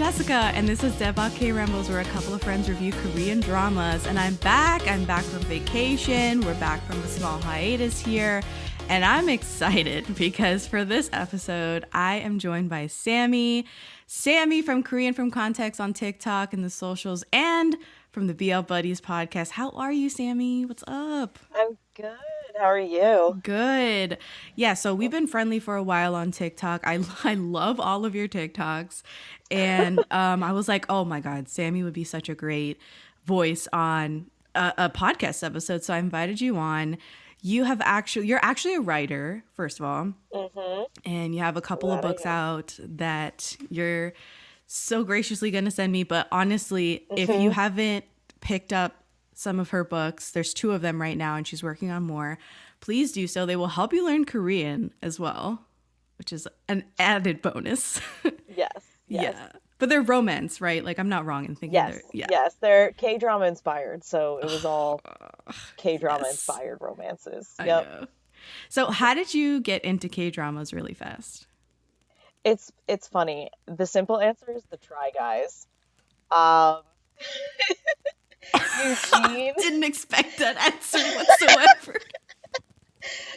Jessica, and this is Daebak K-Rambles, where a couple of friends review Korean dramas. And I'm back from vacation. We're back from a small hiatus here. And I'm excited because for this episode, I am joined by Sammie. Sammie from Korean From Context on TikTok and the socials, and from the BL Buddies podcast. How are you, Sammie? What's up? I'm good. How are you? Good. Yeah, so we've been friendly for a while on TikTok. I love all of your TikToks. And I was like, oh my God, Sammie would be such a great voice on a podcast episode. So I invited you on. You're actually a writer, first of all. Mm-hmm. And you have a couple of books out that you're so graciously going to send me. But honestly, if you haven't picked up some of her books, there's 2 of them right now and she's working on more, please do so. They will help you learn Korean as well, which is an added bonus. Yes. Yeah. But they're romance, right? Like, I'm not wrong in thinking Yes, they're K-drama inspired. So it was all K-drama inspired romances. I know. So how did you get into K-dramas really fast? It's funny. The simple answer is the Try Guys. Eugene didn't expect that answer whatsoever.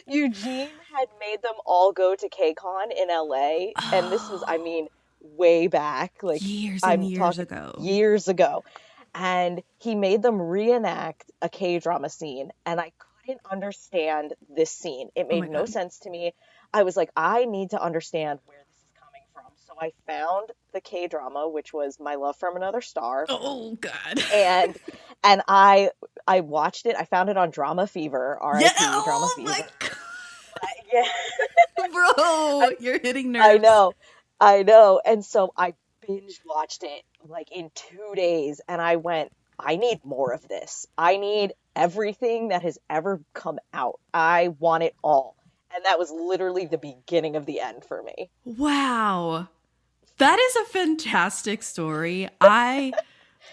Eugene had made them all go to KCON in LA, and this was, way back, like years ago. Years ago. And he made them reenact a K-drama scene, and I couldn't understand this scene. It made no sense to me. I was like, I need to understand where this is coming from. So I found the K-drama, which was My Love from Another Star. Oh God. And I watched it. I found it on Drama Fever. R.I.P. Drama Fever. My God. Yeah. Bro, you're hitting nerves. I know. And so I binge watched it like in 2 days, and I went, I need more of this. I need everything that has ever come out. I want it all. And that was literally the beginning of the end for me. Wow. That is a fantastic story. I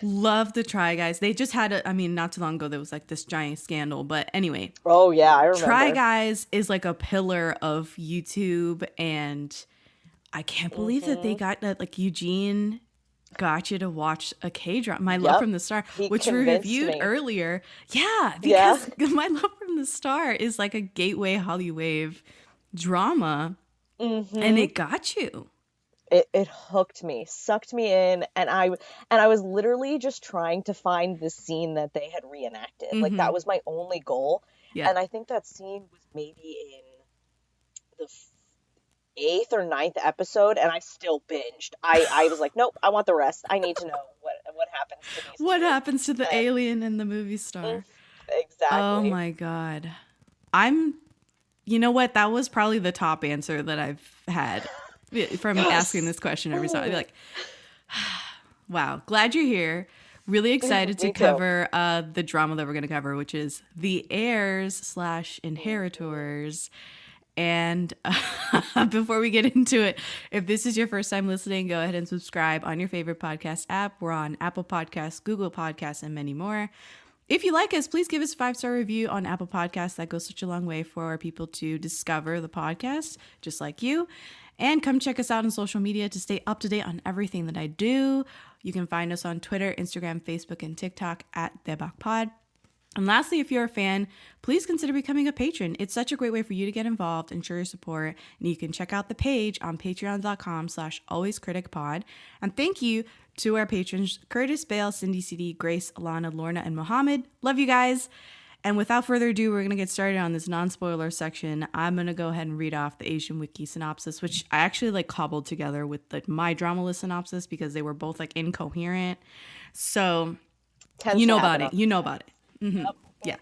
love the Try Guys. They just had not too long ago, there was like this giant scandal. But anyway. Oh, yeah, I remember. Try Guys is like a pillar of YouTube, and I can't believe that they got that. Like, Eugene got you to watch a K-drama, My Love from the Star, which we reviewed earlier. Yeah, because My Love from the Star is like a gateway Hollywood drama, and it got you. It hooked me, sucked me in, and I was literally just trying to find the scene that they had reenacted. Like, that was my only goal. Yeah. And I think that scene was maybe in the 8th or 9th episode, and I still binged. I was like, nope, I want the rest. I need to know what happens to these What happens to the alien and the movie star. Exactly. Oh my God. You know what? That was probably the top answer that I've had from asking this question every time. I'd be like, wow, glad you're here. Really excited to cover the drama that we're going to cover, which is The Heirs / Inheritors. And before we get into it, if this is your first time listening, go ahead and subscribe on your favorite podcast app. We're on Apple Podcasts, Google Podcasts, and many more. If you like us, please give us a 5-star review on Apple Podcasts. That goes such a long way for people to discover the podcast, just like you. And come check us out on social media to stay up to date on everything that I do. You can find us on Twitter, Instagram, Facebook, and TikTok at Daebak Pod. And lastly, if you're a fan, please consider becoming a patron. It's such a great way for you to get involved and show your support. And you can check out the page on patreon.com/alwayscriticpod. And thank you to our patrons, Curtis, Bale, Cindy, CD, Grace, Alana, Lorna, and Mohammed. Love you guys. And without further ado, we're going to get started on this non-spoiler section. I'm going to go ahead and read off the Asian Wiki synopsis, which I actually cobbled together with my drama list synopsis because they were both incoherent. So you know about it. Mm-hmm. Yep. Yeah.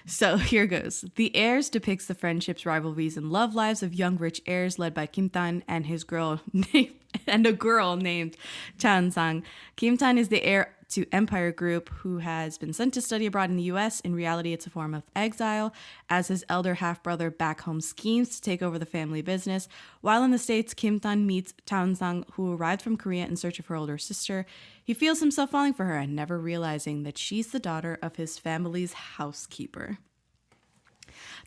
So here goes. The Heirs depicts the friendships, rivalries, and love lives of young rich heirs led by Kim Tan and a girl named Chan Sang. Kim Tan is the heir to Empire Group, who has been sent to study abroad in the U.S. In reality, it's a form of exile, as his elder half-brother back home schemes to take over the family business. While in the States, Kim Tan meets Chan Sang, who arrived from Korea in search of her older sister. He feels himself falling for her and never realizing that she's the daughter of his family's housekeeper.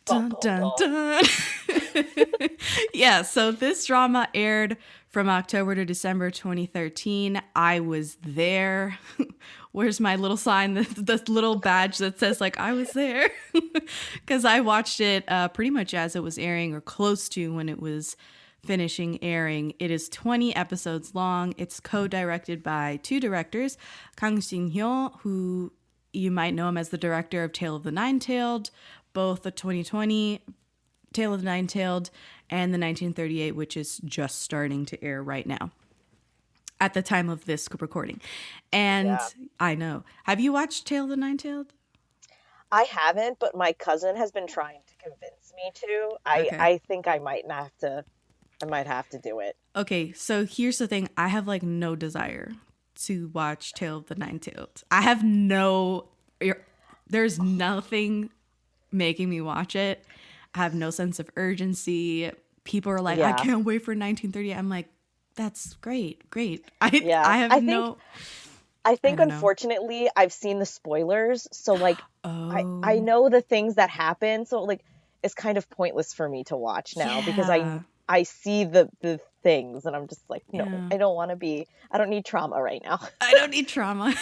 Dun, dun, dun. Yeah, so this drama aired from October to December 2013. I was there. Where's my little sign, the little badge that says like I was there? Because I watched it pretty much as it was airing or close to when it was finishing airing. It is 20 episodes long. It's co-directed by two directors, Kang Shin-hye, who you might know him as the director of Tale of the Nine-Tailed, both the 2020 Tale of the Nine-Tailed and the 1938, which is just starting to air right now at the time of this recording. And I know. Have you watched Tale of the Nine-Tailed? I haven't, but my cousin has been trying to convince me to. I think I might have to do it. Okay, so here's the thing. I have like no desire to watch Tale of the Nine-Tailed. I have there's nothing making me watch it. I have no sense of urgency. People are like, I can't wait for 1930. I'm like, that's great. I think unfortunately I've seen the spoilers, so like I know the things that happen, so like it's kind of pointless for me to watch now because I see the things and I'm just like, no, I don't need trauma right now. I don't need trauma.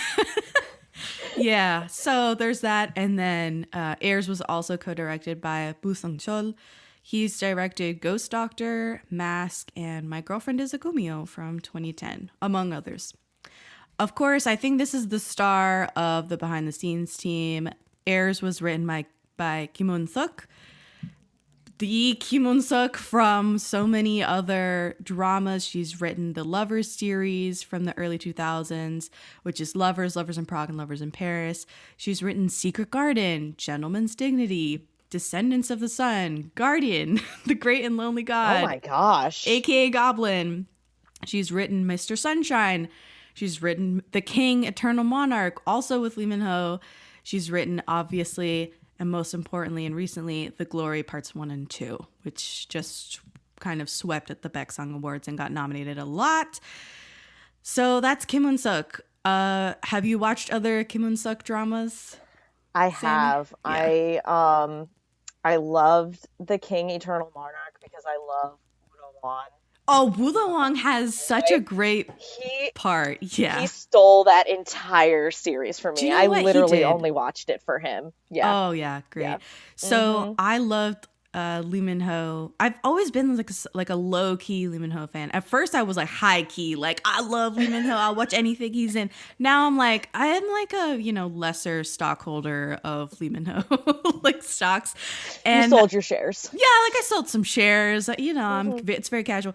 Yeah, so there's that. And then Heirs was also co-directed by Bu Sung-chul. He's directed Ghost Doctor, Mask, and My Girlfriend is a Gumio from 2010, among others. Of course, I think this is the star of the behind-the-scenes team. Heirs was written by Kim Eun-Sook. The Kim Eun-Sook from so many other dramas. She's written the Lovers series from the early 2000s, which is Lovers in Prague, and Lovers in Paris. She's written Secret Garden, Gentleman's Dignity, Descendants of the Sun, Guardian, The Great and Lonely God. Oh my gosh. AKA Goblin. She's written Mr. Sunshine. She's written The King, Eternal Monarch, also with Lee Min-ho. She's written, obviously, and most importantly and recently, The Glory Parts 1 and 2, which just kind of swept at the Baeksang Awards and got nominated a lot. So that's Kim Eun-Sook. Have you watched other Kim Eun-Sook dramas? I have. Yeah. I loved The King, Eternal Monarch because I love Woo-do-won. Oh, Woo-do-won has such a great part. Yeah. He stole that entire series for me. You know I literally only watched it for him. Yeah. Oh, yeah. Great. Yeah. So I loved Lee Min-ho. I've always been like a low-key Lee Min-ho fan. At first, I was like high-key. Like, I love Lee Min-ho. I'll watch anything he's in. Now I'm like a, lesser stockholder of Lee Min-ho, like stocks. And you sold your shares. Yeah, like I sold some shares. It's very casual.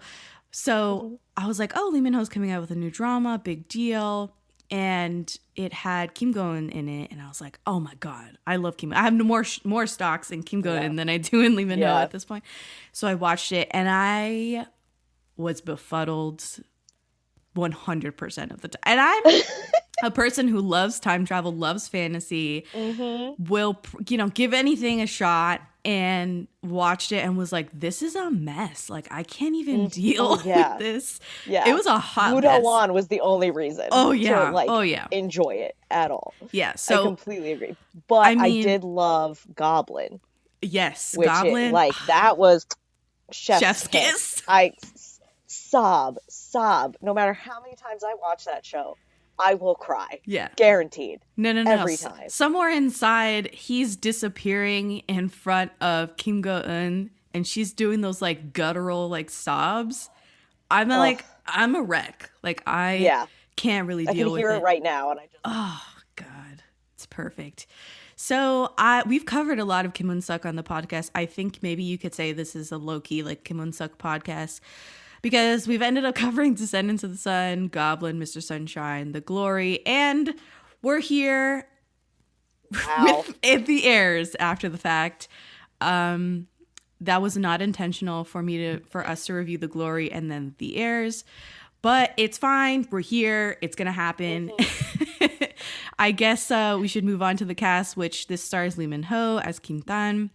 So I was like, oh, Lee Min-ho's coming out with a new drama. Big deal. And it had Kim Go-eun in it, and I was like, "Oh my god, I love Kim. I have more stocks in Kim Go-eun than I do in Lee Min-ho at this point." So I watched it, and I was befuddled 100% of the time. And I'm a person who loves time travel, loves fantasy, will give anything a shot, and watched it and was like, this is a mess. Like, I can't even deal with this. Yeah. It was a hot mess. Woo-do-won was the only reason to enjoy it at all. Yeah. So I completely agree. But I did love Goblin. Yes. Goblin. That was chef's kiss. I sob. No matter how many times I watch that show, I will cry. Yeah. Guaranteed. No. Every time. Somewhere inside, he's disappearing in front of Kim Go-eun, and she's doing those like guttural like sobs. I'm like, I'm a wreck. Like I can't really deal with it. I can hear it right now, and I just. Oh God, it's perfect. So we've covered a lot of Kim Eun-Sook on the podcast. I think maybe you could say this is a low-key like Kim Eun-Sook podcast. Because we've ended up covering Descendants of the Sun, Goblin, Mr. Sunshine, The Glory, and we're here with The Heirs after the fact. That was not intentional for us to review The Glory and then The Heirs, but it's fine. We're here. It's gonna happen. I guess we should move on to the cast, which this stars Lee Min-ho as Kim Dan.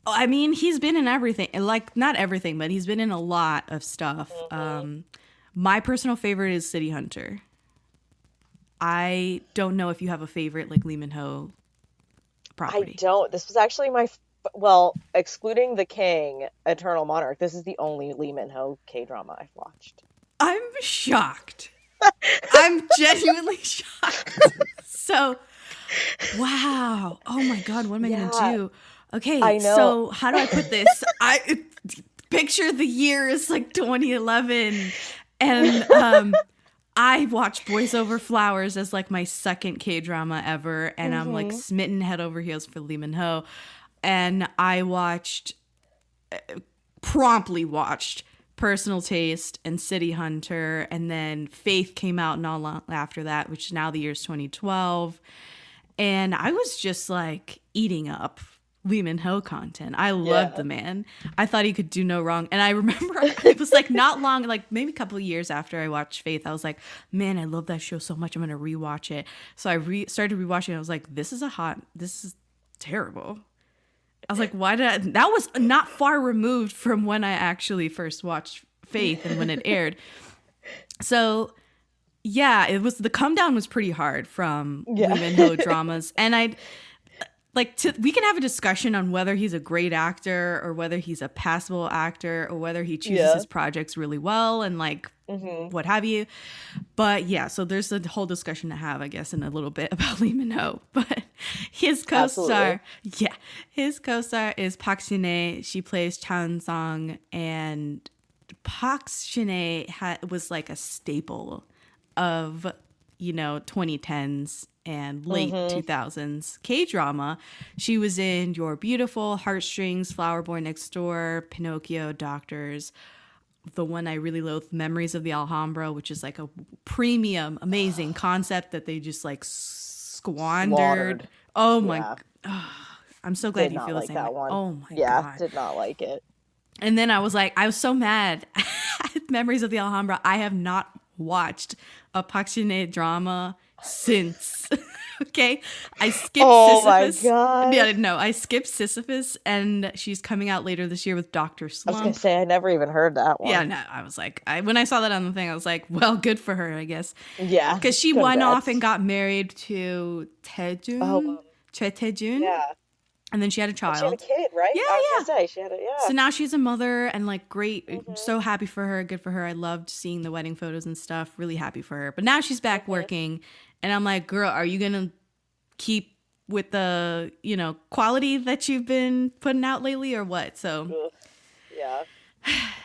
I mean, he's been in everything. Like, not everything, but he's been in a lot of stuff. My personal favorite is City Hunter. I don't know if you have a favorite, like, Lee Min-ho property? don't. This was actually excluding The King, Eternal Monarch, this is the only Lee Min-ho K-drama I've watched. I'm shocked. I'm genuinely shocked. So, wow. Oh my God, what am I going to do? Okay, I know. So how do I put this? I picture the year is like 2011, and I watched Boys Over Flowers as like my second K-drama ever, and I'm like smitten head over heels for Lee Min-ho, and I promptly watched Personal Taste and City Hunter, and then Faith came out not long after that, which is now the year's 2012, and I was just like eating up Lee Min-ho content. I loved the man. I thought he could do no wrong. And I remember it was like not long, like maybe a couple of years after I watched Faith, I was like, man, I love that show so much. I'm going to rewatch it. So I started rewatching it. I was like, this is terrible. I was like, that was not far removed from when I actually first watched Faith and when it aired. So yeah, the come down was pretty hard from Lee Min-ho dramas. And we can have a discussion on whether he's a great actor or whether he's a passable actor or whether he chooses his projects really well and like what have you. But yeah, so there's a whole discussion to have, I guess, in a little bit about Lee Min-ho. But his co-star is Park Shin-hye. She plays Chan-sung, and Park Shin-hye was like a staple of 2010s and late 2000s K-drama. She was in You're Beautiful, Heartstrings, Flower Boy Next Door, Pinocchio, Doctors. The one I really loathe, Memories of the Alhambra, which is like a premium, amazing concept that they just like squandered. Oh my God. I'm so glad you feel the same way. Oh my God. Yeah, did not like it. And then I was so mad at Memories of the Alhambra. I have not watched a Park Shin-hye drama since. Okay, I skipped Sisyphus. Oh my God. Yeah, no, I skipped Sisyphus, and she's coming out later this year with Dr. Slump. I was gonna say I never even heard that one. Yeah, no, I was like, when I saw that on the thing, I was like, well, good for her, I guess. Yeah, because she went off and got married to Taejun. Taejun. Yeah. And then she had a child. She had a kid, right? Yeah, I was gonna say she had a So now she's a mother, and like, great, so happy for her, good for her. I loved seeing the wedding photos and stuff. Really happy for her. But now she's back working, and I'm like, girl, are you gonna keep with the quality that you've been putting out lately, or what? So,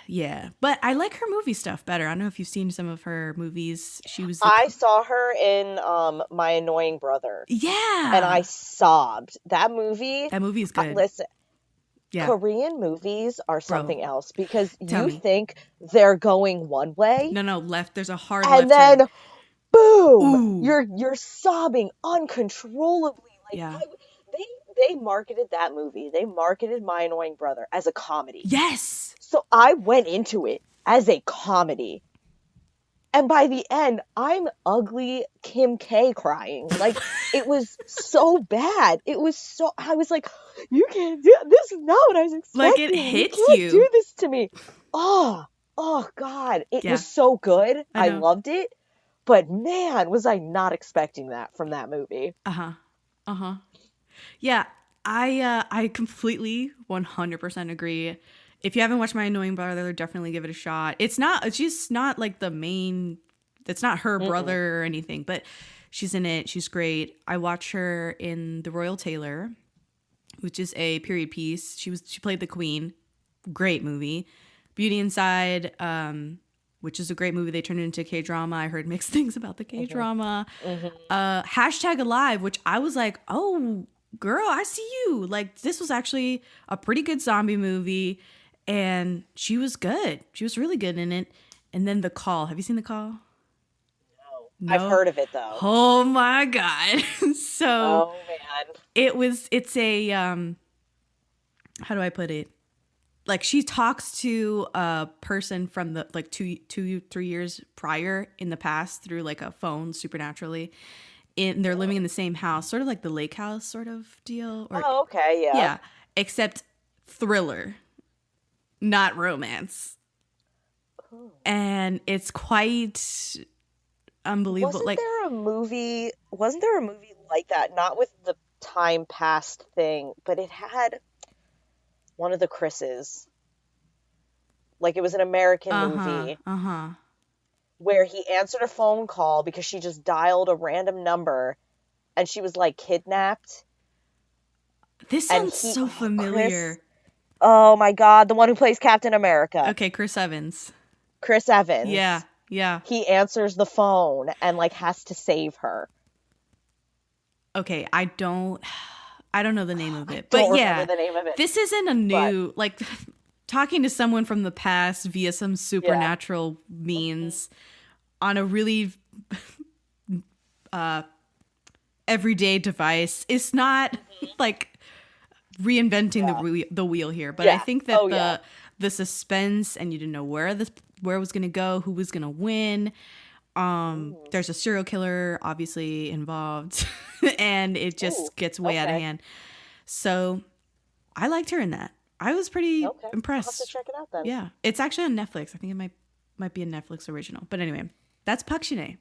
yeah. But I like her movie stuff better. I don't know if you've seen some of her movies. I saw her in My Annoying Brother. Yeah. And I sobbed. That movie is good. Listen, Korean movies are something else, because you think they're going one way. No, left. There's a hard and left then turn. Boom! You're sobbing uncontrollably. Like they marketed that movie. They marketed My Annoying Brother as a comedy. Yes. So I went into it as a comedy. And by the end, I'm ugly Kim K crying. Like, it was so bad. I was like, you can't do this. Is not what I was expecting. Like, it hits you. Can't do this to me. Oh God. It was so good. I loved it. But man, was I not expecting that from that movie. Yeah, I completely 100% agree. If you haven't watched My Annoying Brother, definitely give it a shot. It's just not like the main, it's not her brother or anything, but she's in it. She's great. I watched her in The Royal Tailor, which is a period piece. She played the queen. Great movie. Beauty Inside, which is a great movie. They turned it into a K-drama. I heard mixed things about the K-drama. #Alive, which I was like, oh, girl, I see you. Like, this was actually a pretty good zombie movie, and she was good. She was really good in it. And then The Call. Have you seen The Call? No. I've heard of it, though. Oh, my God. So, oh, man. It's a, how do I put it? Like, she talks to a person from the, like, 3 years prior in the past through, like, a phone supernaturally. And they're living in the same house, sort of like the Lake House sort of deal. Oh, okay, yeah. Yeah, except thriller, not romance. Oh. And it's quite unbelievable. Wasn't there a movie like that? Not with the time passed thing, but it had one of the Chris's. Like, it was an American movie where he answered a phone call because she just dialed a random number and she was, like, kidnapped. This sounds so familiar. Oh, my God. The one who plays Captain America. Okay, Chris Evans. Chris Evans. Yeah, yeah. He answers the phone and, like, has to save her. Okay, I don't know the name of it. Don't But yeah, remember the name of it. This isn't a new, like, talking to someone from the past via some supernatural means on a really everyday device. It's not like reinventing the wheel here. But I think that the suspense, and you didn't know where it was going to go, who was going to win. There's a serial killer obviously involved and it just gets way out of hand. So I liked her in that. I was pretty impressed. I'll have to check it out then. Yeah. It's actually on Netflix. I think it might be a Netflix original. But anyway, that's Park Shin-hye.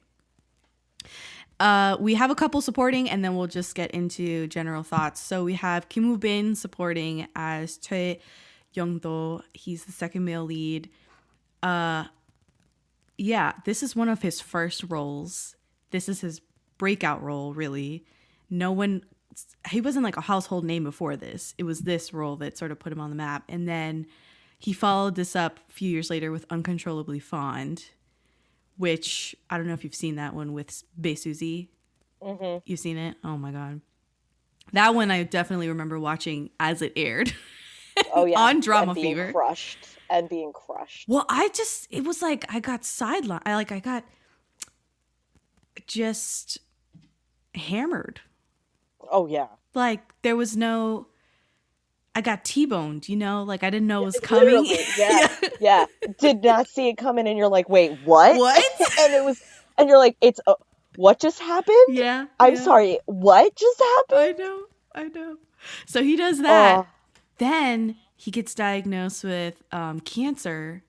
We have a couple supporting, and then we'll just get into general thoughts. So we have Kim Woo-bin supporting as Choi Young-do. He's the second male lead. Yeah, this is one of his first roles. This is his breakout role, really. He wasn't like a household name before this. It was this role that sort of put him on the map. And then he followed this up a few years later with Uncontrollably Fond, which I don't know if you've seen that one with Bae Suzy. Mm-hmm. You've seen it? Oh my God. That one I definitely remember watching as it aired. Oh yeah. On Drama and being Fever. Being crushed. Well, it was like I got sidelined. I got just hammered. Oh yeah. Like there was I got T-boned, like I didn't know it was coming. Yeah. Did not see it coming, and you're like, wait, what? and you're like, what just happened? Yeah. I'm sorry, what just happened? I know. So he does that. Then he gets diagnosed with cancer,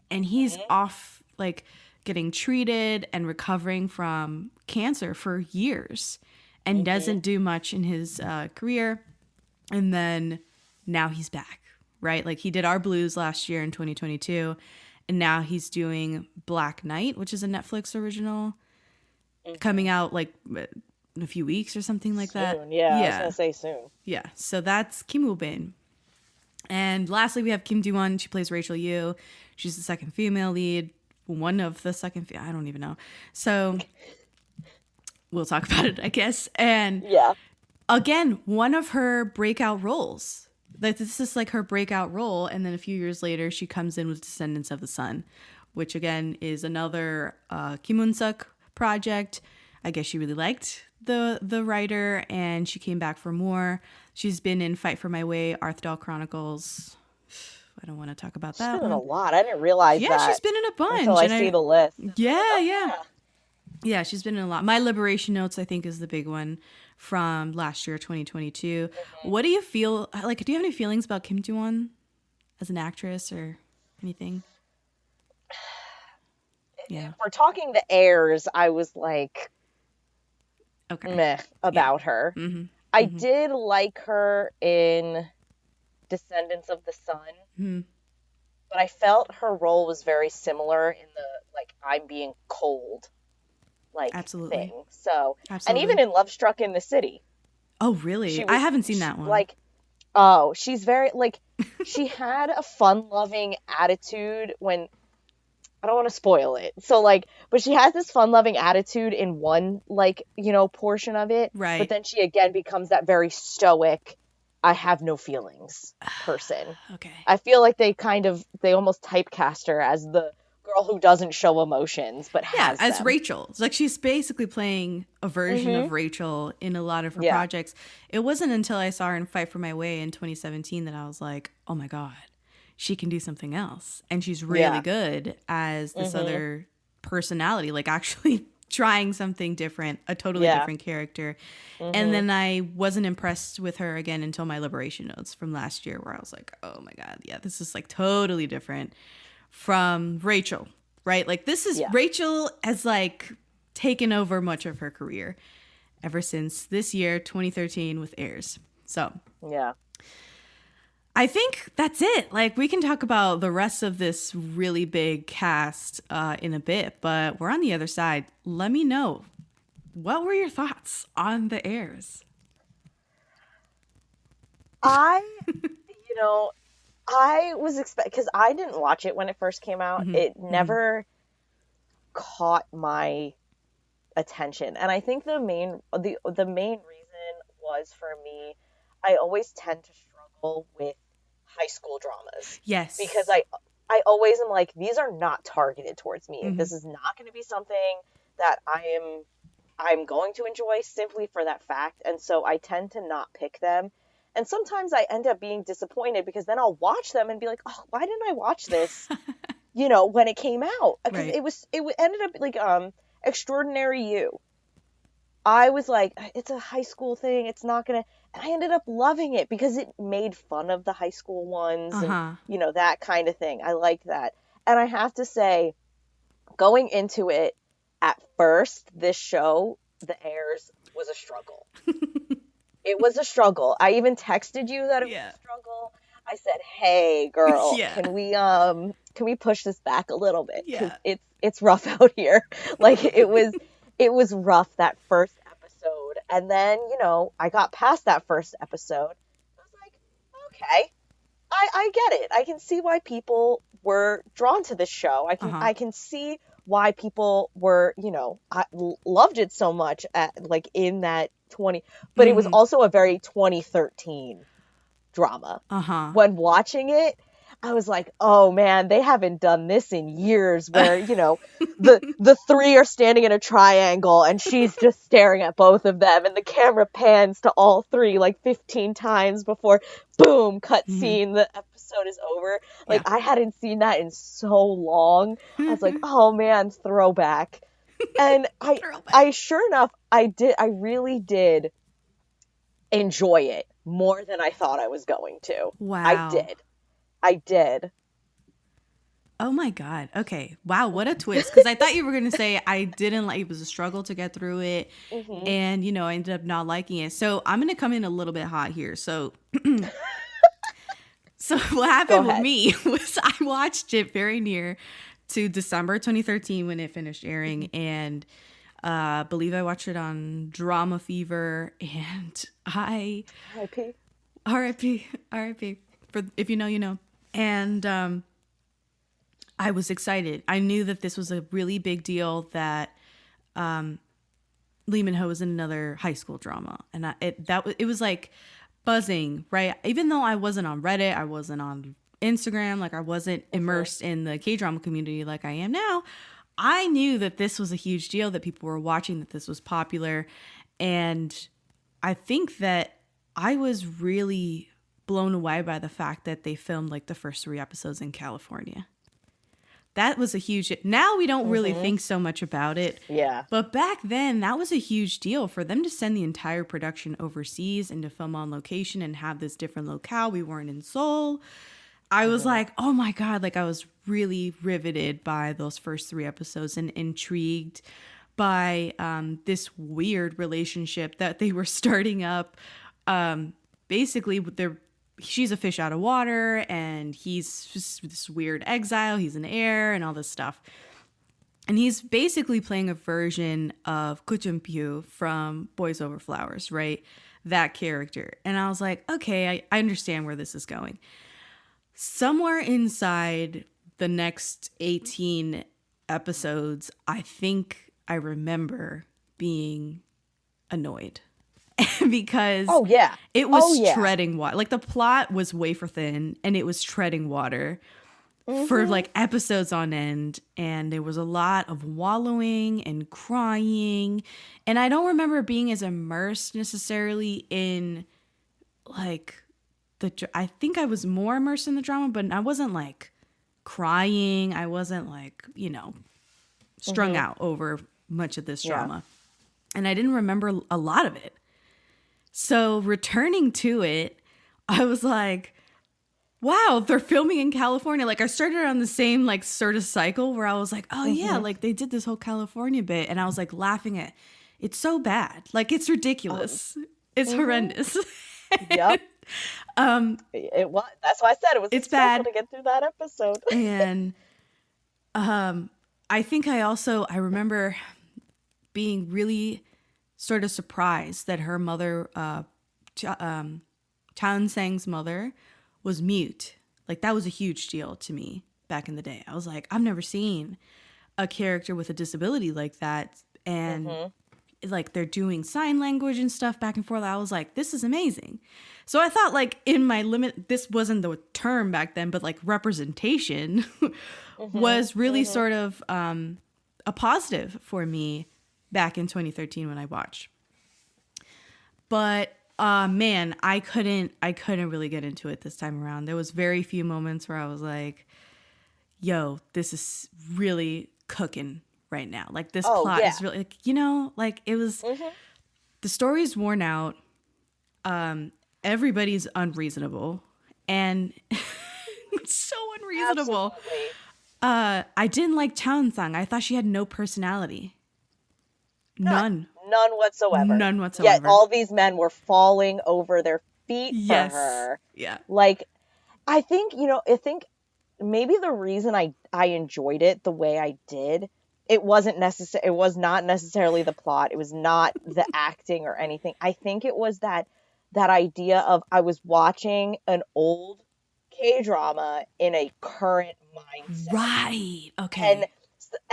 and he's off, like, getting treated and recovering from cancer for years, and doesn't do much in his career. And then now he's back, right? Like, he did Our Blues last year in 2022, and now he's doing Black Knight, which is a Netflix original, coming out like in a few weeks or something like that. Yeah, I was gonna say soon. Yeah, so that's Kim Woo-bin. And lastly, we have Kim Do-won. She plays Rachel Yu. She's the second female lead. One of the second, I don't even know. So we'll talk about it, I guess. And again, one of her breakout roles. Like, this is like her breakout role. And then a few years later, she comes in with Descendants of the Sun, which again is another Kim Eun-Sook project. I guess she really liked the writer, and she came back for more. She's been in Fight for My Way, Arthdal Chronicles. I don't want to talk about that. She's been in a lot. I didn't realize that. Yeah, she's been in a bunch. Until I see the list. Yeah, she's been in a lot. My Liberation Notes, I think, is the big one from last year, 2022. What do you feel like? Do you have any feelings about Kim Do-won as an actress or anything? Yeah. If we're talking The Heirs, I was like, meh about her. Mm-hmm. I did like her in Descendants of the Sun, but I felt her role was very similar in the, like, I'm being cold, like, thing. So, and even in Love Struck in the City. Oh, really? I haven't seen that one. Like, she's very, like, she had a fun-loving attitude when, I don't want to spoil it. So, like, but she has this fun-loving attitude in one, like, portion of it. Right. But then she, again, becomes that very stoic, I have no feelings person. Okay. I feel like they almost typecast her as the girl who doesn't show emotions, but has as them. Rachel. It's like she's basically playing a version of Rachel in a lot of her projects. It wasn't until I saw her in Fight for My Way in 2017 that I was like, oh my God, she can do something else. And she's really good as this other personality, like actually trying something different, a totally different character. And then I wasn't impressed with her again until My Liberation Notes from last year, where I was like, oh my God, yeah, this is like totally different from Rachel, right? Like, this is Rachel has like taken over much of her career. ever since this year, 2013, with Heirs. So yeah. I think that's it. Like, we can talk about the rest of this really big cast in a bit, but we're on the other side. Let me know, what were your thoughts on the Heirs? I was because I didn't watch it when it first came out. It never caught my attention, and I think the main reason was, for me, I always tend to struggle with high school dramas. Yes. Because I always am like, these are not targeted towards me. This is not going to be something that I'm going to enjoy simply for that fact. And so I tend to not pick them. And sometimes I end up being disappointed because then I'll watch them and be like, oh, why didn't I watch this, when it came out? Because it ended up like Extraordinary You. I was like, it's a high school thing. It's not going to, and I ended up loving it because it made fun of the high school ones and, that kind of thing. I liked that. And I have to say, going into it, at first, this show, The Heirs, was a struggle. It was a struggle. I even texted you that it was a struggle. I said, hey, girl, can we push this back a little bit? Because it's rough out here. Like, it was rough, that first episode. And then, I got past that first episode. I was like, okay, I get it. I can see why people were drawn to this show. I can see why people were, loved it so much in that 20, but it was also a very 2013 drama. When watching it, I was like, oh man, they haven't done this in years, where, the three are standing in a triangle and she's just staring at both of them and the camera pans to all three like 15 times before, boom, cut scene, the episode is over. Like, I hadn't seen that in so long. I was like, oh man, throwback. And I sure enough, I really did enjoy it more than I thought I was going to. Wow. I did. Oh my God. Okay. Wow. What a twist. Because I thought you were going to say I didn't like, it was a struggle to get through it. And, I ended up not liking it. So I'm going to come in a little bit hot here. So, what happened with me was I watched it very near to December 2013 when it finished airing. And I believe I watched it on Drama Fever. And R.I.P. For, if you know, you know. And I was excited. I knew that this was a really big deal, that Lee Min-ho was in another high school drama. And it was like buzzing, right? Even though I wasn't on Reddit, I wasn't on Instagram, like I wasn't immersed in the K-drama community like I am now, I knew that this was a huge deal, that people were watching, that this was popular. And I think that I was really blown away by the fact that they filmed like the first 3 episodes in California. That was a huge, now we don't really think so much about it. Yeah. But back then, that was a huge deal for them to send the entire production overseas and to film on location and have this different locale. We weren't in Seoul. I was like, oh my God, like I was really riveted by those first 3 episodes and intrigued by this weird relationship that they were starting up. Basically, she's a fish out of water and he's just this weird exile. He's an heir and all this stuff. And he's basically playing a version of Ko Jun-pyo from Boys Over Flowers, right? That character. And I was like, okay, I understand where this is going. Somewhere inside the next 18 episodes, I think I remember being annoyed. Because it was treading water. Like the plot was wafer thin and it was treading water for like episodes on end. And there was a lot of wallowing and crying. And I don't remember being as immersed necessarily in like I think I was more immersed in the drama, but I wasn't like crying. I wasn't like, strung out over much of this drama. And I didn't remember a lot of it. So returning to it, I was like, wow, they're filming in California. Like I started on the same like sort of cycle where I was like, oh yeah, like they did this whole California bit. And I was like laughing at it's so bad. Like, it's ridiculous. It's horrendous. Yep. It was. That's why I said it was. It's bad to get through that episode. And I think I remember being really sort of surprised that her mother, Chan Sang's mother, was mute. Like, that was a huge deal to me back in the day. I was like, I've never seen a character with a disability like that. And like, they're doing sign language and stuff back and forth. I was like, this is amazing. So I thought, like, in my limit, this wasn't the term back then, but like representation was really sort of a positive for me back in 2013 when I watched. But man, I couldn't really get into it this time around. There was very few moments where I was like, yo, this is really cooking right now. Like, this plot is really, like, you know, like, it was, the story's worn out. Everybody's unreasonable, and so unreasonable. Absolutely. I didn't like Chansang. I thought she had no personality. None whatsoever. None whatsoever. Yet all these men were falling over their feet for her. Yeah. Like, I think maybe the reason I enjoyed it the way I did, it was not necessarily the plot. It was not the acting or anything. I think it was that idea of, I was watching an old K-drama in a current mindset. Right. Okay.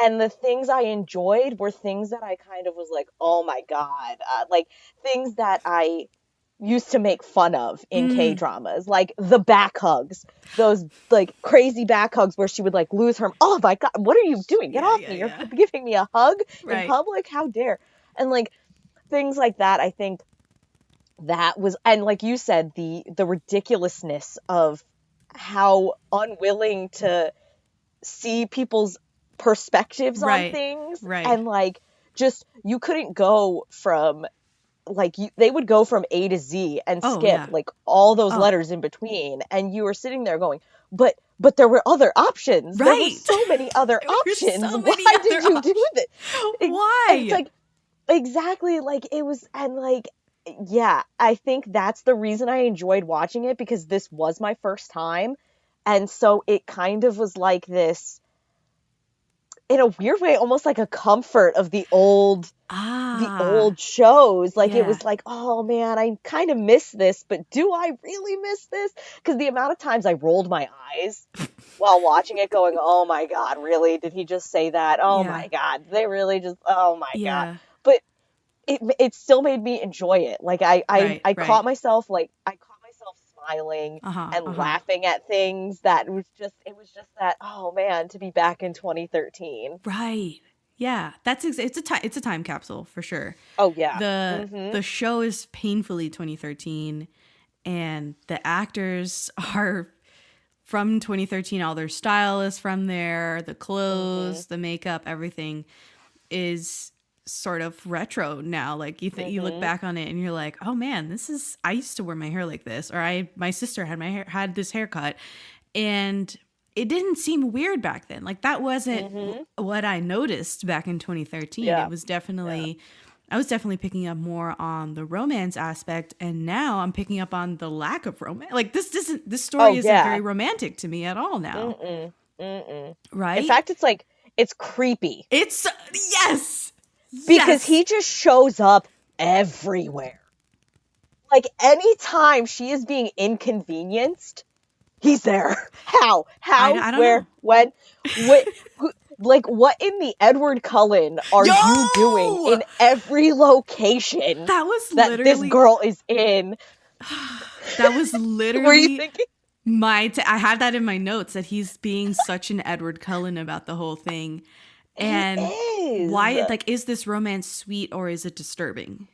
And the things I enjoyed were things that I kind of was like, oh my God, like things that I used to make fun of in K-dramas, like the back hugs, those like crazy back hugs where she would like lose her, oh my God, what are you doing? Get off me. You're giving me a hug in public? How dare? And like things like that, I think that was, and like you said, the ridiculousness of how unwilling to see people's perspectives on things. Right. And like, just, you couldn't go from, like, they would go from A to Z and skip like all those letters in between, and you were sitting there going, but there were other options. Right. There were so many other options. Why did you do this? Why? It's like, exactly, like, it was, and like, yeah, I think that's the reason I enjoyed watching it, because this was my first time, and so it kind of was like this, in a weird way, almost like a comfort of the old shows. Like, it was like, oh man, I kind of miss this, but do I really miss this? Because the amount of times I rolled my eyes while watching it going, oh my God, really? Did he just say that? Oh my God, they really just, oh my God. But it still made me enjoy it. Like, I caught myself, smiling and laughing at things that it was just that, oh man, to be back in 2013. Right. Yeah. It's a time capsule for sure. Oh yeah. The show is painfully 2013, and the actors are from 2013. All their style is from there. The clothes, the makeup, everything is sort of retro now. Like, you look back on it and you're like, oh man, I used to wear my hair like this, or my sister had this haircut, and it didn't seem weird back then. Like, that wasn't what I noticed back in 2013. It was definitely, I was definitely picking up more on the romance aspect, and now I'm picking up on the lack of romance. Like, this story isn't very romantic to me at all now. Right? In fact, it's creepy. It's yes. Because he just shows up everywhere. Like, anytime she is being inconvenienced, he's there. How? I don't where? know. When? Like, what in the Edward Cullen are you doing in every location that literally this girl is in? That was literally. Were you thinking? I have that in my notes, that he's being such an Edward Cullen about the whole thing. And why, like, is this romance sweet or is it disturbing?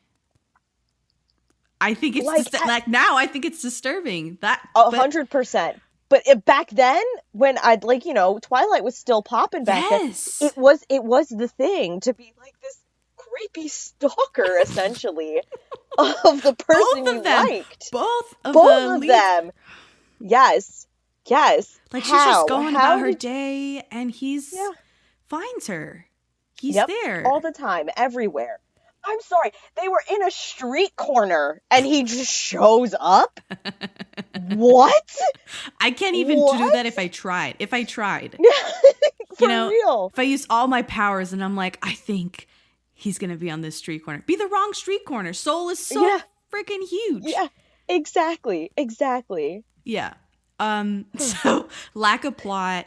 I think it's now I think it's disturbing. That 100%. But back then, when Twilight was still popping back then, it was the thing to be like this creepy stalker, essentially, of the person you liked. Both of them. Yes. Like, she's just going about her day, and he's finds her. He's there all the time, everywhere. I'm sorry. They were in a street corner and he just shows up? What? I can't even do that if I tried. For real. If I used all my powers and I'm like, I think he's going to be on this street corner. Be the wrong street corner. Seoul is so freaking huge. Yeah, exactly. Yeah. So lack of plot,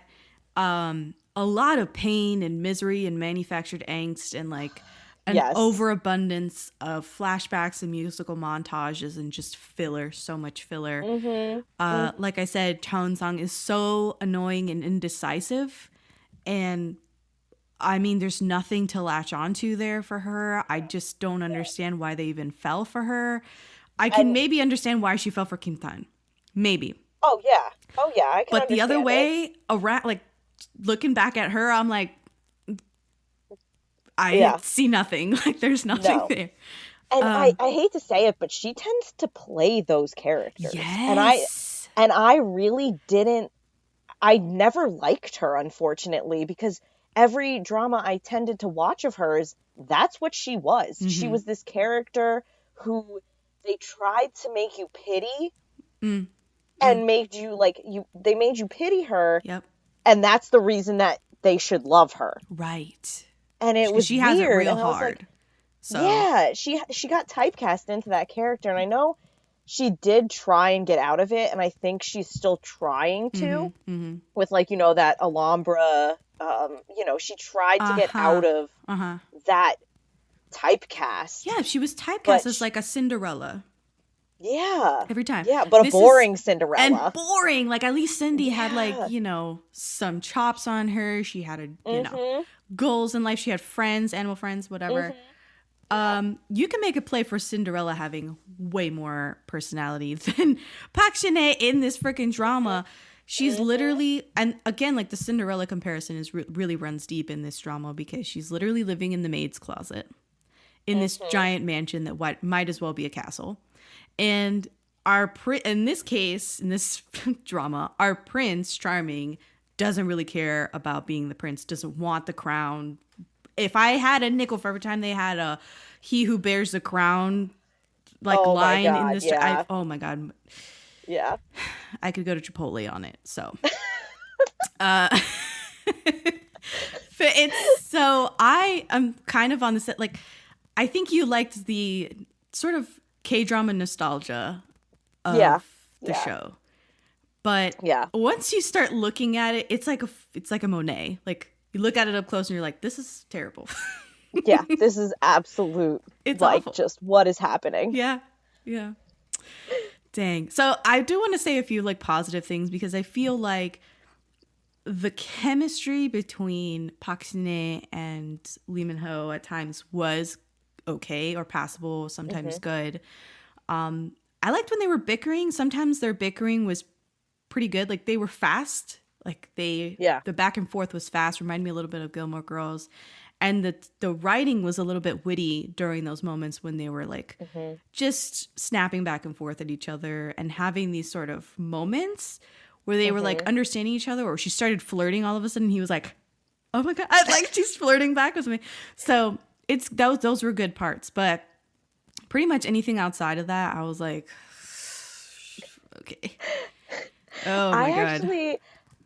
a lot of pain and misery and manufactured angst and like an overabundance of flashbacks and musical montages and just filler, so much filler. Like I said, Cheon-sung is so annoying and indecisive. And I mean, there's nothing to latch onto there for her. I just don't understand why they even fell for her. I can maybe understand why she fell for Kim Tan. Maybe. Oh, yeah. I can But the other way around, like looking back at her, I'm like, I see nothing. Like there's nothing there. And I hate to say it, but she tends to play those characters. Yes. And I really didn't. I never liked her, unfortunately, because every drama I tended to watch of hers, that's what she was. She was this character who they tried to make you pity and made you they made you pity her. Yep. And that's the reason that they should love her. Right. And it was she weird. has it real and I was hard. like, so yeah, she got typecast into that character, and I know she did try and get out of it, and I think she's still trying to with that Alhambra. She tried to get out of that typecast. Yeah, she was typecast as like a Cinderella. Yeah. Every time. Yeah, but a boring Cinderella. And boring. Like at least Cindy had some chops on her. She had goals in life. She had friends, animal friends, whatever. You can make a play for Cinderella having way more personality than Park Shin-hye in this freaking drama. She's literally, and again, like the Cinderella comparison is really runs deep in this drama because she's literally living in the maid's closet in this giant mansion that might as well be a castle. And in this case, in this drama, our Prince Charming doesn't really care about being the prince, doesn't want the crown. If I had a nickel for every time they had a "He who bears the crown" line in this, oh my god, yeah, I could go to Chipotle on it. So, I am kind of on the set. Like, I think you liked the sort of K-drama nostalgia of the show, but once you start looking at it, it's like a Monet. Like you look at it up close and you're like, this is terrible. Yeah, this is absolute. It's like awful. Just what is happening. Yeah. Dang. So I do want to say a few like positive things because I feel like the chemistry between Park Shin-hye and Lee Min-ho at times was okay or passable, sometimes good. I liked when they were bickering. Sometimes their bickering was pretty good. Like they were fast. Like the back and forth was fast. Reminded me a little bit of Gilmore Girls. And the writing was a little bit witty during those moments when they were like just snapping back and forth at each other and having these sort of moments where they were like understanding each other, or she started flirting all of a sudden. He was like, oh my God, like she's flirting back with me. So those were good parts, but pretty much anything outside of that, I was like, okay. Oh my God.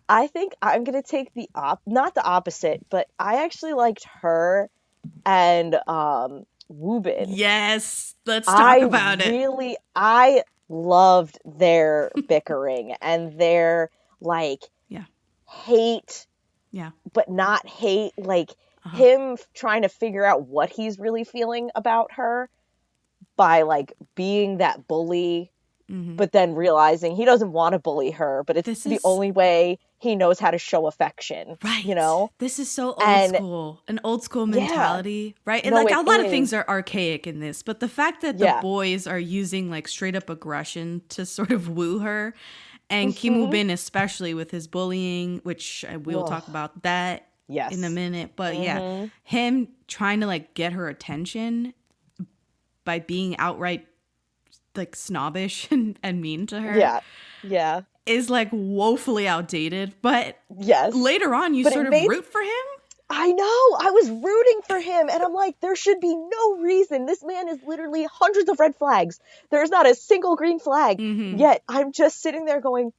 I think I'm going to take not the opposite, but I actually liked her and Woobin. Yes, let's talk about it. I loved their bickering and their like hate, but not hate, like him trying to figure out what he's really feeling about her by like being that bully, but then realizing he doesn't want to bully her, but it's the only way he knows how to show affection, right? You know, this is so an old school mentality, right? And like a lot of things are archaic in this, but the fact that the boys are using like straight up aggression to sort of woo her, and Kim Woo-bin especially with his bullying, which we'll talk about that in a minute, but him trying to like get her attention by being outright like snobbish and mean to her, is like woefully outdated, but later on you sort of root for him. I know. I was rooting for him, and I'm like, there should be no reason. This man is literally hundreds of red flags. There's not a single green flag. Mm-hmm. Yet I'm just sitting there going,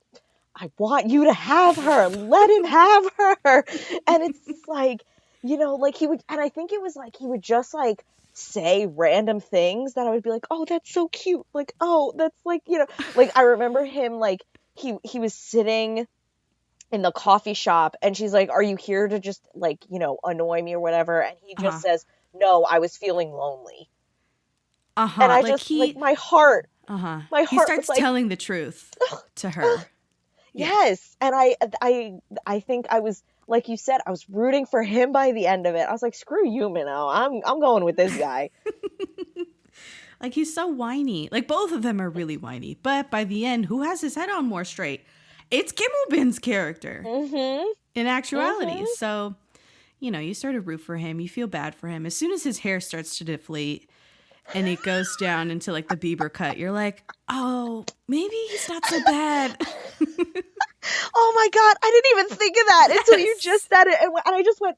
I want you to have her. Let him have her. And it's like, like he would, and I think it was like he would just like say random things that I would be like, oh, that's so cute. Like, oh, that's like, like I remember him like he was sitting in the coffee shop and she's like, are you here to just like, annoy me or whatever? And he just says, no, I was feeling lonely. And I like just like my heart. My heart he starts was telling the truth to her. Yes. And I think I was, like you said, I was rooting for him by the end of it. I was like, screw you, Minnow. I'm going with this guy. Like, he's so whiny. Like, both of them are really whiny. But by the end, who has his head on more straight? It's Kim Woo-bin's character. Mm-hmm. In actuality. Mm-hmm. So, you sort of root for him. You feel bad for him. As soon as his hair starts to deflate and it goes down into, like, the Bieber cut, you're like, oh, maybe he's not so bad. Oh, my God. I didn't even think of that until you just said it. And I just went,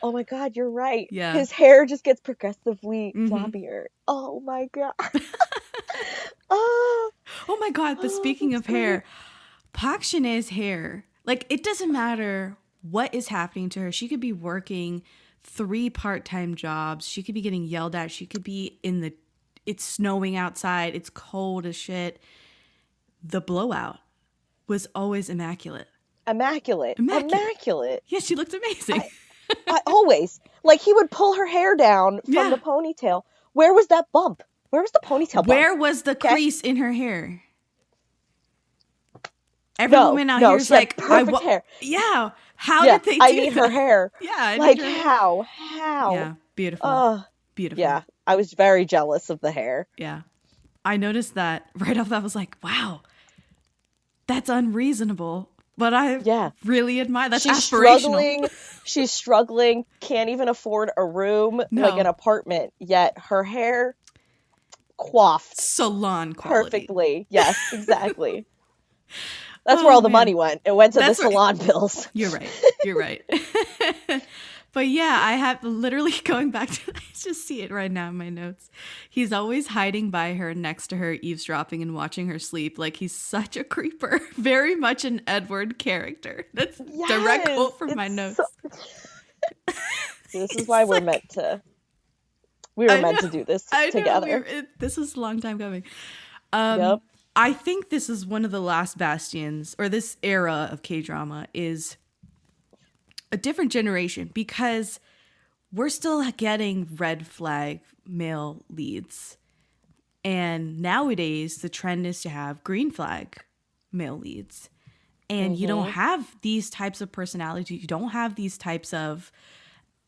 oh, my God, you're right. Yeah. His hair just gets progressively floppier. Oh, my God. Oh, my God. But speaking of hair, Park Shin-hye's hair, like, it doesn't matter what is happening to her. She could be working 3 part-time jobs. She could be getting yelled at. She could be it's snowing outside. It's cold as shit. The blowout was always immaculate. Immaculate. Yeah, she looked amazing. I always. Like, he would pull her hair down from the ponytail. Where was that bump? Where was the ponytail bump? Where was the crease in her hair? Every woman out here is like, perfect hair. Yeah. How did they do I need her hair. Yeah. Like, how? Yeah. Beautiful. Beautiful. Yeah. I was very jealous of the hair. Yeah. I noticed that right off that. I was like, wow, that's unreasonable. But I really admire. That's aspirational. She's struggling. Can't even afford a room, like an apartment. Yet her hair coiffed. Salon quality. Perfectly. Yes, exactly. That's where all the money went. It went to the salon bills. You're right. But yeah, I have literally going back to, I just see it right now in my notes. He's always hiding by her, next to her, eavesdropping and watching her sleep. Like, he's such a creeper. Very much an Edward character. That's direct quote from my notes. This is why we're meant to do this together. This was a long time coming. Yep. I think this is one of the last bastions, or this era of K-drama is a different generation, because we're still getting red flag male leads. And nowadays, the trend is to have green flag male leads. And you don't have these types of personalities. You don't have these types of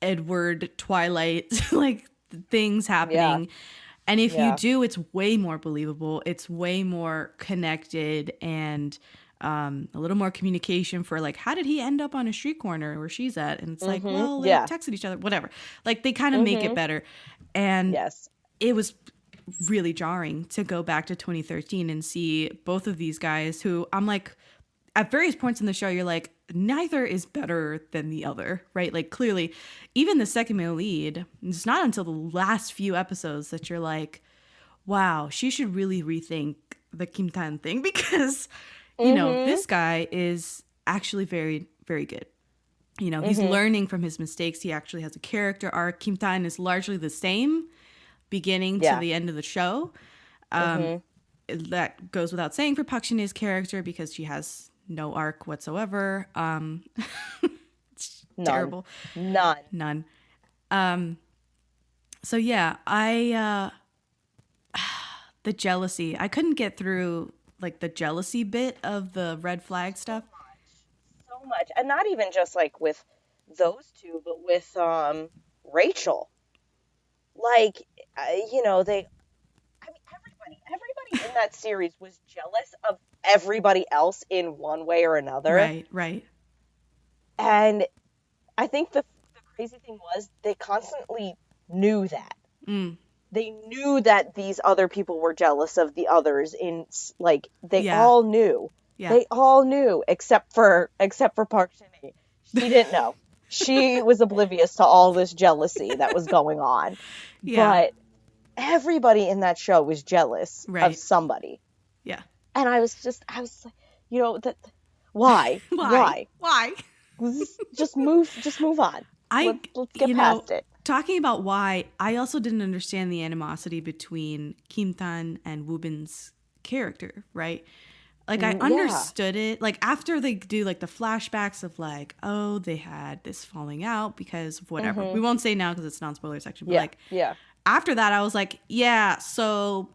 Edward, Twilight, like, things happening. Yeah. And if you do, it's way more believable. It's way more connected, and a little more communication for, like, how did he end up on a street corner where she's at? And it's like, well, they texted each other, whatever. Like, they kind of make it better. And it was really jarring to go back to 2013 and see both of these guys who I'm like, at various points in the show, you're like, neither is better than the other, right? Like, clearly, even the second male lead, it's not until the last few episodes that you're like, wow, she should really rethink the Kim Tan thing, because, you know, this guy is actually very, very good. You know, he's learning from his mistakes. He actually has a character arc. Kim Tan is largely the same beginning to the end of the show. That goes without saying for Park Shin-hye's character, because she has no arc whatsoever. It's terrible. None. So yeah, the jealousy. I couldn't get through, like, the jealousy bit of the red flag stuff. So much. And not even just, like, with those two, but with Rachel. Like, you know, everybody in that series was jealous of everybody else in one way or another. Right. And I think the crazy thing was they constantly knew that. They knew that these other people were jealous of the others they all knew. Yeah. They all knew except for Park Shin-hye. She didn't know. she was oblivious to all this jealousy that was going on. Yeah. But everybody in that show was jealous Right. of somebody. Yeah. And I was like, you know, why? Why? Just move on. Let's get past it. Talking about why, I also didn't understand the animosity between Kim Tan and Woo Bin's character, right? Like, I understood it. Like, after they do, like, the flashbacks of, like, oh, they had this falling out because of whatever. We won't say now because it's non-spoiler section. But, after that, I was like, yeah, so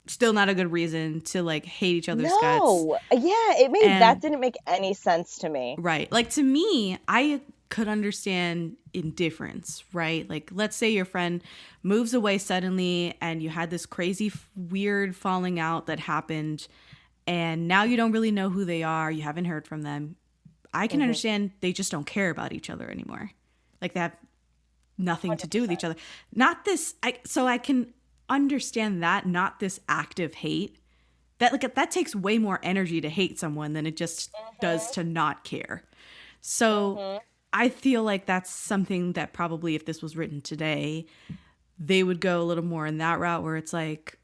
still not a good reason to, like, hate each other's guts. No. Yeah, that didn't make any sense to me. Right. Like, to me, I could understand indifference, right? Like, let's say your friend moves away suddenly and you had this crazy, weird falling out that happened, and now you don't really know who they are. You haven't heard from them. I can understand they just don't care about each other anymore. Like, they have nothing 100%. To do with each other. Not this. So I can understand that, not this active hate. That takes way more energy to hate someone than it just does to not care. So I feel like that's something that probably if this was written today, they would go a little more in that route where it's like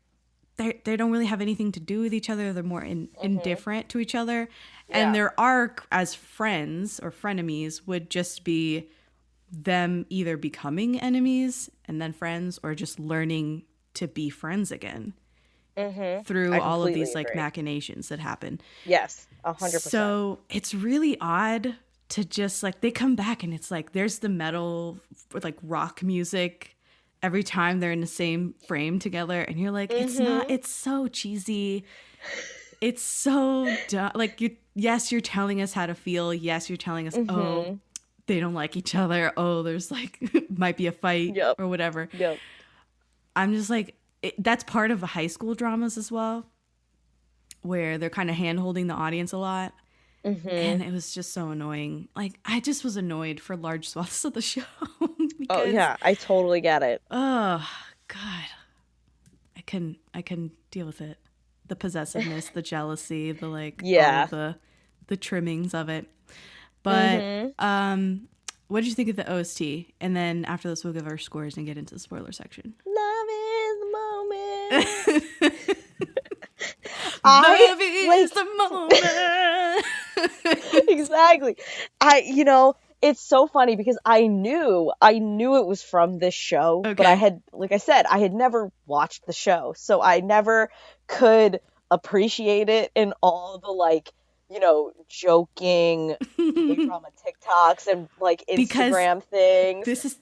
they don't really have anything to do with each other. They're more indifferent to each other. Yeah. And their arc as friends or frenemies would just be them either becoming enemies and then friends, or just learning to be friends again through all of these like machinations that happen. Yes, 100%. So it's really odd to just like, they come back and it's like there's the metal with like rock music every time they're in the same frame together, and you're like, it's not, it's so cheesy, it's so dumb. Like, you're telling us how to feel, yes, you're telling us oh, they don't like each other, oh, there's like might be a fight or whatever. I'm just like, that's part of the high school dramas as well, where they're kind of hand-holding the audience a lot. And it was just so annoying. Like, I just was annoyed for large swaths of the show. Because, I totally get it. Oh, God. I couldn't deal with it. The possessiveness, the jealousy, the like, all of the trimmings of it. But what did you think of the OST? And then after this, we'll give our scores and get into the spoiler section. Love is the moment. Love is the moment. Exactly. It's so funny because I knew it was from this show, but I had never watched the show, so I never could appreciate it in all the like, joking drama TikToks and like Instagram things. This is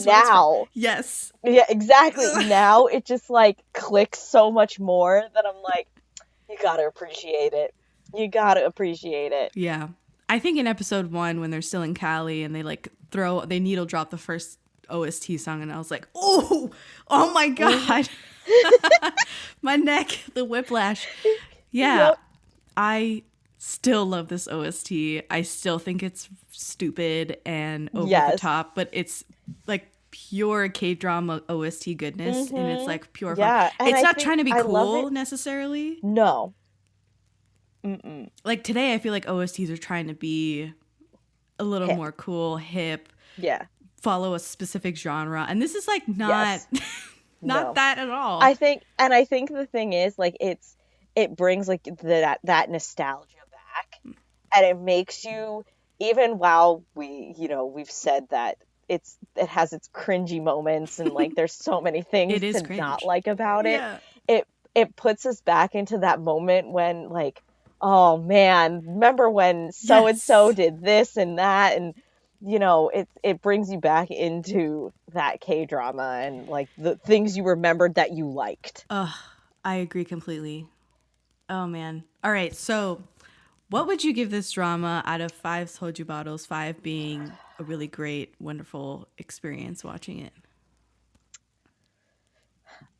now, yes, yeah, exactly. Now it just like clicks so much more that I'm like, you gotta appreciate it. Yeah, I think in episode 1 when they're still in Cali and they needle drop the first OST song, and I was like, oh my God, my neck, the whiplash. Yeah, yep. I still love this OST. I still think it's stupid and over the top, but it's like pure K-drama OST goodness, and it's like pure fun. It's not trying to be cool necessarily. No. Like today, I feel like OSTs are trying to be a little more cool, hip. Yeah. Follow a specific genre, and this is like not that at all. I think the thing is like it brings like that nostalgia back, and it makes you, even while we've said that it has its cringy moments and like there's so many things to cringe. Not like about it. Yeah. It puts us back into that moment when like, oh man, remember when so and so did this and that, and it brings you back into that K-drama and like the things you remembered that you liked. I agree completely. Oh man. All right, so what would you give this drama out of 5 soju bottles, 5 being a really great, wonderful experience watching it?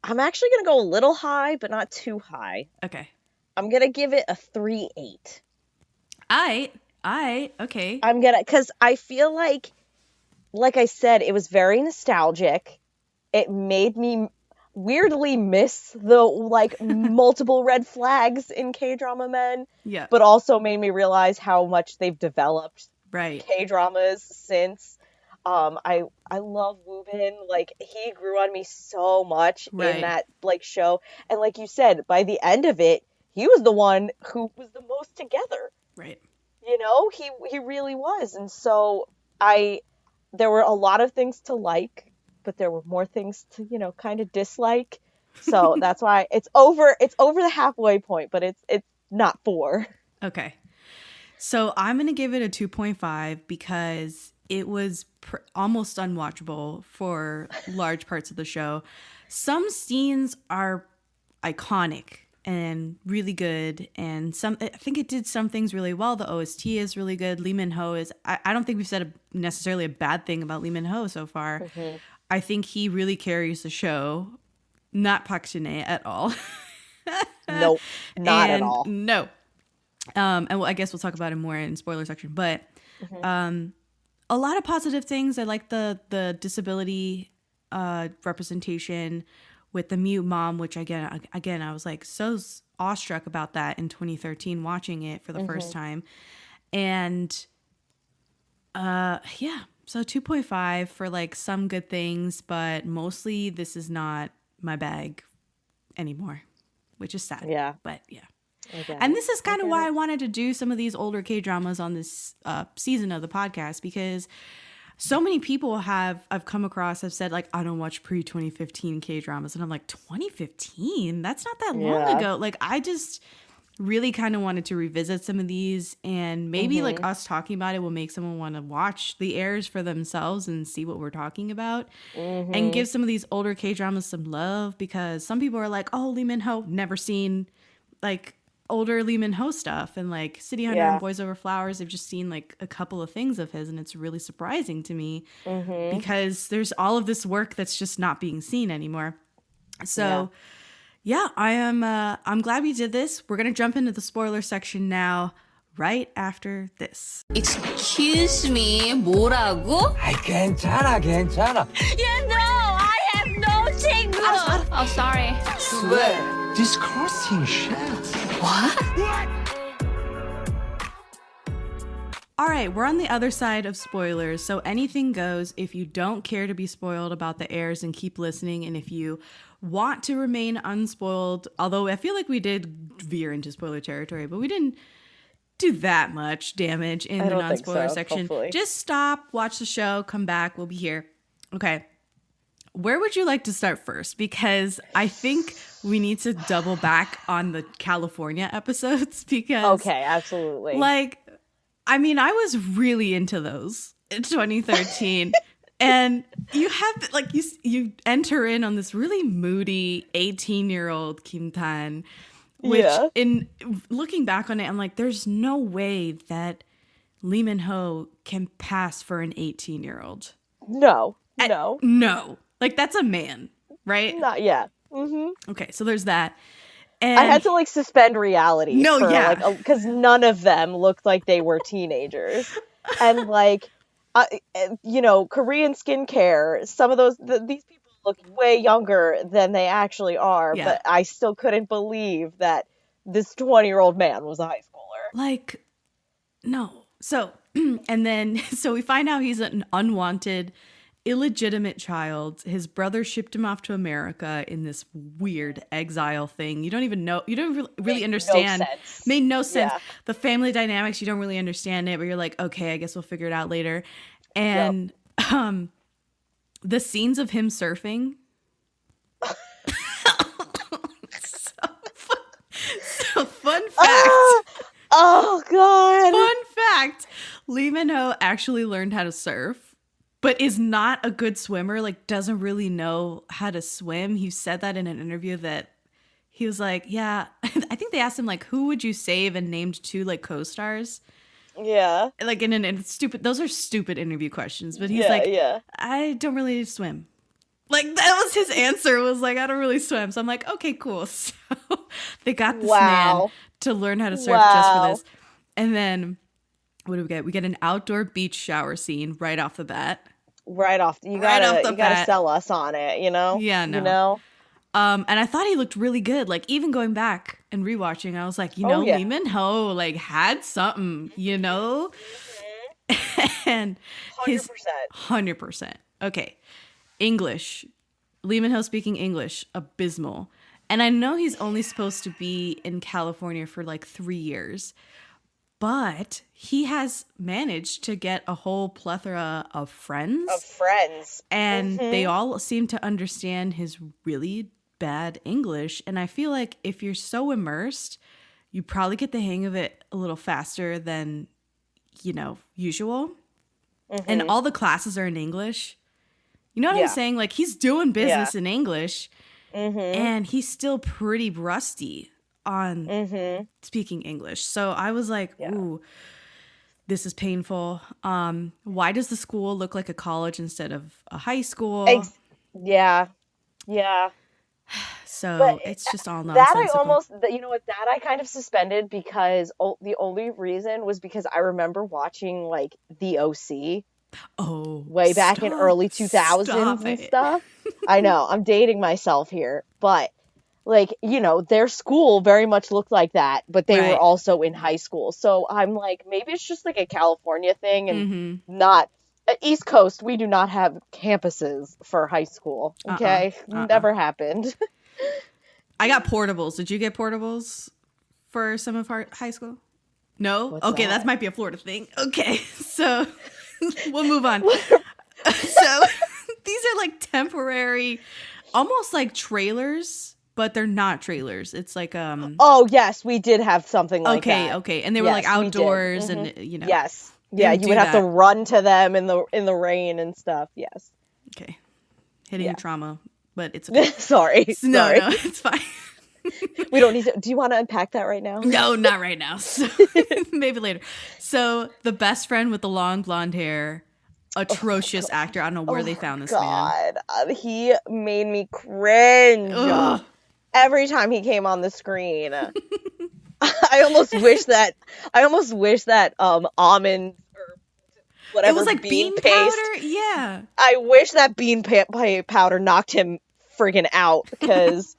I'm actually going to go a little high, but not too high. Okay. I'm going to give it a 3.8. Okay. Because I feel like I said, it was very nostalgic. It made me weirdly miss the like multiple red flags in K-drama men. Yeah. But also made me realize how much they've developed right. K-dramas since. I love Woo-bin. Like, he grew on me so much Right. in that like show. And like you said, by the end of it, he was the one who was the most together. Right. You know, he really was. And so there were a lot of things to like, but there were more things to, you know, kind of dislike. So that's why it's over the halfway point, but it's not 4. Okay. So I'm going to give it a 2.5 because it was almost unwatchable for large parts of the show. Some scenes are iconic and really good, and I think it did some things really well. The OST is really good. Lee Min-ho is, I don't think we've said necessarily a bad thing about Lee Min-ho so far. Mm-hmm. I think he really carries the show. Not Park Shin-hye at all. Nope, not at all. No. And I guess we'll talk about it more in spoiler section, but a lot of positive things. I like the disability representation with the mute mom, which again I was like so awestruck about that in 2013 watching it for the first time. And so 2.5 for like some good things, but mostly this is not my bag anymore, which is sad. Yeah. But yeah. And this is kind of why I wanted to do some of these older K-dramas on this season of the podcast, because so many people I've come across have said, like, I don't watch pre-2015 K-dramas. And I'm like, 2015? That's not that long ago. Like, I just really kind of wanted to revisit some of these, and maybe like us talking about it will make someone want to watch The Heirs for themselves and see what we're talking about, and give some of these older K-dramas some love, because some people are like, oh, Lee Min-ho, never seen like older Lee Min-ho stuff, and like City Hunter and Boys Over Flowers, I've just seen like a couple of things of his, and it's really surprising to me because there's all of this work that's just not being seen anymore. So yeah, I'm glad we did this. We're gonna jump into the spoiler section now, right after this. Excuse me, 뭐라고? 괜찮아. You know, I have no signal. Oh, sorry. Swear, disgusting shit. What? All right, we're on the other side of spoilers, so anything goes. If you don't care to be spoiled about The Heirs, and keep listening, and if you want to remain unspoiled, although I feel like we did veer into spoiler territory, but we didn't do that much damage in the non-spoiler section. Hopefully. Just stop, watch the show, come back, we'll be here. Okay. Where would you like to start first? Because I think we need to double back on the California episodes, because okay, absolutely. Like, I mean, I was really into those in 2013. And you have, like, you enter in on this really moody 18-year-old Kim Tan, which in looking back on it, I'm like, there's no way that Lee Min-ho can pass for an 18-year-old. No. Like, that's a man, right? Not yet. Mm-hmm. Okay, so there's that. And I had to like suspend reality. No, because none of them looked like they were teenagers, and like, Korean skincare. Some of these people look way younger than they actually are, but I still couldn't believe that this 20-year-old man was a high schooler. Like, no. So, and then so we find out he's an unwanted, illegitimate child. His brother shipped him off to America in this weird exile thing. You don't even know. You don't really understand. No sense. Made no sense. Yeah. The family dynamics, you don't really understand it, but you're like, okay, I guess we'll figure it out later. And the scenes of him surfing. so fun fact. Oh God. Fun fact. Lee Min-ho actually learned how to surf, but is not a good swimmer, like doesn't really know how to swim. He said that in an interview, that he was like, yeah, I think they asked him like, who would you save, and named 2 like co-stars. Yeah. Like in stupid, those are stupid interview questions, but he's like, I don't really swim. Like that was his answer, was like, I don't really swim. So I'm like, okay, cool. So they got this man to learn how to surf just for this. And then what do we get? We get an outdoor beach shower scene right off the bat. You gotta sell us on it, you know? Yeah, no. You know? And I thought he looked really good. Like even going back and rewatching, I was like, Lee Min-ho like had something, you know? And 100%. 100%. Okay. English. Lee Min-ho speaking English, abysmal. And I know he's only supposed to be in California for like 3 years, but he has managed to get a whole plethora of friends. And they all seem to understand his really bad English. And I feel like if you're so immersed, you probably get the hang of it a little faster than, usual. And all the classes are in English. You know what I'm saying? Like, he's doing business in English, and he's still pretty rusty on speaking English. So I was like, ooh, this is painful. Why does the school look like a college instead of a high school? Yeah. So but it's just all that nonsensical. that I kind of suspended because the only reason was because I remember watching like The OC. Oh, way back in early 2000s and stuff. I know, I'm dating myself here, but like, their school very much looked like that, but they were also in high school. So I'm like, maybe it's just like a California thing and not East Coast. We do not have campuses for high school. Okay. Never happened. I got portables. Did you get portables for some of our high school? No? What's okay. that? That might be a Florida thing. Okay. So we'll move on. So these are like temporary, almost like trailers, but they're not trailers. It's like Oh yes, we did have something like that. Okay. And they were like outdoors and Yes. Yeah, you would have to run to them in the rain and stuff. Yes. Okay. Hitting trauma, but it's okay. Sorry. No, it's fine. We don't need to. Do you want to unpack that right now? No, not right now. So, maybe later. So the best friend with the long blonde hair, atrocious actor. I don't know where they found this man. He made me cringe. Ugh. Every time he came on the screen. I almost wish that almond or whatever, it was like bean paste. powder. Yeah. I wish that bean powder knocked him friggin' out because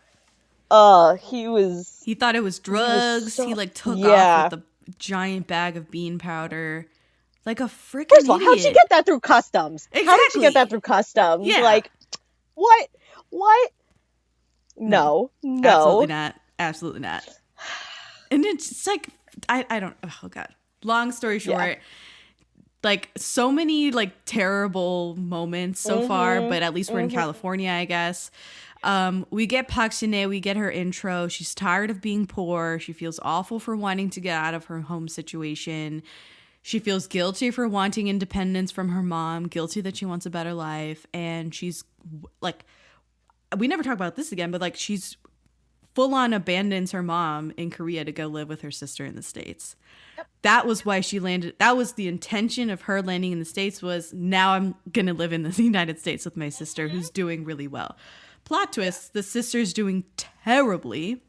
he thought it was drugs. He like took off with a giant bag of bean powder. Like a freaking First of all, idiot. how'd she get that through customs? Exactly. How did she get that through customs? Yeah. Like, what? No. Absolutely not. And it's like, I don't, oh God. Long story short, like so many like terrible moments so far, but at least we're in California, I guess. We get Park Shin-hye, we get her intro. She's tired of being poor. She feels awful for wanting to get out of her home situation. She feels guilty for wanting independence from her mom, guilty that she wants a better life. And she's like, we never talk about this again, but like she's full on abandons her mom in Korea to go live with her sister in the States. That was why she landed. That was the intention of her landing in the States, was now I'm going to live in the United States with my sister who's doing really well. Plot twist, the sister's doing terribly.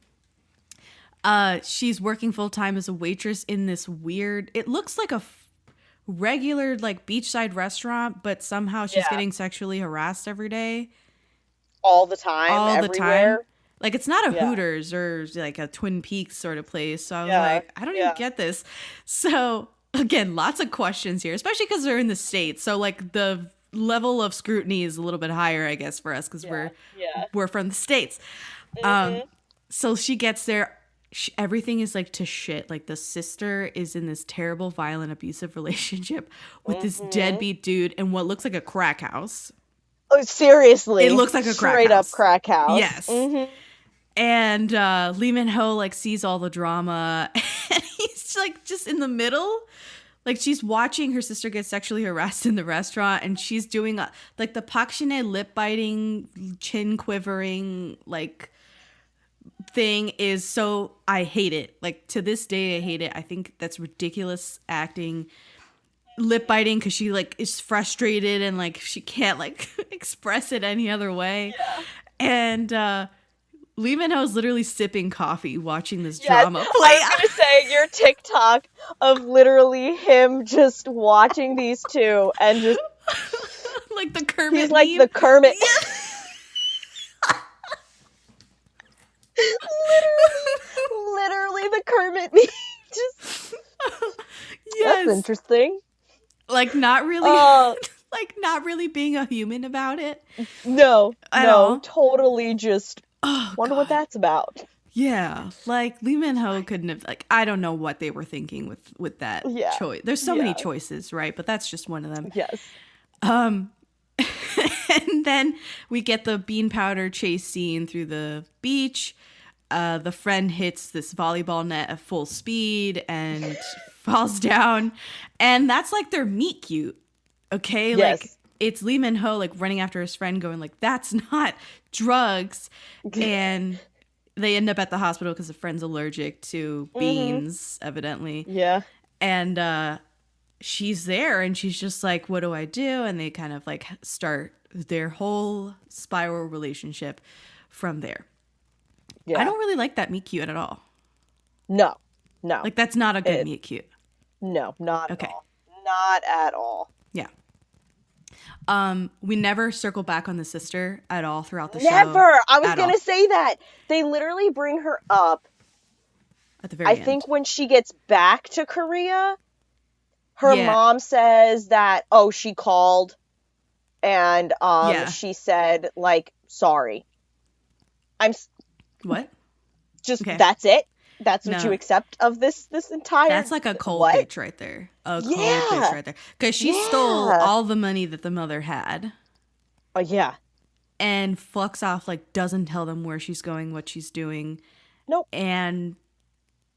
She's working full-time as a waitress in this weird, it looks like a regular like beachside restaurant, but somehow she's getting sexually harassed every day. All the time, everywhere. Like, it's not a Hooters or like a Twin Peaks sort of place. So I was like, I don't even get this. So again, lots of questions here, especially because they're in the States. So like the level of scrutiny is a little bit higher, I guess, for us because we're from the States. So she gets there. Everything is like to shit. Like the sister is in this terrible, violent, abusive relationship with this deadbeat dude in what looks like a crack house. Oh, seriously. It looks like a crack straight house. up crack house. Yes. And Lee Min-ho like sees all the drama and he's like just in the middle. Like she's watching her sister get sexually harassed in the restaurant and she's doing like the Park Shin-hye lip biting, chin quivering like thing is so, I hate it. Like to this day I hate it. I think that's ridiculous acting. Lip biting because she like is frustrated and like she can't like express it any other way. And Lee Min-ho is literally sipping coffee watching this drama play. I was gonna say your TikTok of literally him just watching these two and just like the Kermit. He's like meme. the Kermit. literally the Kermit meme. Just yes. That's interesting. Like not really like not really being a human about it. No, all. totally just wonder what God. that's about. Yeah, like Lee Min-ho couldn't have, like, I don't know what they were thinking with that choice. There's so many choices, right? But that's just one of them. Yes. And then we get the bean powder chase scene through the beach. The friend hits this volleyball net at full speed and falls down. And that's like their meet cute. Okay? Yes. Like it's Lee Min-ho like running after his friend going like, that's not drugs. And they end up at the hospital because the friend's allergic to beans, evidently. Yeah. And she's there and she's just like, what do I do? And they kind of like start their whole spiral relationship from there. Yeah. I don't really like that meet cute at all. No. Like that's not a good meet cute. No, not at all. Not at all. Yeah. We never circle back on the sister at all throughout the show. Never. I was going to say that. They literally bring her up at the very end. I think when she gets back to Korea, her mom says that, she called and she said, like, sorry. What? That's it? That's what you accept of this entire... That's like a cold bitch right there. A cold bitch right there. Because she stole all the money that the mother had. Oh, yeah. And fucks off, like, doesn't tell them where she's going, what she's doing. Nope. And,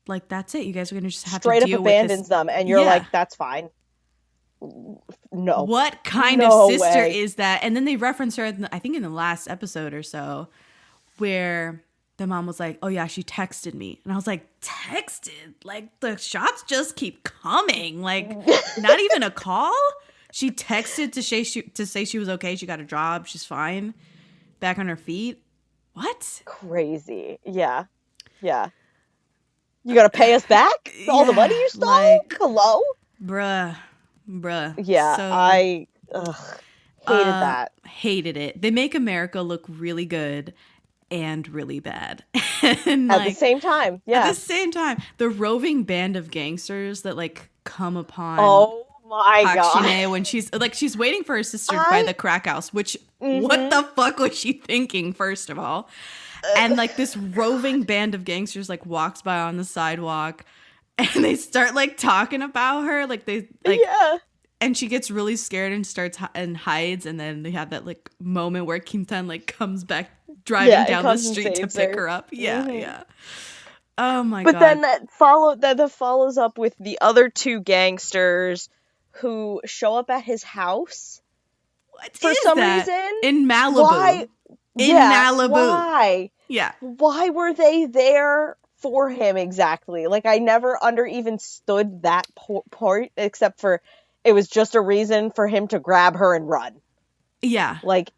like, that's it. You guys are going to just have straight to deal up with this. abandons them. And you're like, that's fine. No. What kind of sister is that? And then they reference her, I think in the last episode or so, where... the mom was like, oh, yeah, she texted me. And I was like, texted? Like, the shots just keep coming. Like, not even a call? She texted to say she was okay. She got a job. She's fine. Back on her feet. What? Crazy. Yeah. Yeah. You got to pay us back for all the money you stole? Like, hello? Bruh. Yeah, so, I hated that. Hated it. They make America look really good. And really bad. And at the same time, At the same time, the roving band of gangsters that like come upon my Park Shin-hye when she's waiting for her sister by the crack house, which what the fuck was she thinking, first of all? And like this roving band of gangsters like walks by on the sidewalk and they start like talking about her. Like they like and she gets really scared and starts and hides, and then they have that like moment where Kim Tan like comes back driving down the street to pick her up. Yeah. Oh my god. But then that follows up with the other two gangsters who show up at his house. For some reason in Malibu. Why? Malibu. Why? Yeah. Why were they there for him exactly? Like I never understood that part except for it was just a reason for him to grab her and run. Yeah. Like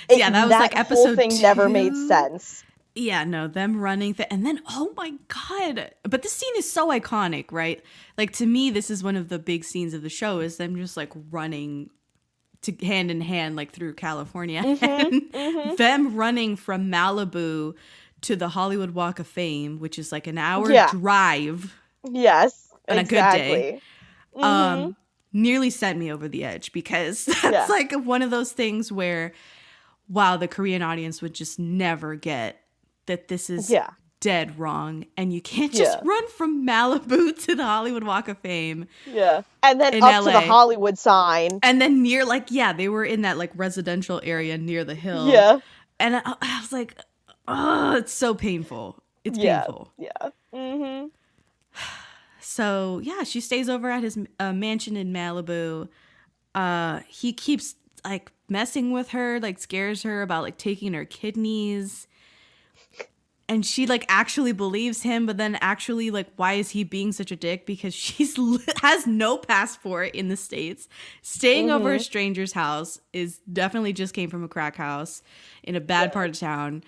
that was like episode whole thing 2. Never made sense. Yeah, no, them running and then oh my god. But this scene is so iconic, right? Like to me this is one of the big scenes of the show is them just like running to hand in hand like through California and them running from Malibu to the Hollywood Walk of Fame, which is like an hour drive. Yes. On a good day. Nearly sent me over the edge because that's like one of those things where wow, the Korean audience would just never get that this is dead wrong and you can't just run from Malibu to the Hollywood Walk of Fame. Yeah. And then up LA. To the Hollywood sign. And then near like, they were in that like residential area near the hill. Yeah. And I was like, oh, it's so painful. It's painful. Yeah. Mm-hmm. So, she stays over at his mansion in Malibu. He keeps like messing with her, like scares her about like taking her kidneys. And she like actually believes him, but then actually like why is he being such a dick? Because she's has no passport in the States. Staying over a stranger's house is definitely just came from a crack house in a bad part of town.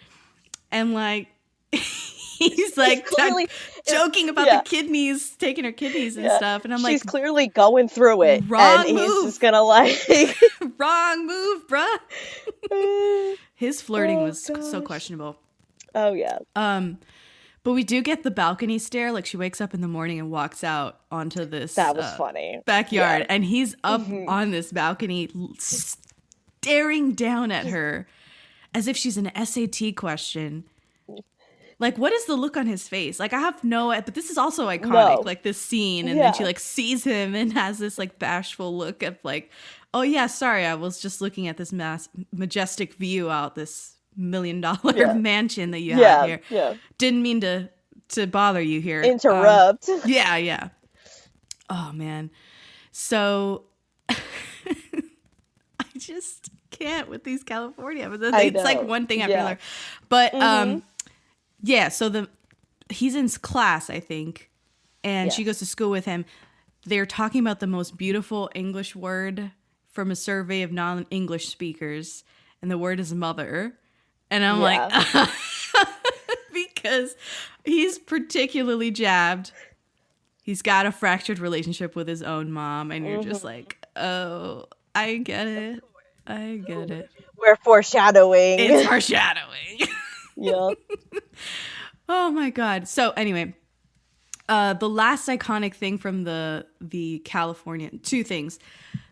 And like he's like clearly, joking about the kidneys, taking her kidneys and stuff. And I'm like, she's clearly going through it. Wrong and move. He's just gonna like wrong move, bruh. His flirting was so questionable. Oh yeah. But we do get the balcony stare. Like she wakes up in the morning and walks out onto this that was funny backyard. Yeah. And he's up on this balcony staring down at her as if she's an SAT question. Like, what is the look on his face? Like, I have but this is also iconic, like this scene. And then she like sees him and has this like bashful look of like, oh yeah, sorry, I was just looking at this majestic view out this $1 million mansion that you have here. Yeah. Didn't mean to bother you here. Interrupt. Yeah. Oh man. So I just can't with these California episodes. It's like one thing after another. But so he's in class, I think, and she goes to school with him. They're talking about the most beautiful English word from a survey of non-English speakers, and the word is mother. And I'm like, because he's particularly jabbed. He's got a fractured relationship with his own mom, and you're just like, oh, I get it. We're foreshadowing. It's foreshadowing. Yeah. Oh my God. So anyway, the last iconic thing from the California, two things,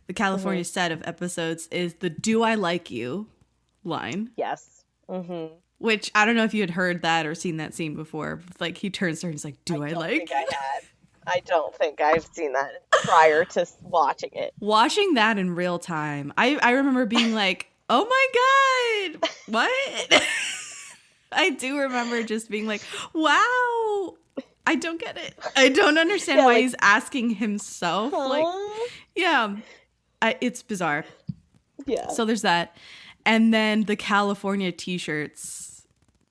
the California set of episodes is the "Do I like you" line. Yes. Mm-hmm. Which I don't know if you had heard that or seen that scene before. Like he turns to her and he's like, "Do I like?" I don't think I've seen that prior to watching it. Watching that in real time, I remember being like, "Oh my God, what?" I do remember just being like, "Wow, I don't get it. I don't understand why he's asking himself." Like, it's bizarre. Yeah. So there's that. And then the California t-shirts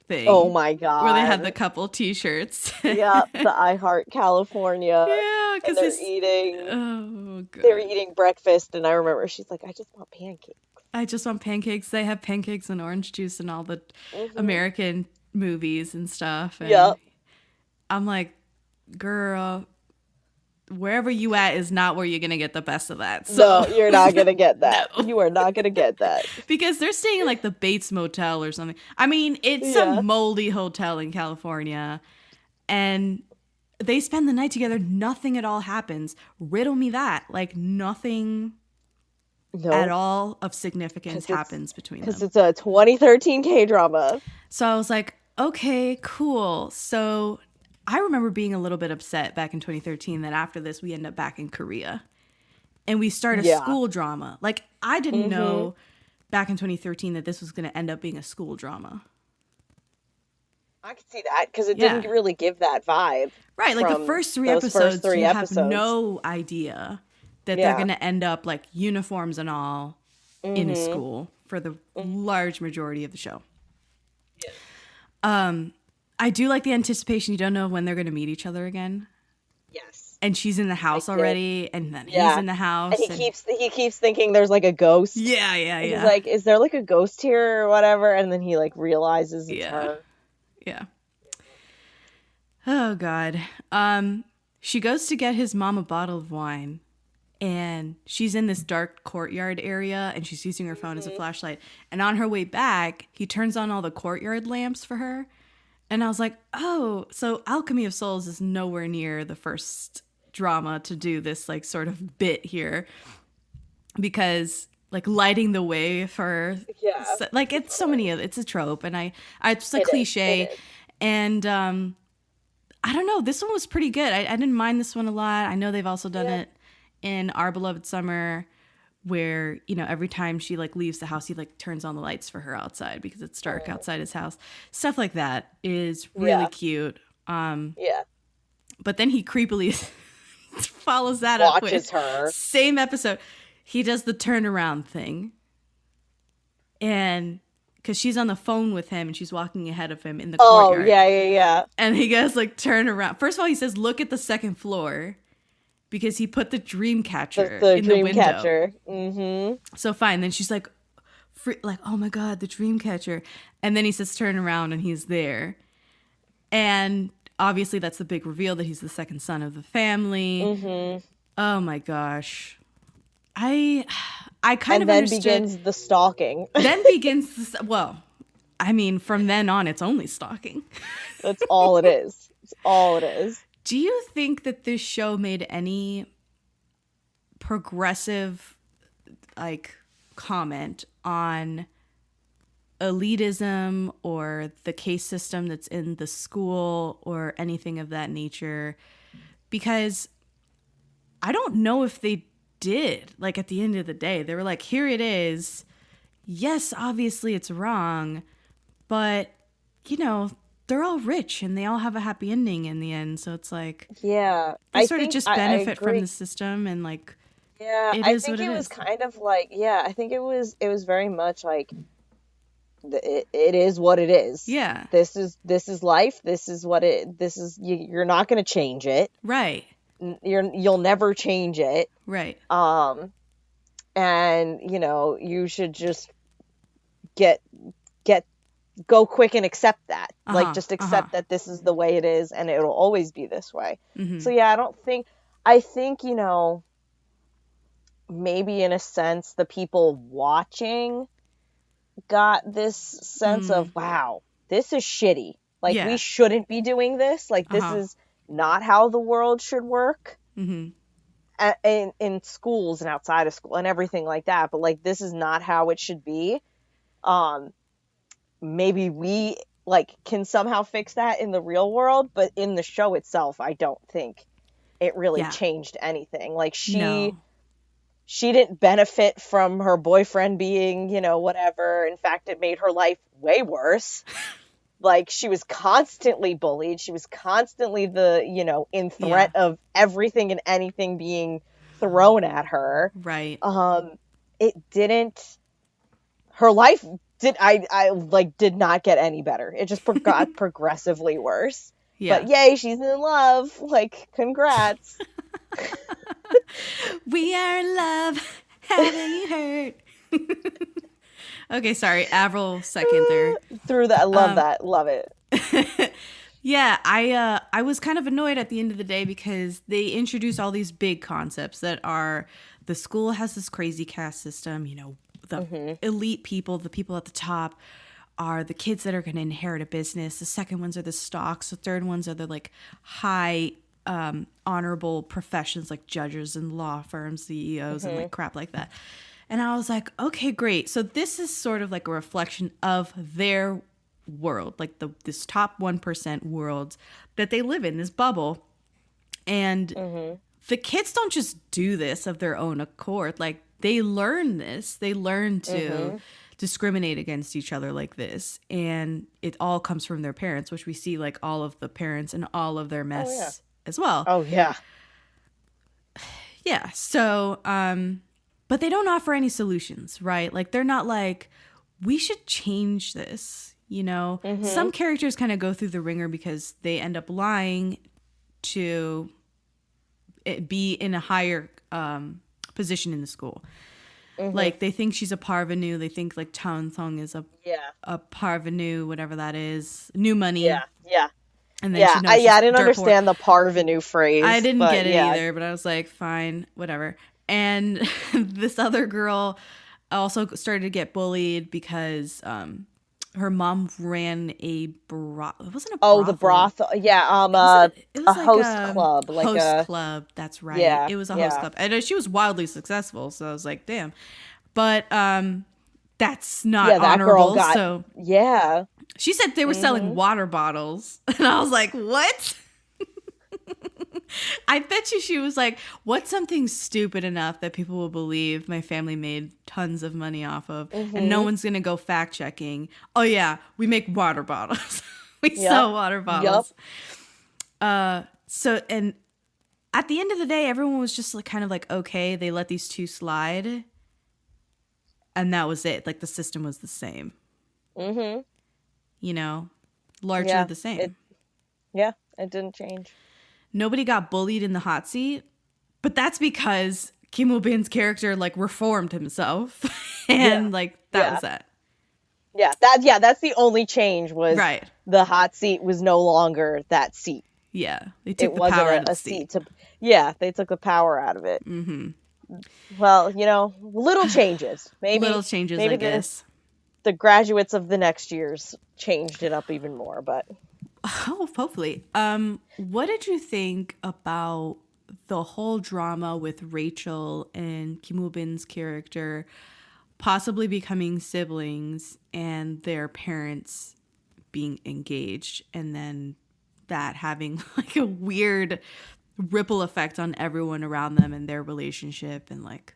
thing. Oh my God. Where they had the couple t-shirts. Yeah, the I Heart California. Yeah, because they're eating breakfast, and I remember she's like, I just want pancakes. They have pancakes and orange juice and all the American movies and stuff. And I'm like, girl, wherever you at is not where you're going to get the best of that. So. No, you're not going to get that. No. You are not going to get that. Because they're staying in like the Bates Motel or something. I mean, it's a moldy hotel in California. And they spend the night together. Nothing at all happens. Riddle me that. Like nothing at all of significance happens between them. Because it's a 2013 K-drama. So I was like, okay, cool. So I remember being a little bit upset back in 2013 that after this we end up back in Korea and we start a school drama. Like I didn't know back in 2013 that this was going to end up being a school drama. I could see that because it didn't really give that vibe. Right, like the first three episodes, you have no idea that they're going to end up like uniforms and all in a school for the large majority of the show. Yeah. I do like the anticipation. You don't know when they're going to meet each other again. Yes. And she's in the house already, and then he's in the house. And he keeps thinking there's like a ghost. Yeah. He's like, is there like a ghost here or whatever? And then he like realizes it's her. Yeah. Oh God. She goes to get his mom a bottle of wine, and she's in this dark courtyard area, and she's using her phone as a flashlight. And on her way back, he turns on all the courtyard lamps for her. And I was like, oh, so Alchemy of Souls is nowhere near the first drama to do this like sort of bit here, because like lighting the way for like it's so many of it's a trope, and it's a cliche. And I don't know, this one was pretty good. I didn't mind this one a lot. I know they've also done it in Our Beloved Summer, where, you know, every time she like leaves the house, he like turns on the lights for her outside because it's dark outside his house. Stuff like that is really cute. But then he creepily follows that up with her. Same episode. He does the turnaround thing. And because she's on the phone with him and she's walking ahead of him in the courtyard. Yeah. And he goes like, turn around. First of all, he says, look at the second floor. Because he put the dream catcher in the window. Mm-hmm. So fine. Then she's like, oh my God, the dream catcher. And then he says, turn around, and he's there. And obviously that's the big reveal that he's the second son of the family. Mm-hmm. Oh my gosh. I kind of understood. And then begins the stalking. Then begins well, I mean, from then on, it's only stalking. That's all it is. It's all it is. Do you think that this show made any progressive, like, comment on elitism or the case system that's in the school or anything of that nature? Because I don't know if they did. Like, at the end of the day, they were like, here it is. Yes, obviously it's wrong, but, you know, they're all rich and they all have a happy ending in the end. So it's like, yeah, they sort of just benefit from the system, and like, yeah, it I is think what it it was is. kind of like, yeah, I think it was very much like, it is what it is. Yeah. This is life. This is what you're not going to change it. Right. You'll never change it. Right. And you know, you should just go quick and accept that. Like, just accept that this is the way it is and it'll always be this way. So yeah, I think, you know, maybe in a sense the people watching got this sense of, wow, this is shitty. Like, we shouldn't be doing this. Like, this is not how the world should work. In schools and outside of school and everything like that. But like, this is not how it should be. Maybe we like can somehow fix that in the real world, but in the show itself, I don't think it really changed anything. Like, she didn't benefit from her boyfriend being, you know, whatever. In fact, it made her life way worse. Like, she was constantly bullied. She was constantly in threat of everything and anything being thrown at her. Right. Her life did not get any better. It just got progressively worse. Yeah. But yay, she's in love. Like, congrats. We are in love. Haven't hurt? Okay, sorry. Avril second there. Through that. I love that. Love it. Yeah, I was kind of annoyed at the end of the day because they introduced all these big concepts that are, the school has this crazy caste system, you know, the elite people, the people at the top are the kids that are going to inherit a business. The second ones are the stocks. The third ones are the like high honorable professions like judges and law firms, CEOs and like crap like that. And I was like, okay, great. So this is sort of like a reflection of their world, like this top 1% world that they live in, this bubble. And the kids don't just do this of their own accord. Like, they learn this. They learn to discriminate against each other like this. And it all comes from their parents, which we see like all of the parents and all of their mess as well. Oh, yeah. Yeah. So, but they don't offer any solutions, right? Like, they're not like, we should change this, you know? Some characters kind of go through the ringer because they end up lying to be in a higher position in the school. Like, they think she's a parvenu. They think like Taun Thong is a parvenu, whatever that is. New money. Yeah. And then I didn't understand the parvenu phrase. I didn't get it either, but I was like, fine, whatever. And this other girl also started to get bullied because her mom ran a brothel. It wasn't a brothel. Oh, the brothel. Yeah, it was a host club. Like host club, that's right. Yeah, it was a host club. And she was wildly successful, so I was like, damn. But that's not honorable. So yeah. She said they were selling water bottles. And I was like, what? I bet you she was like, what's something stupid enough that people will believe my family made tons of money off of and no one's going to go fact checking? Oh, yeah, we make water bottles. We sell water bottles. So, and at the end of the day, everyone was just like, kind of like, okay, they let these two slide. And that was it. Like, the system was the same. You know, largely the same. It didn't change. Nobody got bullied in the hot seat, but that's because Kim Woo-bin's character like reformed himself, and like that was that. That's the only change was the hot seat was no longer that seat. Yeah, they took the power out of the seat. They took the power out of it. Well, you know, little changes. Maybe little changes, I guess. the graduates of the next years changed it up even more, but oh, hopefully. What did you think about the whole drama with Rachel and Kim Woo-bin's character possibly becoming siblings and their parents being engaged, and then that having like a weird ripple effect on everyone around them and their relationship, and like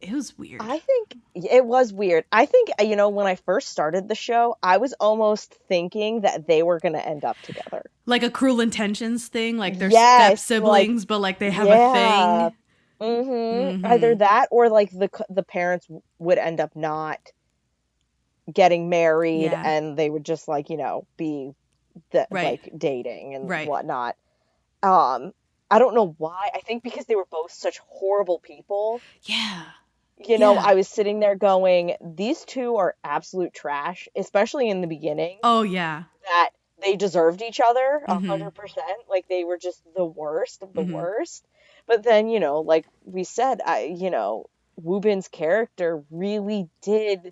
it was weird. I think it was weird. I think, you know, when I first started the show, I was almost thinking that they were going to end up together. Like a Cruel Intentions thing, like they're Yes, step siblings, but like they have a thing. Either that or like the parents would end up not getting married, and they would just like, you know, be like dating and whatnot. I don't know why. I think because they were both such horrible people. Yeah. You know, I was sitting there going, these two are absolute trash, especially in the beginning. Oh, yeah. That they deserved each other 100%. Like, they were just the worst of the worst. But then, you know, like we said, you know, Woo-bin's character really did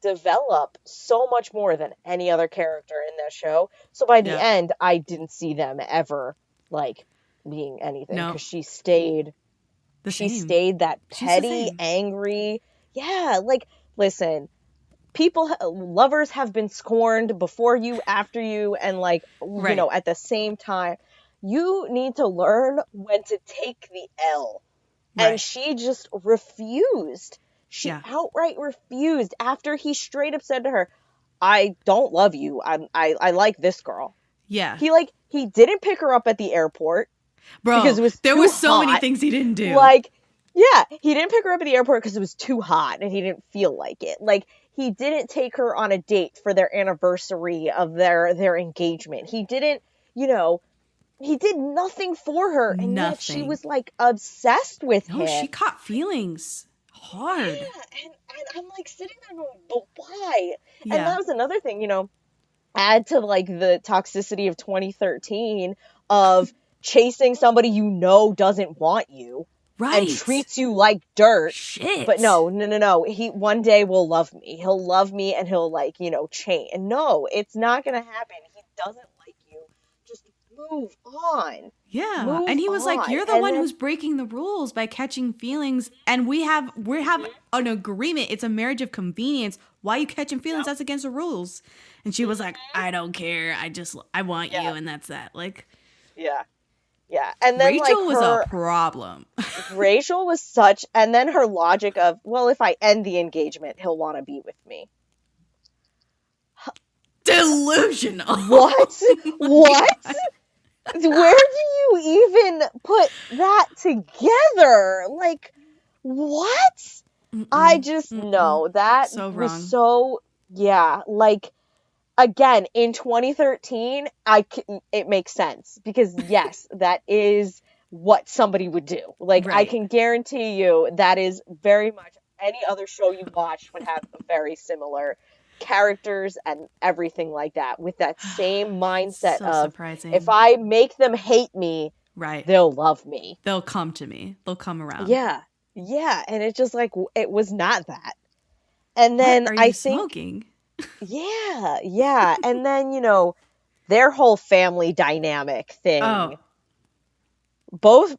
develop so much more than any other character in that show. So by the end, I didn't see them ever, like, being anything. Because she stayed... She stayed that petty, angry. Yeah, like, listen, lovers have been scorned before you, after you, and like, you know, at the same time. You need to learn when to take the L. And she just refused. She outright refused after he straight up said to her, I don't love you. I like this girl. Yeah. He didn't pick her up at the airport. Bro, because there was so many things he didn't do. Like, yeah, he didn't pick her up at the airport because it was too hot and he didn't feel like it. Like, he didn't take her on a date for their anniversary of their engagement. He didn't, you know, he did nothing for her. And yet she was, like, obsessed with him. No, she caught feelings hard. Yeah, and I'm, like, sitting there going, but why? Yeah. And that was another thing, you know, add to, like, the toxicity of 2013 of... chasing somebody you know doesn't want you and treats you like dirt. Shit. But no. He one day will love me. He'll love me and he'll, like, you know, change. And no, it's not going to happen. He doesn't like you. Just move on. Yeah. And he was like, you're the one who's breaking the rules by catching feelings. And we have an agreement. It's a marriage of convenience. Why are you catching feelings? That's against the rules. And she was like, I don't care. I want you. And that's that. Like, yeah. Yeah, and then Rachel was a problem. Rachel was such, and then her logic of, well, if I end the engagement, he'll want to be with me. Delusional. What? What? Where do you even put that together? Like, what? I just know that was so, yeah, like, again, in 2013, it makes sense because, yes, that is what somebody would do. Like, I can guarantee you that is very much any other show you watch would have very similar characters and everything like that with that same mindset of, surprising. If I make them hate me, they'll love me. They'll come to me. They'll come around. Yeah. Yeah. And it's just like, it was not that. And then what are you smoking? Yeah. And then, you know, their whole family dynamic thing. Oh. Both,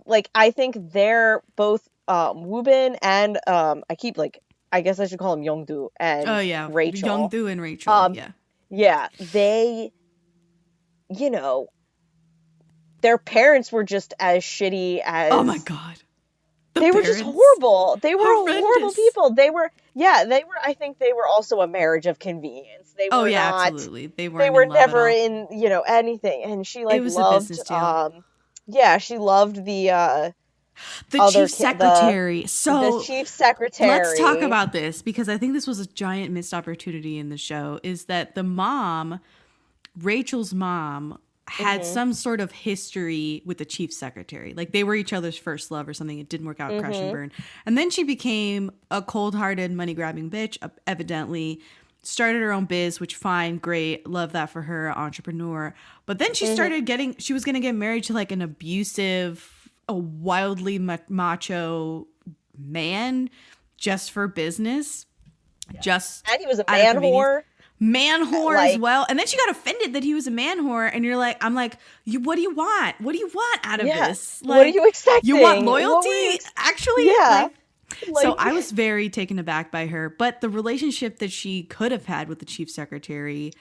like, I think they're both Woo-bin and I guess I should call him Young-do and Rachel. Young-do and Rachel, Yeah, they, you know, their parents were just as shitty as... Oh my God. They were just horrible. They were horrible people. I think they were also a marriage of convenience. They were absolutely. They were never in, you know, anything. And she, like, loved, she loved the chief secretary. The chief secretary. Let's talk about this because I think this was a giant missed opportunity in the show is that the mom, Rachel's mom, had some sort of history with the chief secretary. Like, they were each other's first love or something. It didn't work out, crash and burn. And then she became a cold-hearted, money-grabbing bitch, evidently. Started her own biz, which fine, great. Love that for her, entrepreneur. But then she started she was going to get married to, like, an abusive, a wildly macho man just for business. just And he was a out of man convenience. whore. Man whore Like- as well. And then she got offended that he was a man whore. And you're like, I'm like, what do you want? What do you want out of this? Like, what are you expecting? You want What were loyalty? you Actually? Yeah. So Like- I was very taken aback by her. But the relationship that she could have had with the chief secretary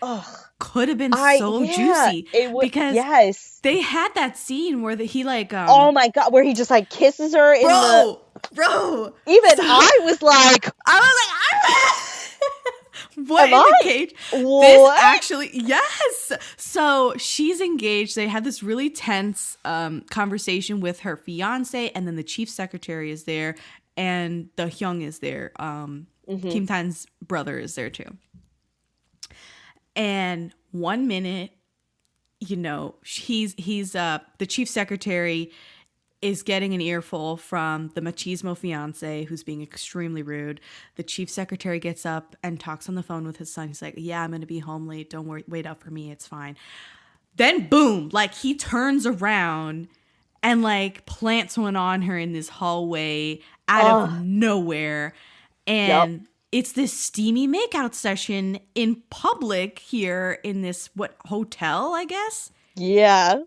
could have been so juicy. It was, because yes. they had that scene where he like Oh my god, where he just like kisses her in the Even I was like, what Am in the I? cage? What? This actually, yes. So she's engaged. They had this really tense conversation with her fiance, and then the chief secretary is there, and the Hyung is there. Kim Tan's brother is there too. And 1 minute, you know, he's the chief secretary is getting an earful from the machismo fiance who's being extremely rude. The chief secretary gets up and talks on the phone with his son. He's like, yeah, I'm going to be home late. Don't worry. Wait up for me. It's fine. Then boom, like he turns around and like plants one on her in this hallway out of nowhere. And it's this steamy makeout session in public here in this, hotel, I guess? yeah.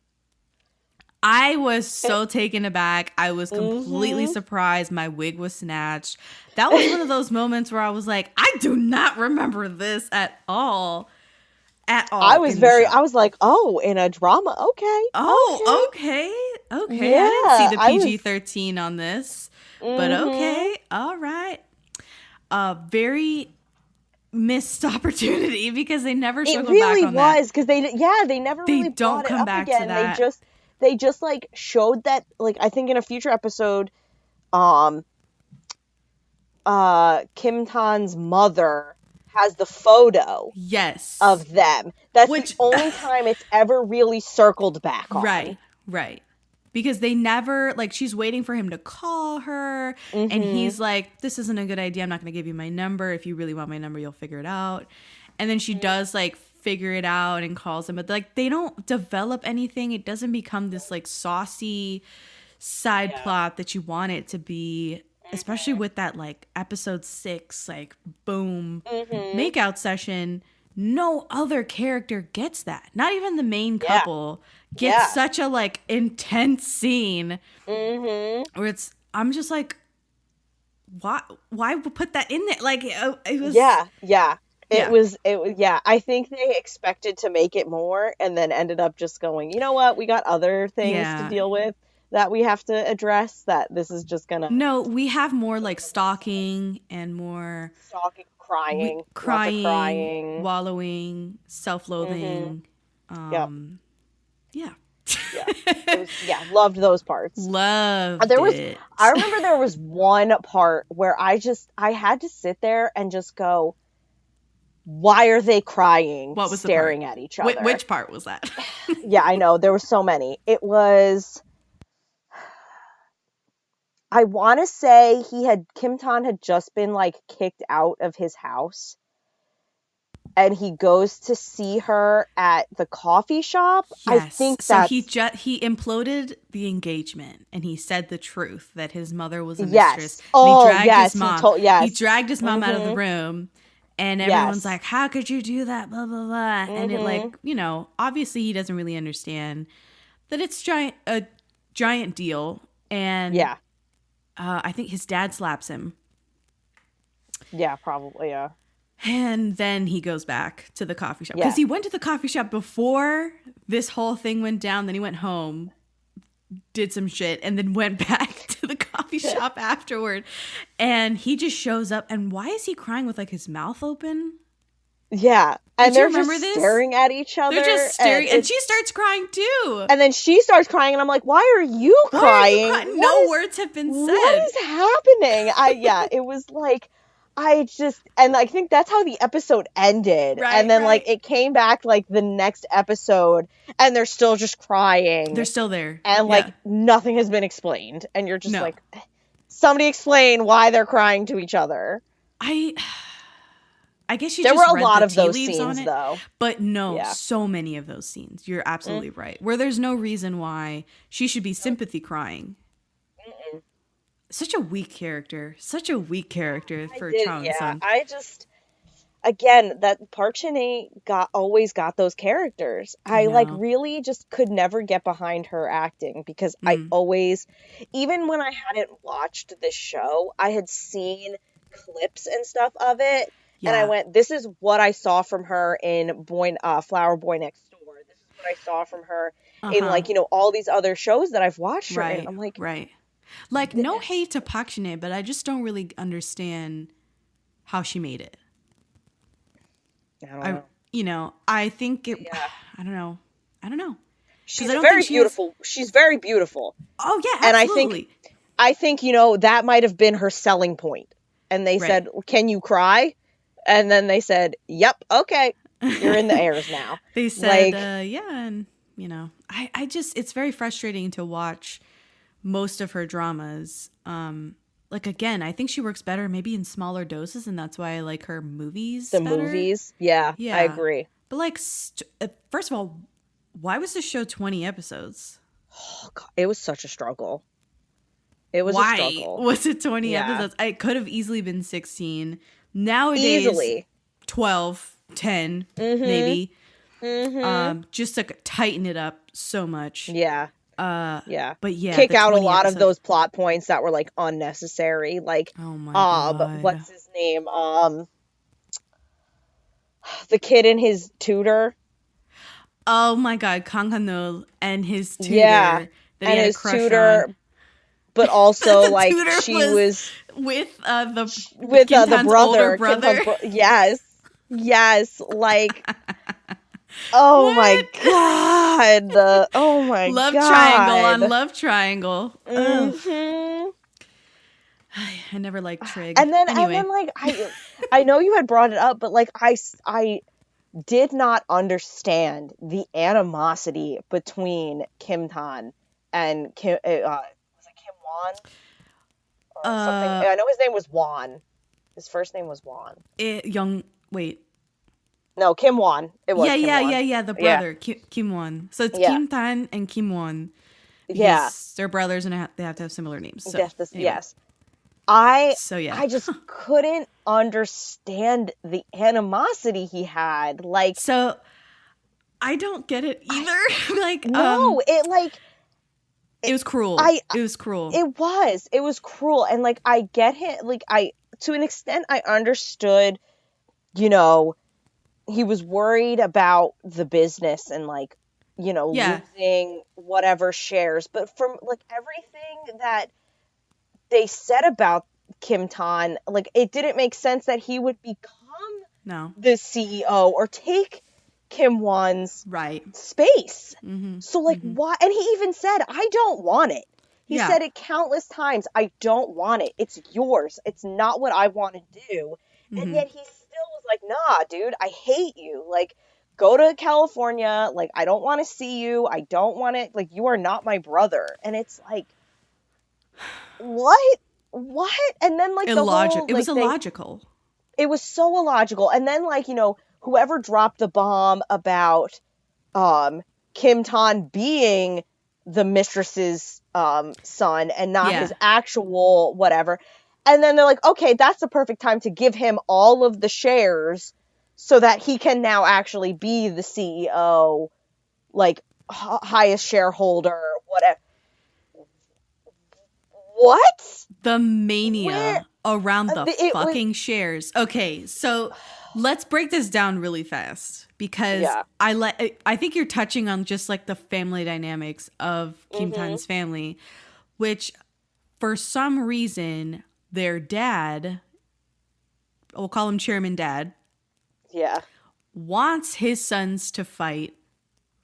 I was so taken aback. I was completely surprised. My wig was snatched. That was one of those moments where I was like, I do not remember this at all. At all. I was like, oh, in a drama. Okay. Oh, okay. Okay. Yeah, I didn't see the I was- PG-13 on this. But okay. All right. Very missed opportunity because they never It circled really back on that. was because they never They really don't brought it come up back to again. that. They just like showed that, like, I think in a future episode, Kim Tan's mother has the photo Yes. of them. That's Which- the only time it's ever really circled back on. Right. Because they never, like, she's waiting for him to call her, and he's like, this isn't a good idea. I'm not going to give you my number. If you really want my number, you'll figure it out. And then she does, like, figure it out and calls him. But, like, they don't develop anything. It doesn't become this, like, saucy side plot that you want it to be, especially with that, like, episode 6, like, boom, makeout session. No other character gets that. Not even the main couple gets such a, like, intense scene where I'm just like, why put that in there? Like, it was. It was, I think they expected to make it more and then ended up just going, you know what? We got other things to deal with that we have to address, that this is just gonna. No, we have more like stalking and more Stalking, crying, crying, wallowing, self-loathing. Yeah. Loved those parts. Loved it. I remember there was one part where I had to sit there and just go, why are they crying? What was staring at each other? Which part was that? Yeah, I know. There were so many. It was, I want to say Kim Tan had just been like kicked out of his house. And he goes to see her at the coffee shop. Yes. I think so. that's... He imploded the engagement, and he said the truth that his mother was a Yes. mistress. Oh, and he dragged his mom. yes. He dragged his mom out of the room, and everyone's like, "How could you do that?" Blah blah blah. And it, like, you know, obviously he doesn't really understand that it's a giant deal. And I think his dad slaps him. Yeah, probably. Yeah. And then he goes back to the coffee shop. Because he went to the coffee shop before this whole thing went down. Then he went home, did some shit, and then went back to the coffee shop afterward. And he just shows up. And why is he crying with, like, his mouth open? Yeah. And Did you they're remember just this? staring at each other. They're just staring. And she starts crying, too. And then she starts crying. And I'm like, why are you crying? No words have been said. What is happening? It was like... and I think that's how the episode ended. Right, and then like it came back like the next episode and they're still just crying. They're still there. And like nothing has been explained. And you're just like, somebody explain why they're crying to each other. I guess there just were a lot of those scenes though. But no, so many of those scenes. You're absolutely right. Where there's no reason why she should be sympathy crying. such a weak character for Chang Yeah, Sung. I just, again, that Park Shin-hye always got those characters. I like know. really just could never get behind her acting because I always, even when I hadn't watched this show, I had seen clips and stuff of it, and I Yeah. went, "This is what I saw from her in Flower Boy Next Door. This is what I saw from her in like all these other shows that I've watched her in." I'm like, right. Like, no hate to Park Shin-hye, but I just don't really understand how she made it. I don't know. I think it. Yeah. I don't know. She's I don't very think she has- beautiful. She's very beautiful. Oh yeah, And absolutely. I think that might have been her selling point. And they said, "Can you cry?" And then they said, "Yep, okay, you're in the heirs now." They said, and I just, it's very frustrating to watch most of her dramas. Like, again, I think she works better maybe in smaller doses, and that's why I like her movies better. Movies, yeah, I agree. But like, first of all, why was this show 20 episodes? Oh, God, it was such a struggle. It was a struggle. Was it 20 episodes? It could have easily been 16. Nowadays, Easily 12, 10, maybe. Just to tighten it up so much. Yeah. Yeah. But yeah, kick the out a 20 lot of episodes- those plot points that were like unnecessary. Like, Oh my God. what's his name? The kid and his tutor. Oh my God, Kang Han-ul and his tutor. Yeah, that and he had a his crush tutor, on. but also The like tutor she was with the the Kim brother. older brother. Yes, like. Oh my God! Oh my Love God! triangle on love triangle. Mhm. I never liked Trig. And then like I know you had brought it up, but like I did not understand the animosity between Kim Tan and Kim. Was it Kim Won? Or something. I know his name was Won. His first name was Won. No, Kim Won. It was. Kim Won. The brother, Kim Won. So it's Kim Tan and Kim Won. Yeah, they're brothers and they have to have similar names. So, yes, anyway. yes. I just couldn't understand the animosity he had. Like, so I don't get it either. Like, no, it was cruel. It was cruel. It was cruel, and like I get it. Like to an extent, I understood. He was worried about the business and like, losing whatever shares. But from like everything that they said about Kim Tan, like it didn't make sense that he would become the CEO or take Kim Won's space. Mm-hmm. So like why? And he even said, "I don't want it." He said it countless times. "I don't want it. It's yours. It's not what I want to do." Mm-hmm. And yet he still was like, "Nah, dude, I hate you. Like, go to California. Like, I don't want to see you. I don't want it. Like, you are not my brother." And it's like, what? And then like illogical. It was illogical. It was so illogical. And then like, whoever dropped the bomb about Kim Tan being the mistress's son and not his actual whatever. And then they're like, okay, that's the perfect time to give him all of the shares so that he can now actually be the CEO, like highest shareholder, whatever. What? The mania around the fucking shares. Okay, so let's break this down really fast because I think you're touching on just like the family dynamics of Kim Tan's family, which for some reason their dad, we'll call him Chairman Dad, wants his sons to fight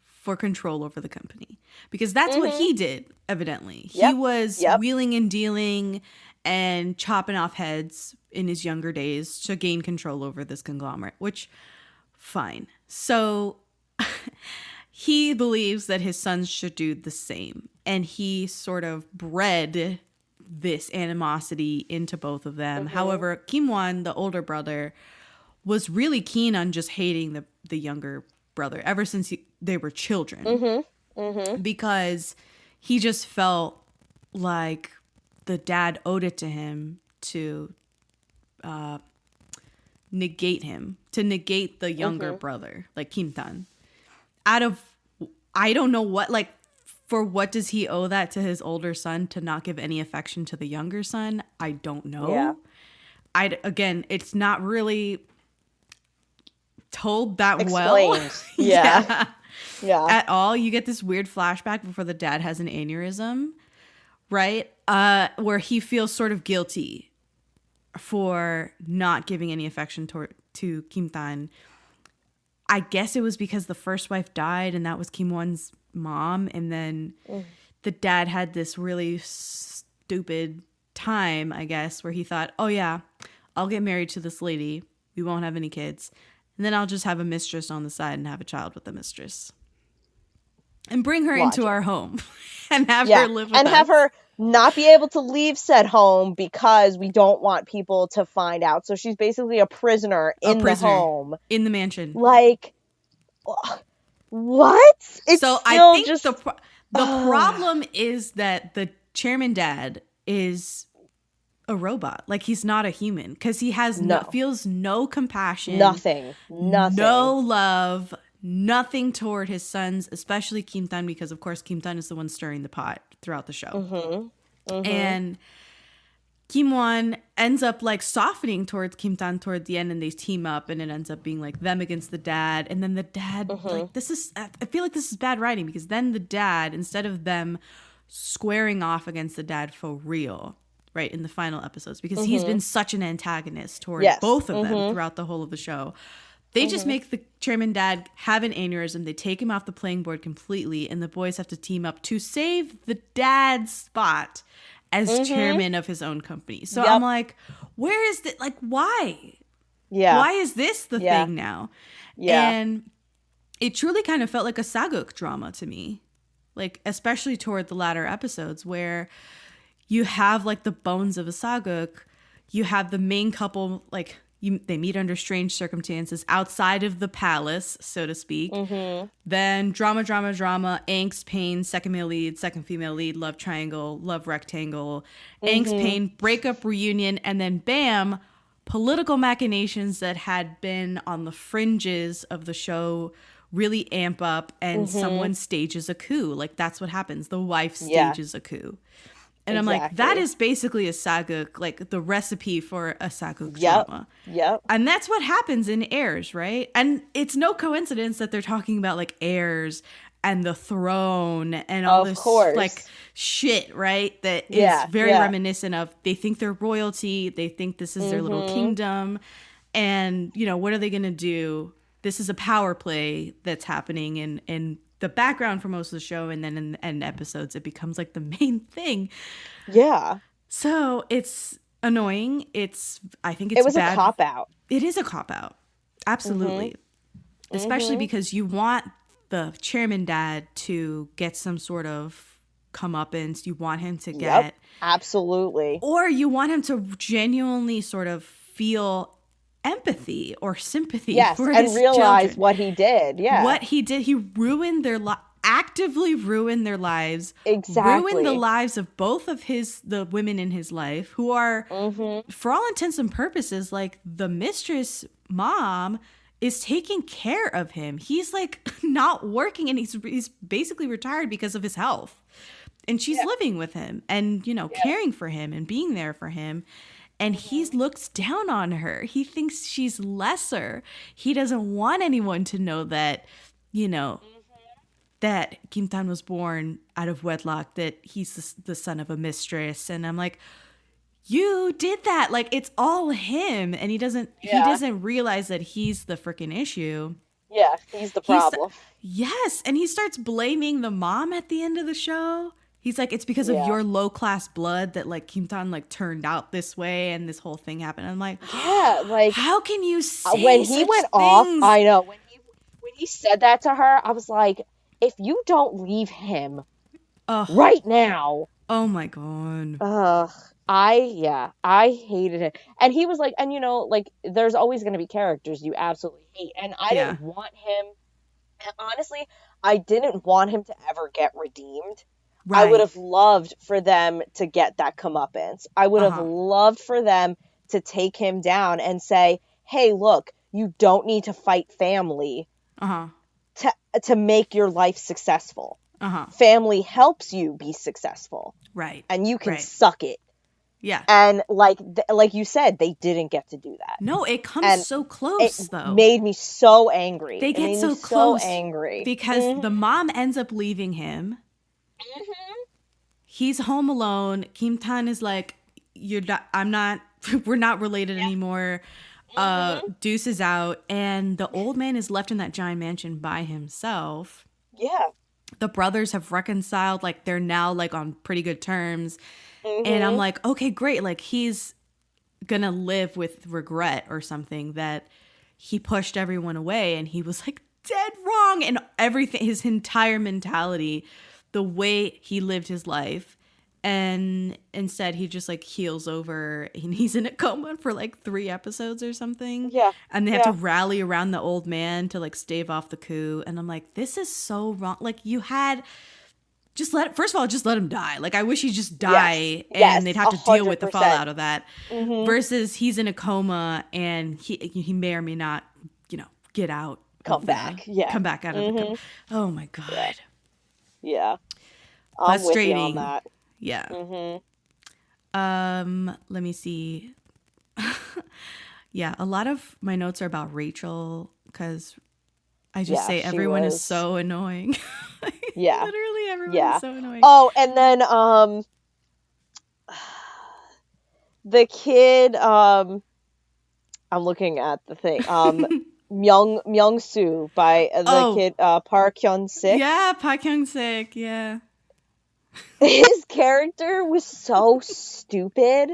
for control over the company because that's what he did. Evidently, he was wheeling and dealing and chopping off heads in his younger days to gain control over this conglomerate, which fine. So he believes that his sons should do the same. And he sort of bred this animosity into both of them. However, Kim Won, the older brother, was really keen on just hating the younger brother ever since they were children. Because he just felt like the dad owed it to him to negate him, to negate the younger brother, like Kim-tan. Out of, I don't know what, like, for what does he owe that to his older son to not give any affection to the younger son? I don't know. Yeah. Again, it's not really told that Explained. well. Yeah. Yeah. At all. You get this weird flashback before the dad has an aneurysm, right? Where he feels sort of guilty for not giving any affection to Kim-tan. I guess it was because the first wife died and that was Kim-won's mom. And then the dad had this really stupid time, I guess, where he thought, oh yeah, I'll get married to this lady. We won't have any kids. And then I'll just have a mistress on the side and have a child with the mistress. And bring her into our home and have her live with us. And have her not be able to leave said home because we don't want people to find out. So she's basically a prisoner in the home. In the mansion. Like, what? It's so I think just... the problem is that the chairman dad is a robot. Like, he's not a human because he has feels no compassion. Nothing. No love. Nothing toward his sons, especially Kim-tan, because of course Kim-tan is the one stirring the pot throughout the show. And Kim-won ends up like softening towards Kim-tan toward the end, and they team up, and it ends up being like them against the dad. And then the dad, like, I feel like this is bad writing, because then the dad, instead of them squaring off against the dad for real, right, in the final episodes, because he's been such an antagonist toward both of them throughout the whole of the show. They just make the chairman dad have an aneurysm. They take him off the playing board completely, and the boys have to team up to save the dad's spot as chairman of his own company. So I'm like, where is this? Like, why? Yeah. Why is this the thing now? Yeah. And it truly kind of felt like a Saguk drama to me, like, especially toward the latter episodes where you have like the bones of a Saguk. You have the main couple, like, they meet under strange circumstances outside of the palace, so to speak. Then drama, angst, pain, second male lead, second female lead, love triangle, love rectangle, angst, pain, breakup, reunion, and then bam, political machinations that had been on the fringes of the show really amp up, and someone stages a coup. Like, that's what happens. The wife stages a coup. And I'm like, that is basically a Saguk, like the recipe for a Saguk drama. And that's what happens in Heirs, right? And it's no coincidence that they're talking about like heirs and the throne and all this like shit, right? That is very reminiscent of, they think they're royalty. They think this is their little kingdom. And, you know, what are they going to do? This is a power play that's happening in the background for most of the show, and then in the end episodes it becomes like the main thing. So it's annoying. I think it was bad. A cop out. It is a cop out, absolutely. Especially because you want the chairman dad to get some sort of comeuppance. You want him to get absolutely, or you want him to genuinely sort of feel empathy or sympathy for his and realize children. What he did. What he did. He ruined their actively ruined their lives. Ruined the lives of both of the women in his life, who are, for all intents and purposes, like the mistress mom is taking care of him. He's like not working, and he's basically retired because of his health. And she's living with him and, you know, caring for him and being there for him. And he looks down on her. He thinks she's lesser. He doesn't want anyone to know that, you know, that Kim-tan was born out of wedlock, that he's the son of a mistress. And I'm like, you did that. Like, it's all him. And he doesn't realize that he's the freaking issue. Yeah, he's the problem. Yes. And he starts blaming the mom at the end of the show. He's like, it's because of your low-class blood that, like, Kim-tan, like, turned out this way and this whole thing happened. I'm like, like, how can you say when he went off, I know. When he said that to her, I was like, if you don't leave him right now. Oh, my God. I hated it. And he was like, and, you know, like, there's always going to be characters you absolutely hate. And I didn't want him, honestly, I didn't want him to ever get redeemed. I would have loved for them to get that comeuppance. I would have loved for them to take him down and say, hey, look, you don't need to fight family to make your life successful. Family helps you be successful. Right. And you can suck it. Yeah. And like you said, they didn't get to do that. No, it comes so close, though. It made me so angry. They get so close. So angry. Because the mom ends up leaving him. He's home alone. Kim Tan is like, we're not related anymore. Deuce is out. And the old man is left in that giant mansion by himself. Yeah. The brothers have reconciled. Like, they're now like on pretty good terms. And I'm like, okay, great. Like, he's gonna live with regret or something that he pushed everyone away and he was like dead wrong, and everything, his entire mentality, the way he lived his life. And instead he just like heals over and he's in a coma for like 3 episodes or something. Yeah. And they have to rally around the old man to like stave off the coup. And I'm like, this is so wrong. Like, you had first of all, just let him die. Like, I wish he'd just die and they'd have to deal with the fallout of that. Versus he's in a coma and he may or may not, get out. Come back out of the coma. Oh my God. Yeah. Frustrating. I'm with you on that. Yeah. Let me see. Yeah, a lot of my notes are about Rachel because I just say everyone is so annoying. Yeah. Literally everyone is so annoying. Oh, and then the kid, I'm looking at the thing. Myung-soo by the kid Park Hyun-sik. Yeah, Park Hyun-sik, yeah. His character was so stupid,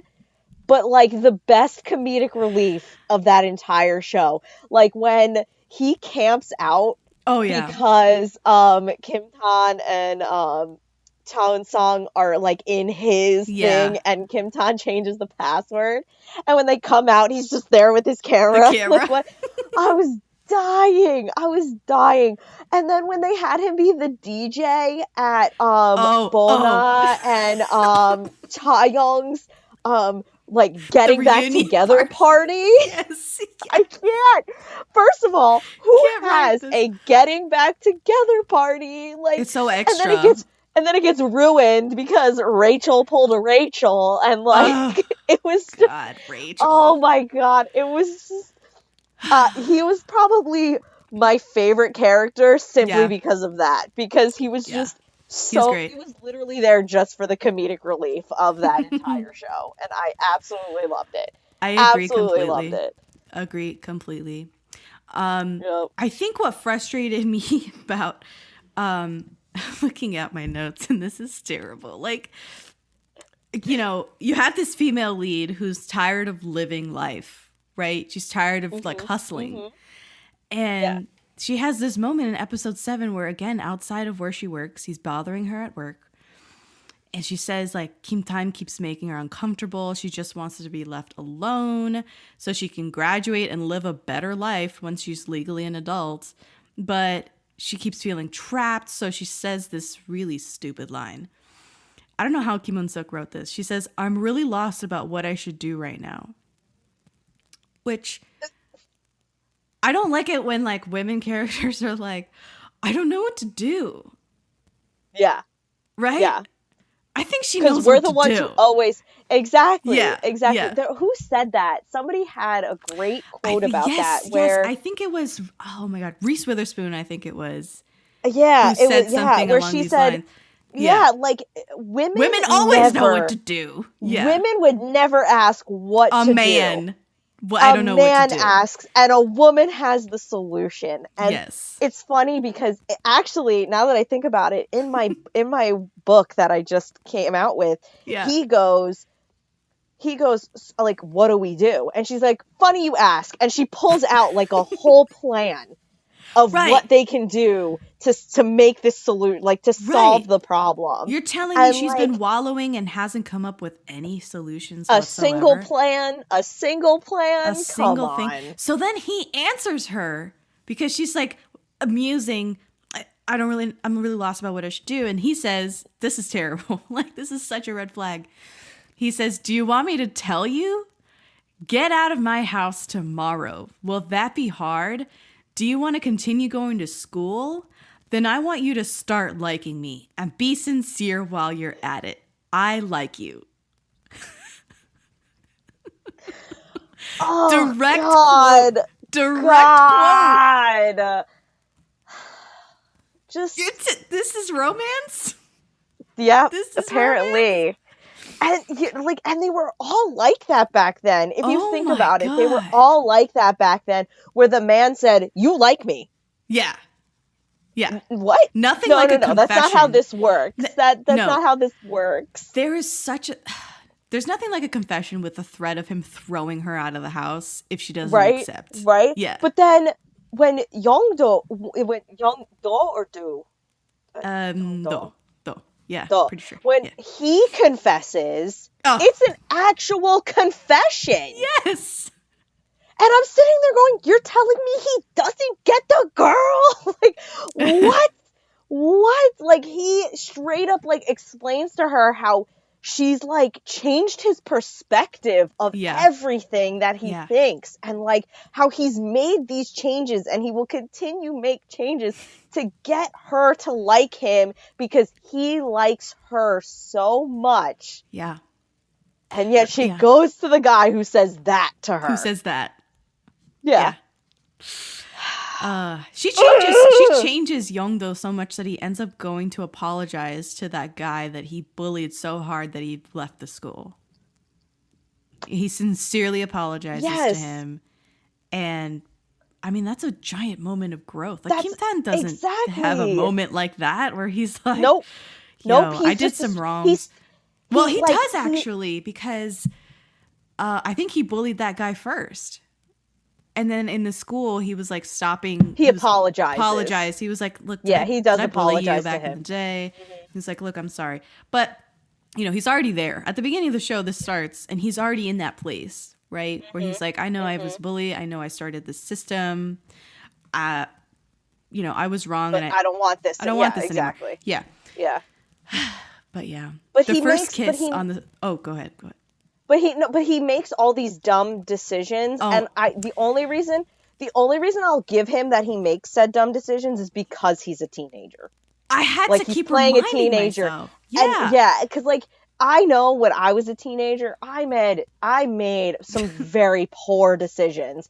but like the best comedic relief of that entire show. Like when he camps out because Kim Tan and Cha Sung are like in his thing, and Kim Tan changes the password, and when they come out he's just there with his camera. Like, what? I was dying. And then when they had him be the DJ at Bona and Chaeyoung's like getting back together party. Yes. I can't. First of all, who has a getting back together party? Like, it's so extra. And then it gets ruined because Rachel pulled a Rachel, and like it was Rachel. Oh my God, it was just, he was probably my favorite character simply because of that, because he was just so he was literally there just for the comedic relief of that entire show, and I absolutely loved it. I agree completely. Loved it. Agree completely. I think what frustrated me about looking at my notes, and this is terrible, like, you have this female lead who's tired of living life, right? She's tired of like hustling. And she has this moment in episode 7 where, again, outside of where she works, he's bothering her at work. And she says, like, Kim Tan keeps making her uncomfortable. She just wants to be left alone so she can graduate and live a better life once she's legally an adult. But she keeps feeling trapped, so she says this really stupid line. I don't know how Kim Eun-Sook wrote this. She says, "I'm really lost about what I should do right now." Which, I don't like it when like women characters are like, I don't know what to do. Yeah. Right? Yeah. I think she knows what to do. Because we're the ones who always... Exactly. Yeah. Exactly. Yeah. Who said that? Somebody had a great quote about that. Where I think it was, oh my God, Reese Witherspoon, I think it was. Yeah. Who said something where along she these said... lines. Yeah, like women always know what to do. Yeah. Women would never ask what to do. A man. Well, I don't know what to do. A man asks, and a woman has the solution. And it's funny because actually, now that I think about it, in my book that I just came out with, he goes like, "What do we do?" And she's like, "Funny you ask." And she pulls out like a whole plan of what they can do to make this solution, like to solve the problem. You're telling me she's been wallowing and hasn't come up with any solutions whatsoever? A single thing. So then he answers her because she's like amusing. I'm really lost about what I should do. And he says, this is terrible. Like, this is such a red flag. He says, do you want me to tell you? Get out of my house tomorrow. Will that be hard? Do you want to continue going to school? Then I want you to start liking me and be sincere while you're at it. I like you. Oh, direct God. quote. Direct God. Just this is romance? Yep, This is apparently. And they were all like that back then. If you think about it, they were all like that back then, where the man said, "You like me." Yeah. Yeah. What? Nothing no, like no, a no. confession. That's not how this works. That's no. not how this works. There's nothing like a confession with the threat of him throwing her out of the house if she doesn't accept. Right? Yeah. But then when Young-do or Do? Do. Yeah, Do. pretty sure. When he confesses, it's an actual confession. Yes. And I'm sitting there going, you're telling me he doesn't get the girl? Like, what? What? Like, he straight up, like, explains to her how she's, like, changed his perspective of everything that he thinks. And, like, how he's made these changes and he will continue make changes to get her to like him because he likes her so much. Yeah. And yet she goes to the guy who says that to her. Who says that? Yeah. She changes Young-do so much that he ends up going to apologize to that guy that he bullied so hard that he left the school. He sincerely apologizes to him. And I mean, that's a giant moment of growth. Like, Kim Tan doesn't have a moment like that where he's like, nope. I did some wrongs. He does actually, because I think he bullied that guy first. And then in the school, he was like stopping. He apologized. He was like, look, he does I bully apologize you back to him. in the day. Mm-hmm. He's like, look, I'm sorry. But, he's already there. At the beginning of the show, this starts, and he's already in that place, right? Where he's like, I know I was bullied. I know I started this system. I was wrong. But I don't want this. I don't want this exactly. anymore. Yeah. Yeah. But yeah. But the first kiss on the... Oh, go ahead. But he makes all these dumb decisions, and the only reason I'll give him that he makes said dumb decisions is because he's a teenager. I had to keep playing reminding a teenager. Myself. Yeah, and because like I know when I was a teenager, I made some very poor decisions.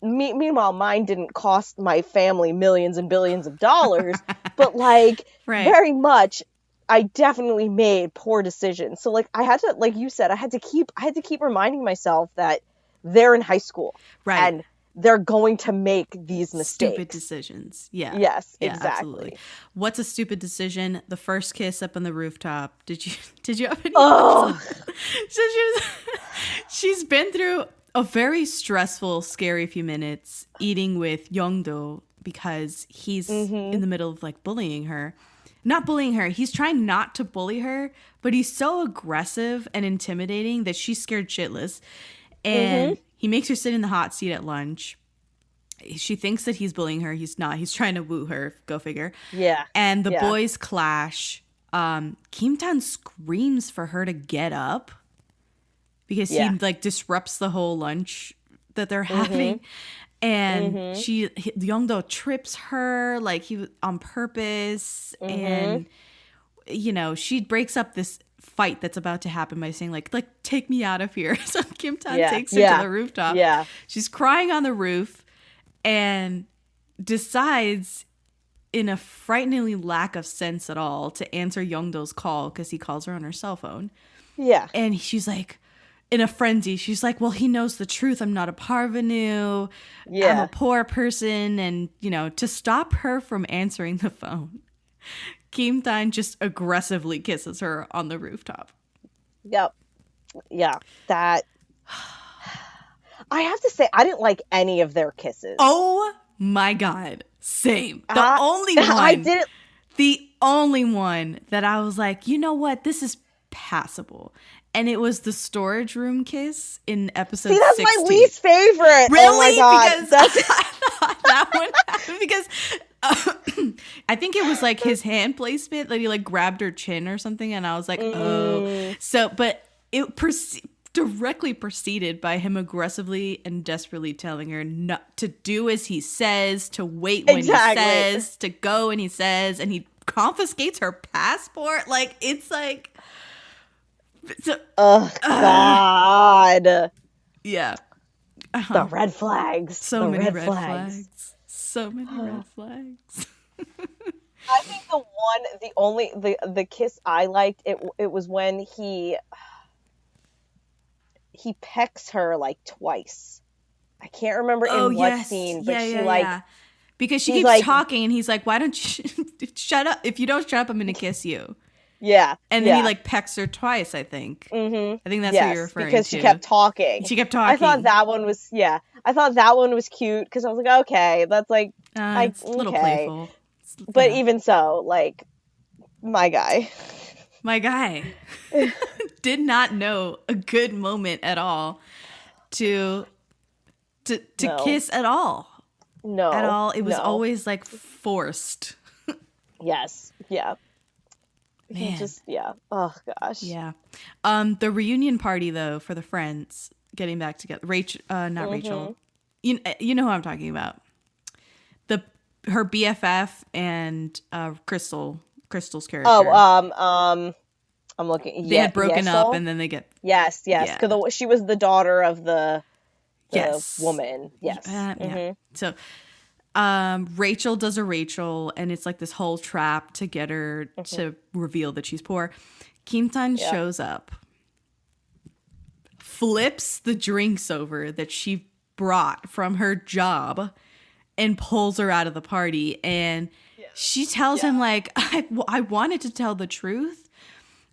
Meanwhile, mine didn't cost my family millions and billions of dollars, but like very much. I definitely made poor decisions. So like I had to, like you said, I had to keep reminding myself that they're in high school. Right. And they're going to make these mistakes. Stupid decisions. Yeah. Yes, yeah, exactly. Absolutely. What's a stupid decision? The first kiss up on the rooftop. Did you have any? So she's been through a very stressful, scary few minutes eating with Young-do because he's in the middle of like bullying her. Not bullying her. He's trying not to bully her, but he's so aggressive and intimidating that she's scared shitless. And he makes her sit in the hot seat at lunch. She thinks that he's bullying her. He's not. He's trying to woo her. Go figure. Yeah. And the boys clash. Kim Tan screams for her to get up because he like disrupts the whole lunch that they're having. And Young-do trips her like he was on purpose. And, she breaks up this fight that's about to happen by saying like take me out of here. So Kim Tan takes her to the rooftop. Yeah. She's crying on the roof and decides in a frighteningly lack of sense at all to answer Young-do's call because he calls her on her cell phone. Yeah. And she's like, in a frenzy, she's like, well, he knows the truth. I'm not a parvenu. I'm a poor person. And, to stop her from answering the phone, Kim Tan just aggressively kisses her on the rooftop. Yep. Yeah. That. I have to say, I didn't like any of their kisses. Oh, my God. Same. The only one. I didn't. The only one that I was like, you know what? This is passable. And it was the storage room kiss in episode 16. See, that's my least favorite. Really? Oh my God. Because I thought that one happened because I think it was like his hand placement that he like grabbed her chin or something, and I was like, oh. So, but it directly preceded by him aggressively and desperately telling her not to do as he says, to wait when he says, to go when he says, and he confiscates her passport. Like, it's like, God. Yeah. The red flags. So many red flags. So many red flags. I think the kiss I liked, it was when he pecks her like twice. I can't remember in what scene, but because she keeps talking and he's like, why don't you shut up? If you don't shut up, I'm gonna kiss you. Yeah. And then he like pecks her twice, I think. I think that's what you're referring to. Because she kept talking. I thought that one was cute because I was like, okay, that's like it's a little playful. But even so, like, my guy did not know a good moment at all to kiss at all. No. At all. It was always like forced. Yes. Yeah. Man. Oh gosh. Yeah. The reunion party though for the friends getting back together. Rachel, not Rachel. You know who I'm talking about. Her BFF and Crystal's character. Oh, I'm looking. They had broken up and then they get. Yes. Because she was the daughter of the woman. Yes. Yeah. So. Rachel does a Rachel, and it's like this whole trap to get her to reveal that she's poor. Kim Tan shows up, flips the drinks over that she brought from her job, and pulls her out of the party. And she tells him like, I wanted to tell the truth.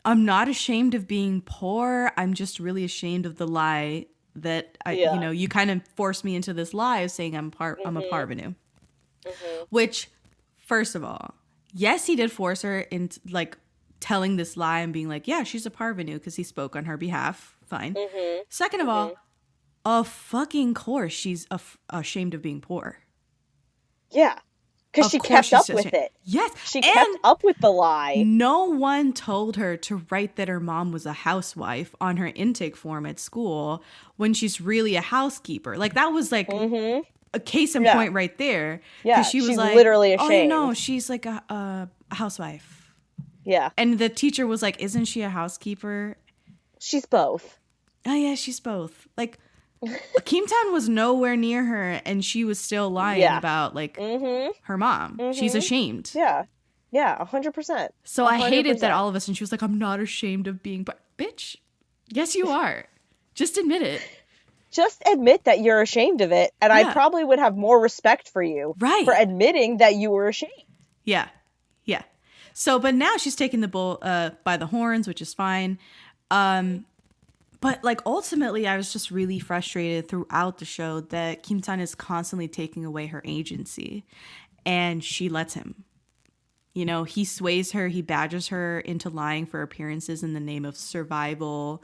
I'm not ashamed of being poor. I'm just really ashamed of the lie that you kind of forced me into this lie of saying I'm a parvenu. Which, first of all, yes, he did force her into like telling this lie and being like, yeah, she's a parvenu because he spoke on her behalf. Fine. Second of all, of fucking course, she's ashamed of being poor. Yeah. Because she kept up with it. Yes. She kept up with the lie. No one told her to write that her mom was a housewife on her intake form at school when she's really a housekeeper. Like, that was like a case in point right there. Yeah. She was she's like, literally ashamed. Oh, no, she's like a housewife. Yeah. And the teacher was like, isn't she a housekeeper? She's both. Oh, yeah, she's both. Like, Kim Tan was nowhere near her, and she was still lying about like her mom. She's ashamed. Yeah, 100%. So 100%. I hated that all of us, and she was like, "I'm not ashamed of being, but bitch, yes, you are. Just admit it. Just admit that you're ashamed of it, and I probably would have more respect for you for admitting that you were ashamed." Yeah. So, but now she's taking the bull by the horns, which is fine. But like ultimately, I was just really frustrated throughout the show that Kim Tan is constantly taking away her agency, and she lets him. You know, he sways her, he badgers her into lying for appearances in the name of survival.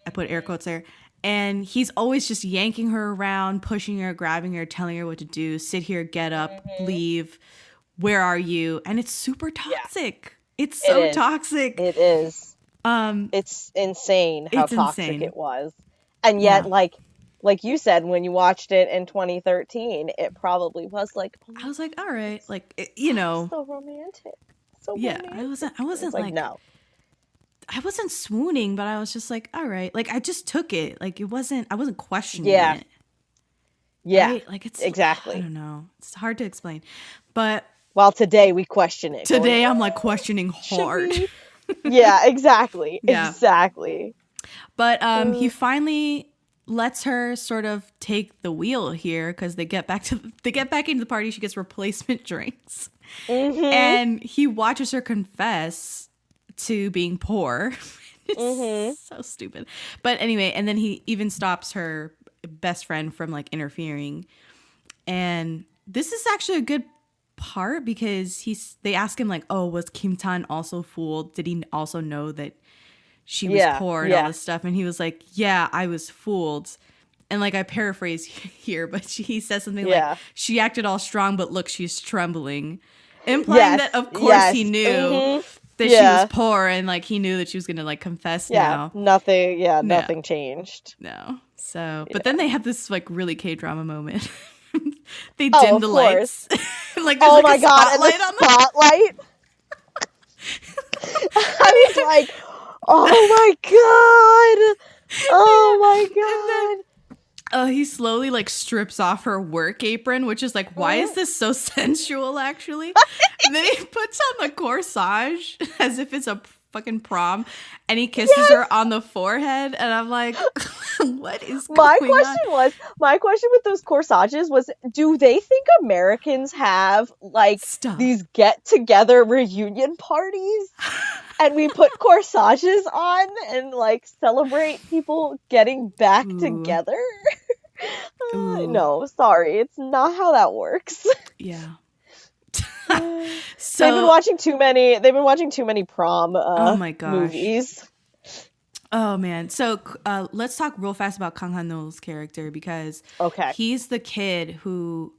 I put air quotes there. And he's always just yanking her around, pushing her, grabbing her, telling her what to do. Sit here, get up, leave. Where are you? And it's super toxic. Yeah. It's so toxic. It is. It's insane how toxic it was. And yet, like you said, when you watched it in 2013, it probably was like, I was like, all right, like, you know, so romantic. I wasn't like no. I wasn't swooning, but I was just like, all right, like I just took it. Like I wasn't questioning it. Yeah. Right? Like it's exactly. I don't know. It's hard to explain. But today we question it. Today I'm like questioning hard. Yeah, exactly. Yeah. Exactly. But he finally lets her sort of take the wheel here because they get back into the party. She gets replacement drinks, and he watches her confess to being poor. It's so stupid. But anyway, and then he even stops her best friend from like interfering. And this is actually a good part because they ask him like, oh, was Kim Tan also fooled? Did he also know that she was poor and all this stuff? And he was like, yeah, I was fooled. And like I paraphrase here, but he says something like, she acted all strong, but look, she's trembling. implying that of course he knew that she was poor, and like he knew that she was gonna like confess now. Nothing changed. No. So, but then they have this like really K-drama moment. They dim the lights. Like there's like a spotlight on the spotlight. I was like, oh my god. Oh my god. He slowly like strips off her work apron, which is like, why is this so sensual actually? And then he puts on the corsage as if it's a fucking prom, and he kisses her on the forehead, and I'm like, what is going on? My question with those corsages was, do they think Americans have like these get together reunion parties and we put corsages on and like celebrate people getting back together? No, sorry, it's not how that works. Yeah. So they've been watching too many prom movies. Oh man. So let's talk real fast about Kang Han-no's character, because he's the kid who,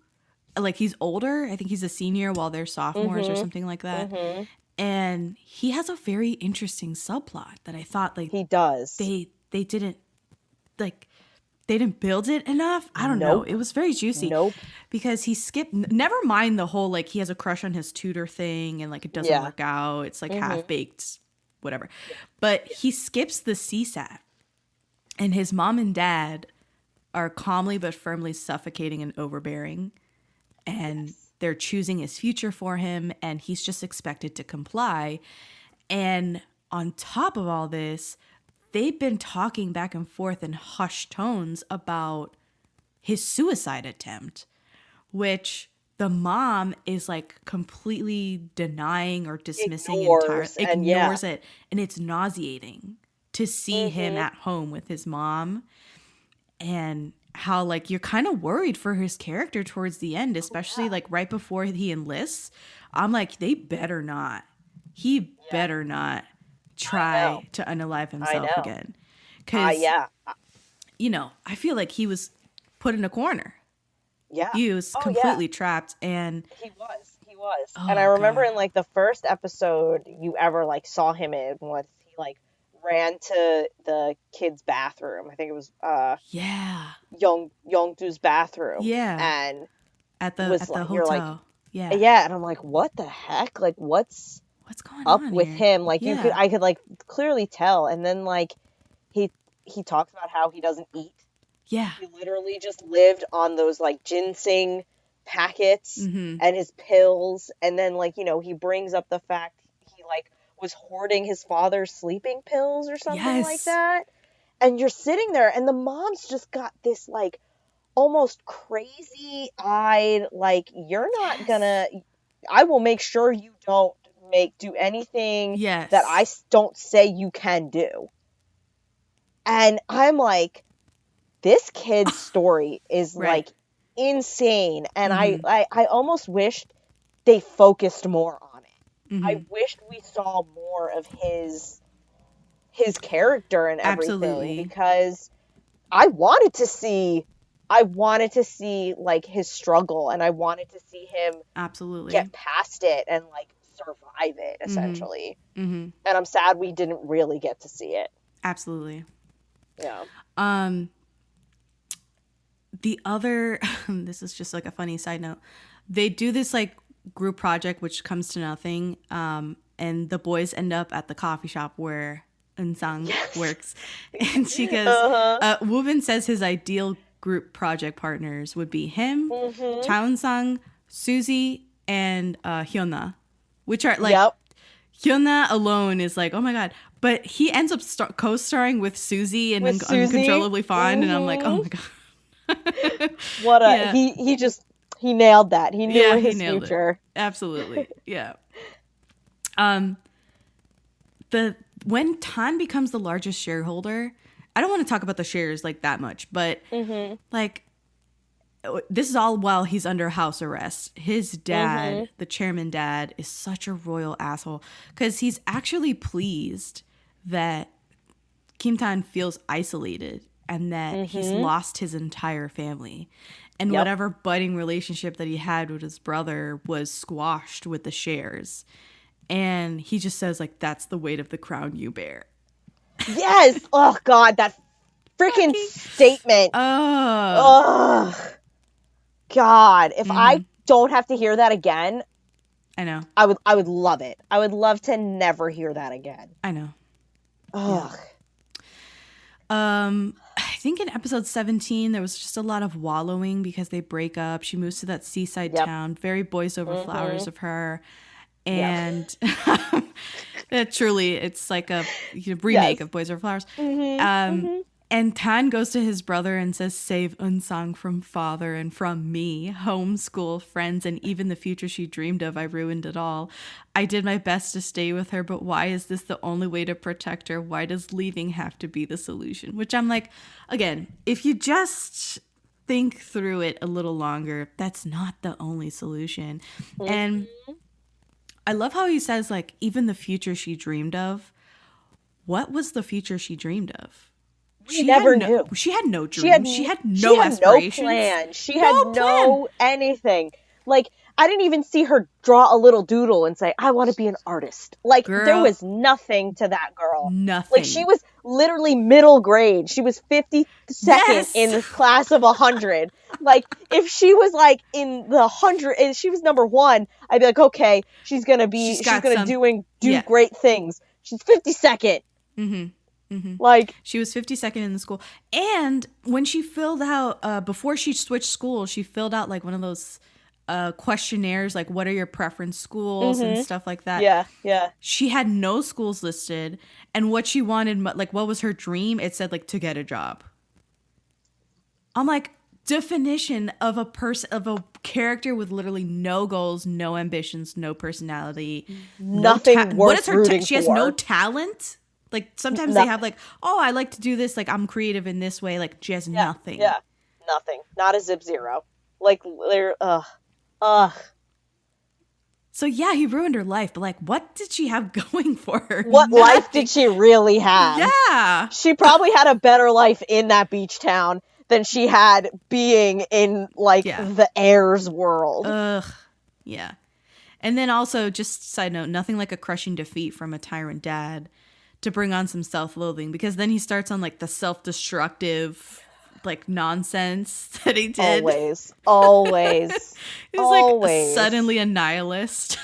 like, he's older. I think he's a senior while they're sophomores or something like that. And he has a very interesting subplot that I thought like he does. They didn't like. They didn't build it enough. I don't know. It was very juicy. Because he skipped, never mind the whole, like, he has a crush on his tutor thing and, like, it doesn't work out. It's, like, half-baked, whatever. But he skips the CSAT. And his mom and dad are calmly but firmly suffocating and overbearing. And they're choosing his future for him. And he's just expected to comply. And on top of all this, they've been talking back and forth in hushed tones about his suicide attempt, which the mom is like completely denying or dismissing entirely. Ignores it. And it's nauseating to see him at home with his mom, and how like you're kind of worried for his character towards the end, especially like right before he enlists. I'm like, they better not. He better not try to unalive himself again, because you know, I feel like he was put in a corner. He was completely trapped, and he was and I remember in like the first episode you ever like saw him in, was he like ran to the kids' bathroom. I think it was Youngdoo's bathroom, and at the hotel, like, and I'm like, what the heck, like what's going up on with here? him? Like I could like clearly tell. And then like he talks about how he doesn't eat. He literally just lived on those like ginseng packets and his pills. And then like, you know, he brings up the fact he like was hoarding his father's sleeping pills or something like that. And you're sitting there and the mom's just got this like almost crazy eyed, like, you're not gonna, I will make sure you don't do anything that I don't say you can do. And I'm like, this kid's story is like insane, and I almost wished they focused more on it. I wished we saw more of his character and everything, because I wanted to see like his struggle, and I wanted to see him get past it and like survive it, essentially. And I'm sad we didn't really get to see it. The other this is just like a funny side note, they do this like group project which comes to nothing, and the boys end up at the coffee shop where Eun-Sang works, and she goes, Woobin says his ideal group project partners would be him, Cha Eun-Sang, Suzy, and Hyuna, which are like Hyuna alone is like, oh my god, but he ends up co-starring with Suzy in Uncontrollably Fond, and I'm like, oh my god. What a he nailed that. He knew his future. Absolutely. When Tan becomes the largest shareholder, I don't want to talk about the shares like that much, but like, this is all while he's under house arrest. His dad, the chairman dad, is such a royal asshole, because he's actually pleased that Kim Tan feels isolated and that he's lost his entire family. And whatever budding relationship that he had with his brother was squashed with the shares. And he just says, like, that's the weight of the crown you bear. Yes. Oh, God, that freaking statement. Oh. God, if I don't have to hear that again, I know. I would love it. I would love to never hear that again. I know. Ugh. Yeah. I think in episode 17 there was just a lot of wallowing because they break up. She moves to that seaside town, very boys over flowers of her. And truly it's like a remake of Boys Over Flowers. And Tan goes to his brother and says, save Eun-Sang from father and from me, homeschool, friends, and even the future she dreamed of. I ruined it all. I did my best to stay with her, but why is this the only way to protect her? Why does leaving have to be the solution? Which I'm like, again, if you just think through it a little longer, that's not the only solution. And I love how he says, like, even the future she dreamed of. What was the future she dreamed of? She never knew. She had no dream. She had no aspirations. No plan. She had no anything. Like, I didn't even see her draw a little doodle and say, I want to be an artist. Like, there was nothing to that girl. Nothing. Like, she was literally middle grade. She was 52nd in the class of 100. Like, if she was, like, in the 100, and she was number 1, I'd be like, okay, she's going to do great things. She's 52nd. Like, she was 52nd in the school. And when she filled out before she switched school, she filled out like one of those questionnaires, like what are your preference schools and stuff like that. She had no schools listed, and what she wanted, like what was her dream, it said like to get a job. I'm like, definition of a person, of a character with literally no goals, no ambitions, no personality, nothing worth rooting for. She has no talent. Like, sometimes they have, like, oh, I like to do this. Like, I'm creative in this way. Like, she has nothing. Yeah, nothing. Not a zip zero. Like, they're, So, yeah, he ruined her life. But, like, what did she have going for her? What life did she really have? Yeah. She probably had a better life in that beach town than she had being in, like, the heirs world. Yeah. And then also, just side note, nothing like a crushing defeat from a tyrant dad to bring on some self-loathing, because then he starts on like the self-destructive like nonsense that he did. Always. He's like suddenly a nihilist.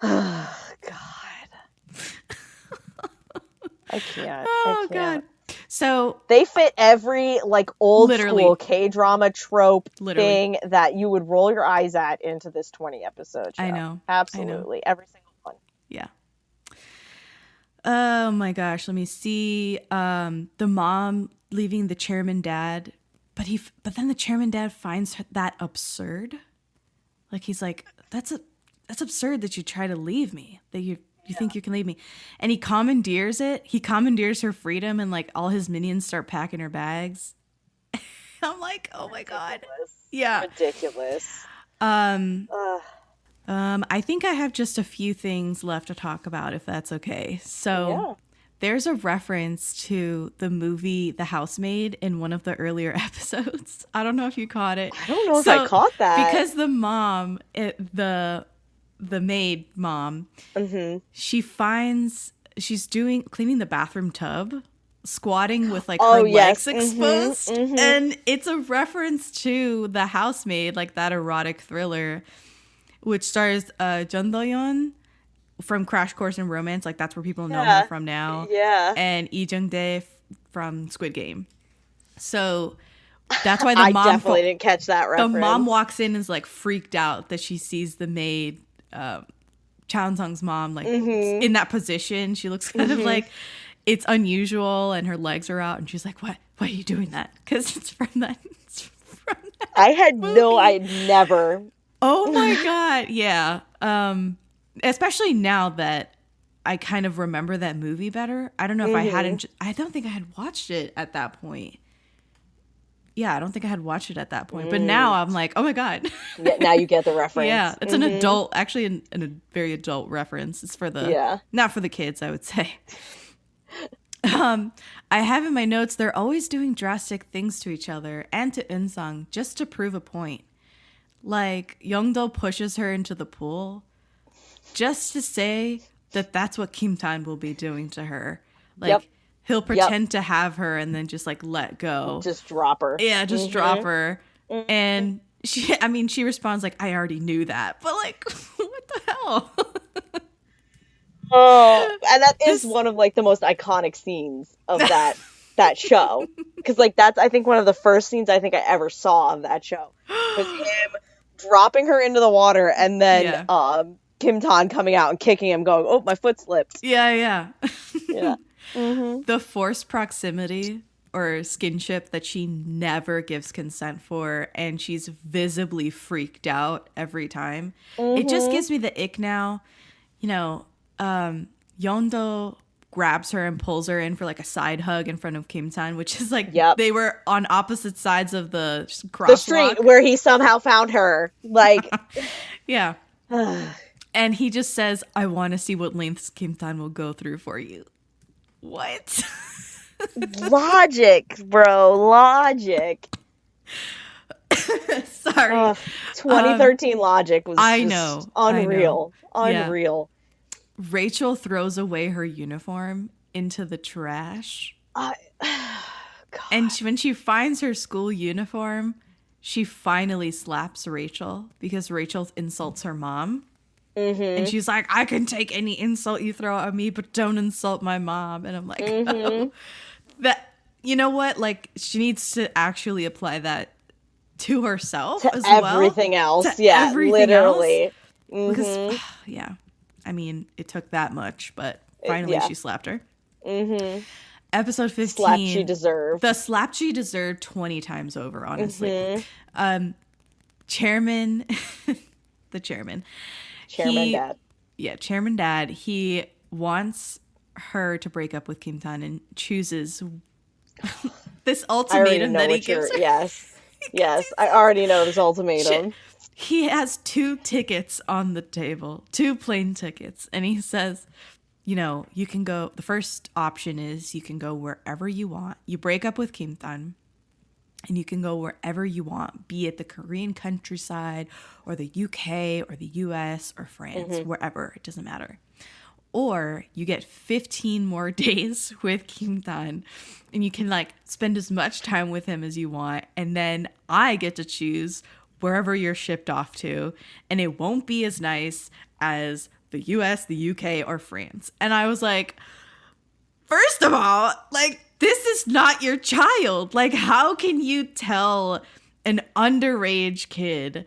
Oh, God. I can't. Oh, God. So they fit every like old school K-drama trope thing that you would roll your eyes at into this 20 episode show. I know. Absolutely. Every single one. Yeah. Oh my gosh, let me see. The mom leaving the chairman dad, but then the chairman dad finds that absurd. Like, he's like, that's absurd that you try to leave me, that you think you can leave me. And he commandeers it. He commandeers her freedom, and like all his minions start packing her bags. I'm like, oh my God. Yeah. Ridiculous. I think I have just a few things left to talk about, if that's okay. So there's a reference to the movie The Housemaid in one of the earlier episodes. I don't know if you caught it. I don't know if I caught that. Because the mom, the maid mom, she's cleaning the bathroom tub, squatting with like her legs exposed. And it's a reference to The Housemaid, like that erotic thriller, which stars Jun Do-yeon from Crash Course in Romance. Like, that's where people know her from now. Yeah. And Lee Jung-dae from Squid Game. So that's why the mom... I definitely didn't catch that reference. The mom walks in and is, like, freaked out that she sees the maid, Chansung's mom, like, in that position. She looks kind of like it's unusual, and her legs are out. And she's like, why are you doing that? Because it's from that I had movie. I never... Oh my God. Yeah. Especially now that I kind of remember that movie better. I don't know if I don't think I had watched it at that point. Yeah, I don't think I had watched it at that point. But now I'm like, oh my God. Yeah, now you get the reference. Yeah, it's an adult, actually a very adult reference. It's for the, not for the kids, I would say. I have in my notes, they're always doing drastic things to each other and to Eun-Sung just to prove a point. Like, Young-do pushes her into the pool just to say that that's what Kim Tan will be doing to her. Like, he'll pretend to have her and then just, like, let go. Just drop her. Yeah, just drop her. And she responds like, I already knew that. But, like, what the hell? Oh, and that is one of, like, the most iconic scenes of that show. Because, like, that's, I think, one of the first scenes I think I ever saw of that show. Was him dropping her into the water and then Kim Tan coming out and kicking him, going, oh, my foot slipped. Yeah. Yeah. The forced proximity or skinship that she never gives consent for, and she's visibly freaked out every time. It just gives me the ick now. You know, Yeon-do grabs her and pulls her in for like a side hug in front of Kim Tan, which is like they were on opposite sides of the crosswalk. The street where he somehow found her. Like, yeah. And he just says, I want to see what lengths Kim Tan will go through for you. What? Logic, bro. Logic. Sorry. 2013 Logic was just unreal. Unreal. Yeah. Rachel throws away her uniform into the trash. And when she finds her school uniform, she finally slaps Rachel because Rachel insults her mom. And she's like, I can take any insult you throw at me, but don't insult my mom. And I'm like, oh, that, you know what? Like, she needs to actually apply that to herself as well. Everything else. Yeah, literally. Because, yeah. I mean, it took that much, but finally she slapped her. Episode 15. Slap she deserved. The slap she deserved 20 times over, honestly. Chairman, the chairman. Chairman Dad. Yeah, Chairman Dad. He wants her to break up with Kim Tan and chooses this ultimatum that he gives her. Yes. I already know this ultimatum. He has 2 tickets on the table, 2 plane tickets. And he says, you know, you can go, the first option is you can go wherever you want. You break up with Kim Tan and you can go wherever you want, be it the Korean countryside or the UK or the US or France, wherever, it doesn't matter. Or you get 15 more days with Kim Tan and you can like spend as much time with him as you want. And then I get to choose wherever you're shipped off to, and it won't be as nice as the US, the UK, or France. And I was like, first of all, like, this is not your child. Like, how can you tell an underage kid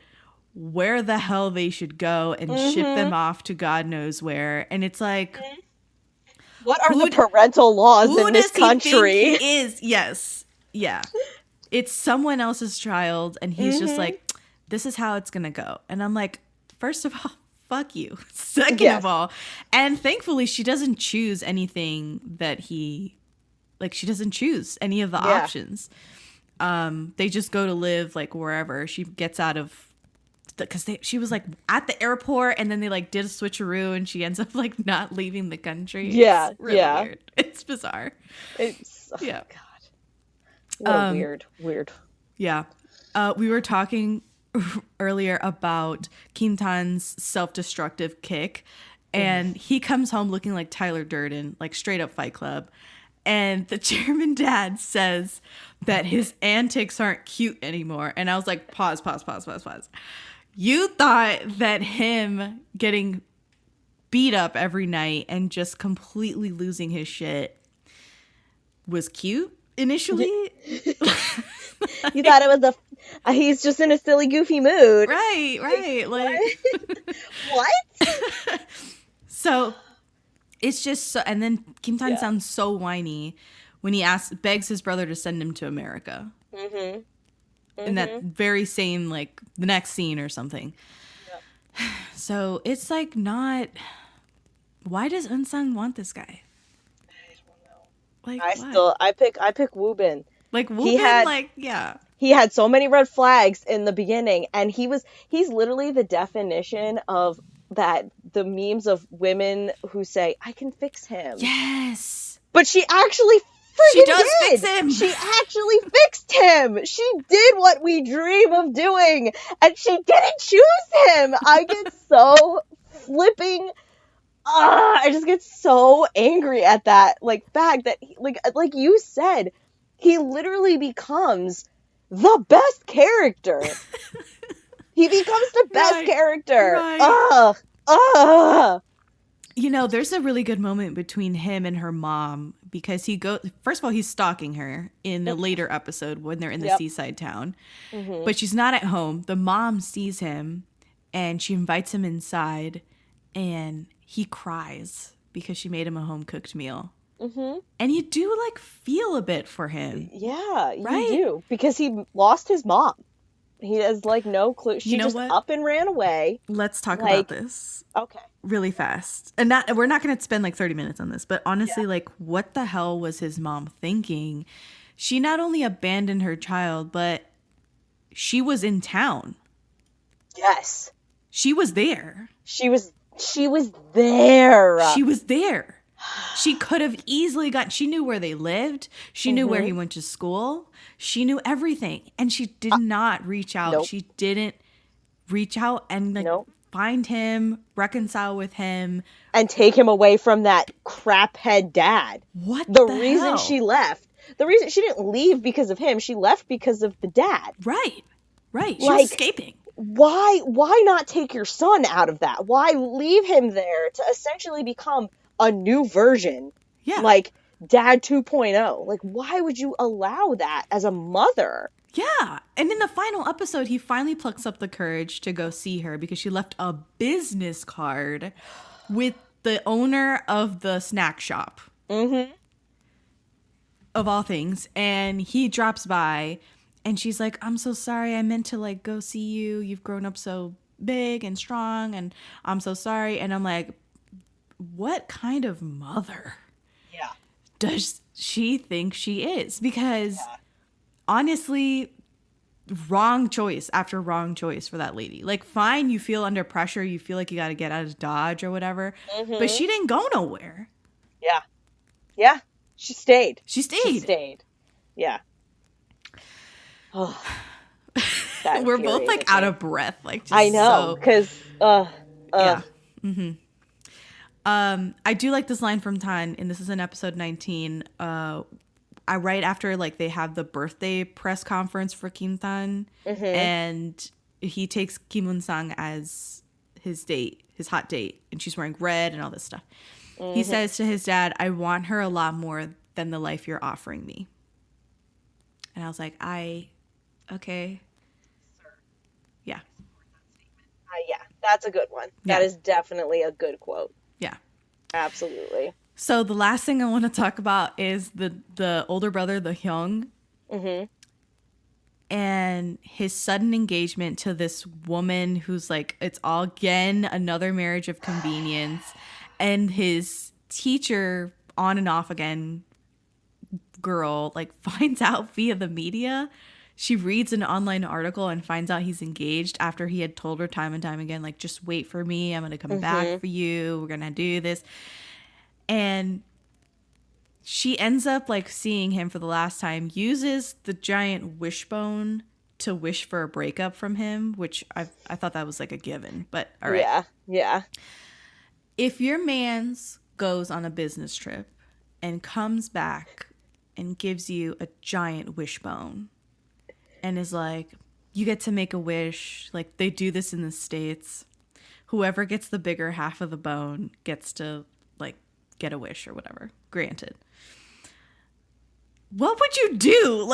where the hell they should go and ship them off to God knows where? And it's like, what are the parental laws in this country? He is, yes, yeah. It's someone else's child, and he's just like, this is how it's gonna go. And I'm like, first of all, fuck you. Second of all, and thankfully she doesn't choose anything that he, like, she doesn't choose any of the options. They just go to live like wherever. She gets out of, because she was like at the airport and then they like did a switcheroo and she ends up like not leaving the country. Yeah. It's really weird. It's bizarre. It's, yeah. God. What weird. Yeah. We were talking earlier about Kim Tan's self-destructive kick, and he comes home looking like Tyler Durden, like straight up Fight Club. And the Chairman Dad says that his antics aren't cute anymore. And I was like, pause. You thought that him getting beat up every night and just completely losing his shit was cute initially? You thought it was he's just in a silly, goofy mood. Right. Like, what? So it's just so, and then Kim Tan sounds so whiny when he begs his brother to send him to America. In that very same, like, the next scene or something. Yep. So it's like not. Why does Eun-Sung want this guy? I don't know. Like, I pick Woo-bin. Like, Woo-bin, He had so many red flags in the beginning, and he's literally the definition of the memes of women who say, I can fix him. Yes. but she actually freaking did. Fix him. She actually fixed him. She did what we dream of doing, and she didn't choose him. I get so flipping. I just get so angry at that fact that like you said, he literally becomes the best character. He becomes the best character. Right. You know, there's a really good moment between him and her mom because first of all, he's stalking her in a later episode when they're in the seaside town. Mm-hmm. But she's not at home. The mom sees him and she invites him inside and he cries because she made him a home-cooked meal. Mm-hmm. And you do feel a bit for him. Yeah, you do. Because he lost his mom. He has no clue. She just up and ran away. Let's talk about this. Okay. Really fast. And we're not going to spend 30 minutes on this, but honestly, what the hell was his mom thinking? She not only abandoned her child, but she was in town. Yes. She was there. She was there. She was there. She could have easily she knew where they lived. She knew where he went to school. She knew everything. And she did not reach out. Nope. She didn't reach out and find him, reconcile with him. And take him away from that craphead dad. What the reason hell? She left. The reason she didn't leave because of him. She left because of the dad. Right. She was escaping. Why not take your son out of that? Why leave him there to essentially become a new version? Yeah. Dad 2.0. Why would you allow that as a mother? Yeah. And in the final episode, he finally plucks up the courage to go see her because she left a business card with the owner of the snack shop. Mm-hmm. Of all things. And he drops by. And she's like, I'm so sorry. I meant to go see you. You've grown up so big and strong and I'm so sorry. And I'm like, what kind of mother does she think she is? Because honestly, wrong choice after wrong choice for that lady. Fine, you feel under pressure. You feel like you got to get out of Dodge or whatever. Mm-hmm. But she didn't go nowhere. Yeah. Yeah. She stayed. Yeah. Oh, we're both out of breath. I know, because yeah. Mm-hmm. I do like this line from Tan, and this is in episode 19. Right after they have the birthday press conference for Kim Tan, and he takes Kim Eun-Sook as his hot date, and she's wearing red and all this stuff. Mm-hmm. He says to his dad, "I want her a lot more than the life you're offering me." And I was like, okay. Yeah. Yeah, that's a good one. That is definitely a good quote. Yeah. Absolutely. So the last thing I want to talk about is the older brother, the Hyung. Mm-hmm. And his sudden engagement to this woman who's it's all again another marriage of convenience. And his teacher, on and off again, girl, finds out via the media. She reads an online article and finds out he's engaged after he had told her time and time again, just wait for me. I'm going to come back for you. We're going to do this. And she ends up seeing him for the last time, uses the giant wishbone to wish for a breakup from him, which I thought that was a given, but all right. Yeah. Yeah. If your man's goes on a business trip and comes back and gives you a giant wishbone, and is you get to make a wish. They do this in the States. Whoever gets the bigger half of the bone gets to get a wish or whatever. Granted. What would you do?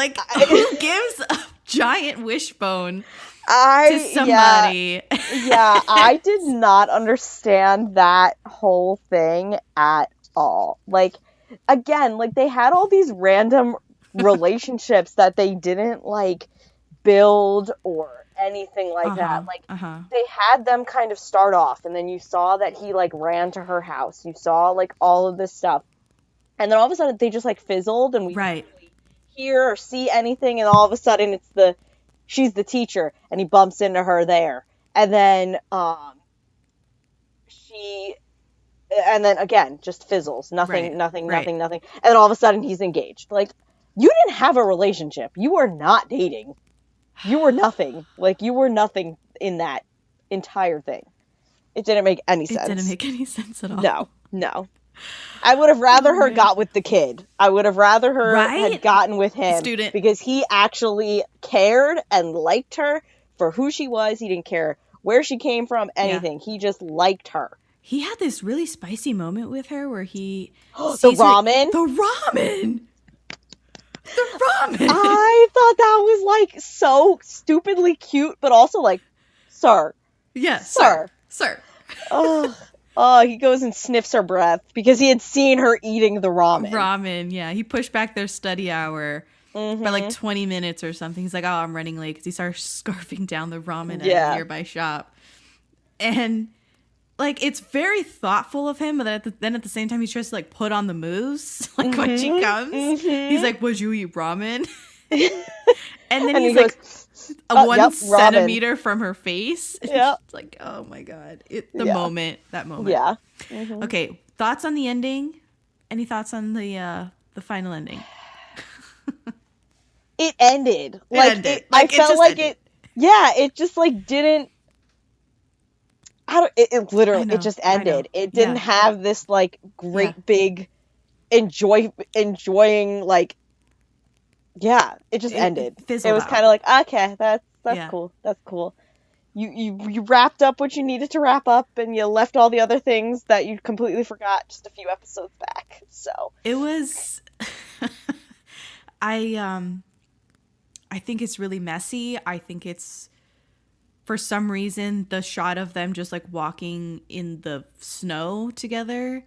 Who gives a giant wishbone to somebody? Yeah, I did not understand that whole thing at all. Again, they had all these random relationships that they didn't build or anything like that. They had them kind of start off, and then you saw that he ran to her house. You saw all of this stuff, and then all of a sudden they just fizzled, and we didn't really hear or see anything. And all of a sudden she's the teacher, and he bumps into her there, and then she and then again, just fizzles. Nothing. Right. Nothing. Right. Nothing. Nothing. And then all of a sudden, he's engaged. Like, you didn't have a relationship. You were not dating. You were nothing. Like, you were nothing in that entire thing. It didn't make any sense. It didn't make any sense at all. No. I would have rather her got with the kid. I would have rather her had gotten with him. Student. Because he actually cared and liked her for who she was. He didn't care where she came from, anything. Yeah. He just liked her. He had this really spicy moment with her where he the ramen. I thought that was like so stupidly cute, but also like, sir. Yes, sir. He goes and sniffs her breath because he had seen her eating the ramen. Yeah. He pushed back their study hour by like 20 minutes or something. He's like, oh, I'm running late because he starts scarfing down the ramen at a nearby shop. And like, it's very thoughtful of him, but then at the same time, he tries to like put on the moves. Like when she comes, he's like, would you eat ramen? And then he's like, a 1 centimeter from her face. Yeah. It's like, oh my God. That moment. Yeah. Okay. Thoughts on the ending? Any thoughts on the final ending? It ended. I felt like it. Yeah. It just like didn't. It literally, it just ended. It didn't have this like great big enjoying like. Yeah, it just ended. It was kind of like, okay, that's cool. That's cool. You wrapped up what you needed to wrap up, and you left all the other things that you completely forgot just a few episodes back. So it was. I think it's really messy. I think it's, for some reason, the shot of them just like walking in the snow together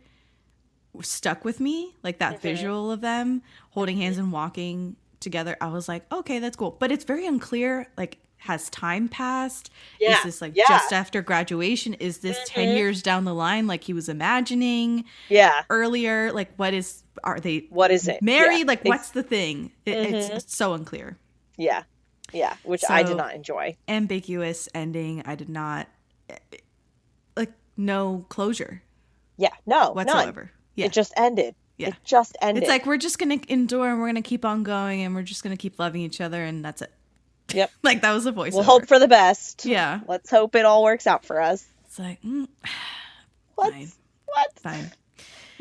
stuck with me. Like that visual of them holding hands and walking together, I was like, okay, that's cool. But it's very unclear, like, has time passed? Is this like just after graduation? Is this 10 years down the line like he was imagining earlier? Like, what is it married? Like, what's the thing? It's so unclear. Which I did not enjoy. Ambiguous ending. I did not like, no closure whatsoever. None. It just ended. It just ended. It's like, we're just going to endure and we're going to keep on going and we're just going to keep loving each other and that's it. Yep. Like, that was the voice. We'll hope for the best. Yeah. Let's hope it all works out for us. It's like, fine. Fine.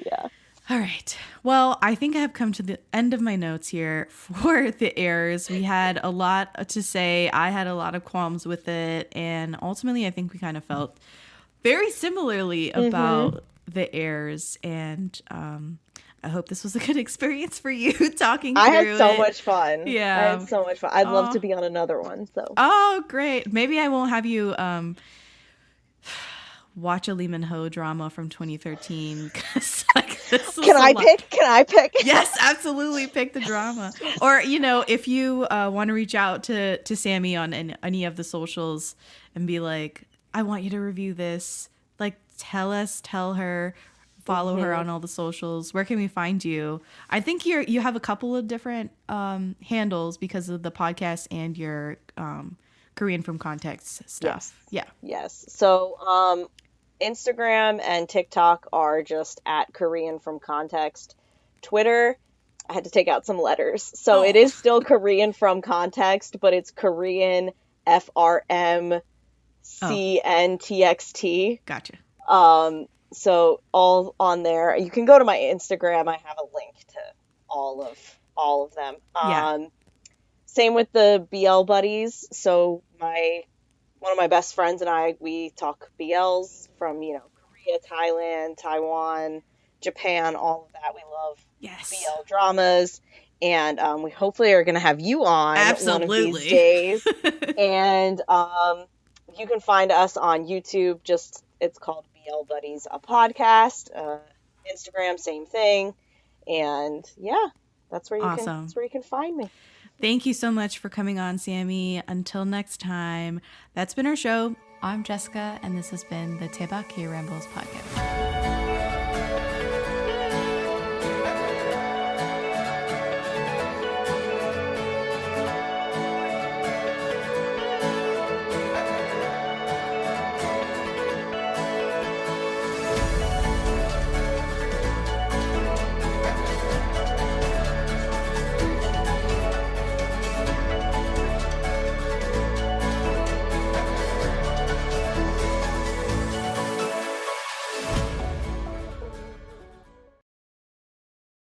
Yeah. All right. Well, I think I have come to the end of my notes here for The Heirs. We had a lot to say. I had a lot of qualms with it. And ultimately, I think we kind of felt very similarly about The Heirs. And I hope this was a good experience for you talking through it. I had so much fun. Yeah. I had so much fun. I'd love to be on another one. So. Oh, great. Maybe I won't have you watch a Lee Min-ho drama from 2013. Like, Can I pick? Yes, absolutely. Pick the drama. Or, if you want to reach out to Sammie on any of the socials and be like, I want you to review this. Like, tell her. Follow her on all the socials. Where can we find you? I think you have a couple of different handles because of the podcast and your Korean from Context stuff. Yes. So Instagram and TikTok are just at Korean from Context. Twitter, I had to take out some letters. So it is still Korean from Context, but it's Korean FRMCNTXT. Gotcha. So all on there. You can go to my Instagram. I have a link to all of them. Same with the BL buddies. So one of my best friends and I, we talk BLs from, Korea, Thailand, Taiwan, Japan, all of that. We love BL dramas. And we hopefully are going to have you on one of these days. And you can find us on YouTube. It's called BL Buddies, a podcast. Instagram, same thing. And that's where you can find me. Thank you so much for coming on, Sammie. Until next time, that's been our show. I'm Jessica, and this has been the Daebak K-Rambles Podcast.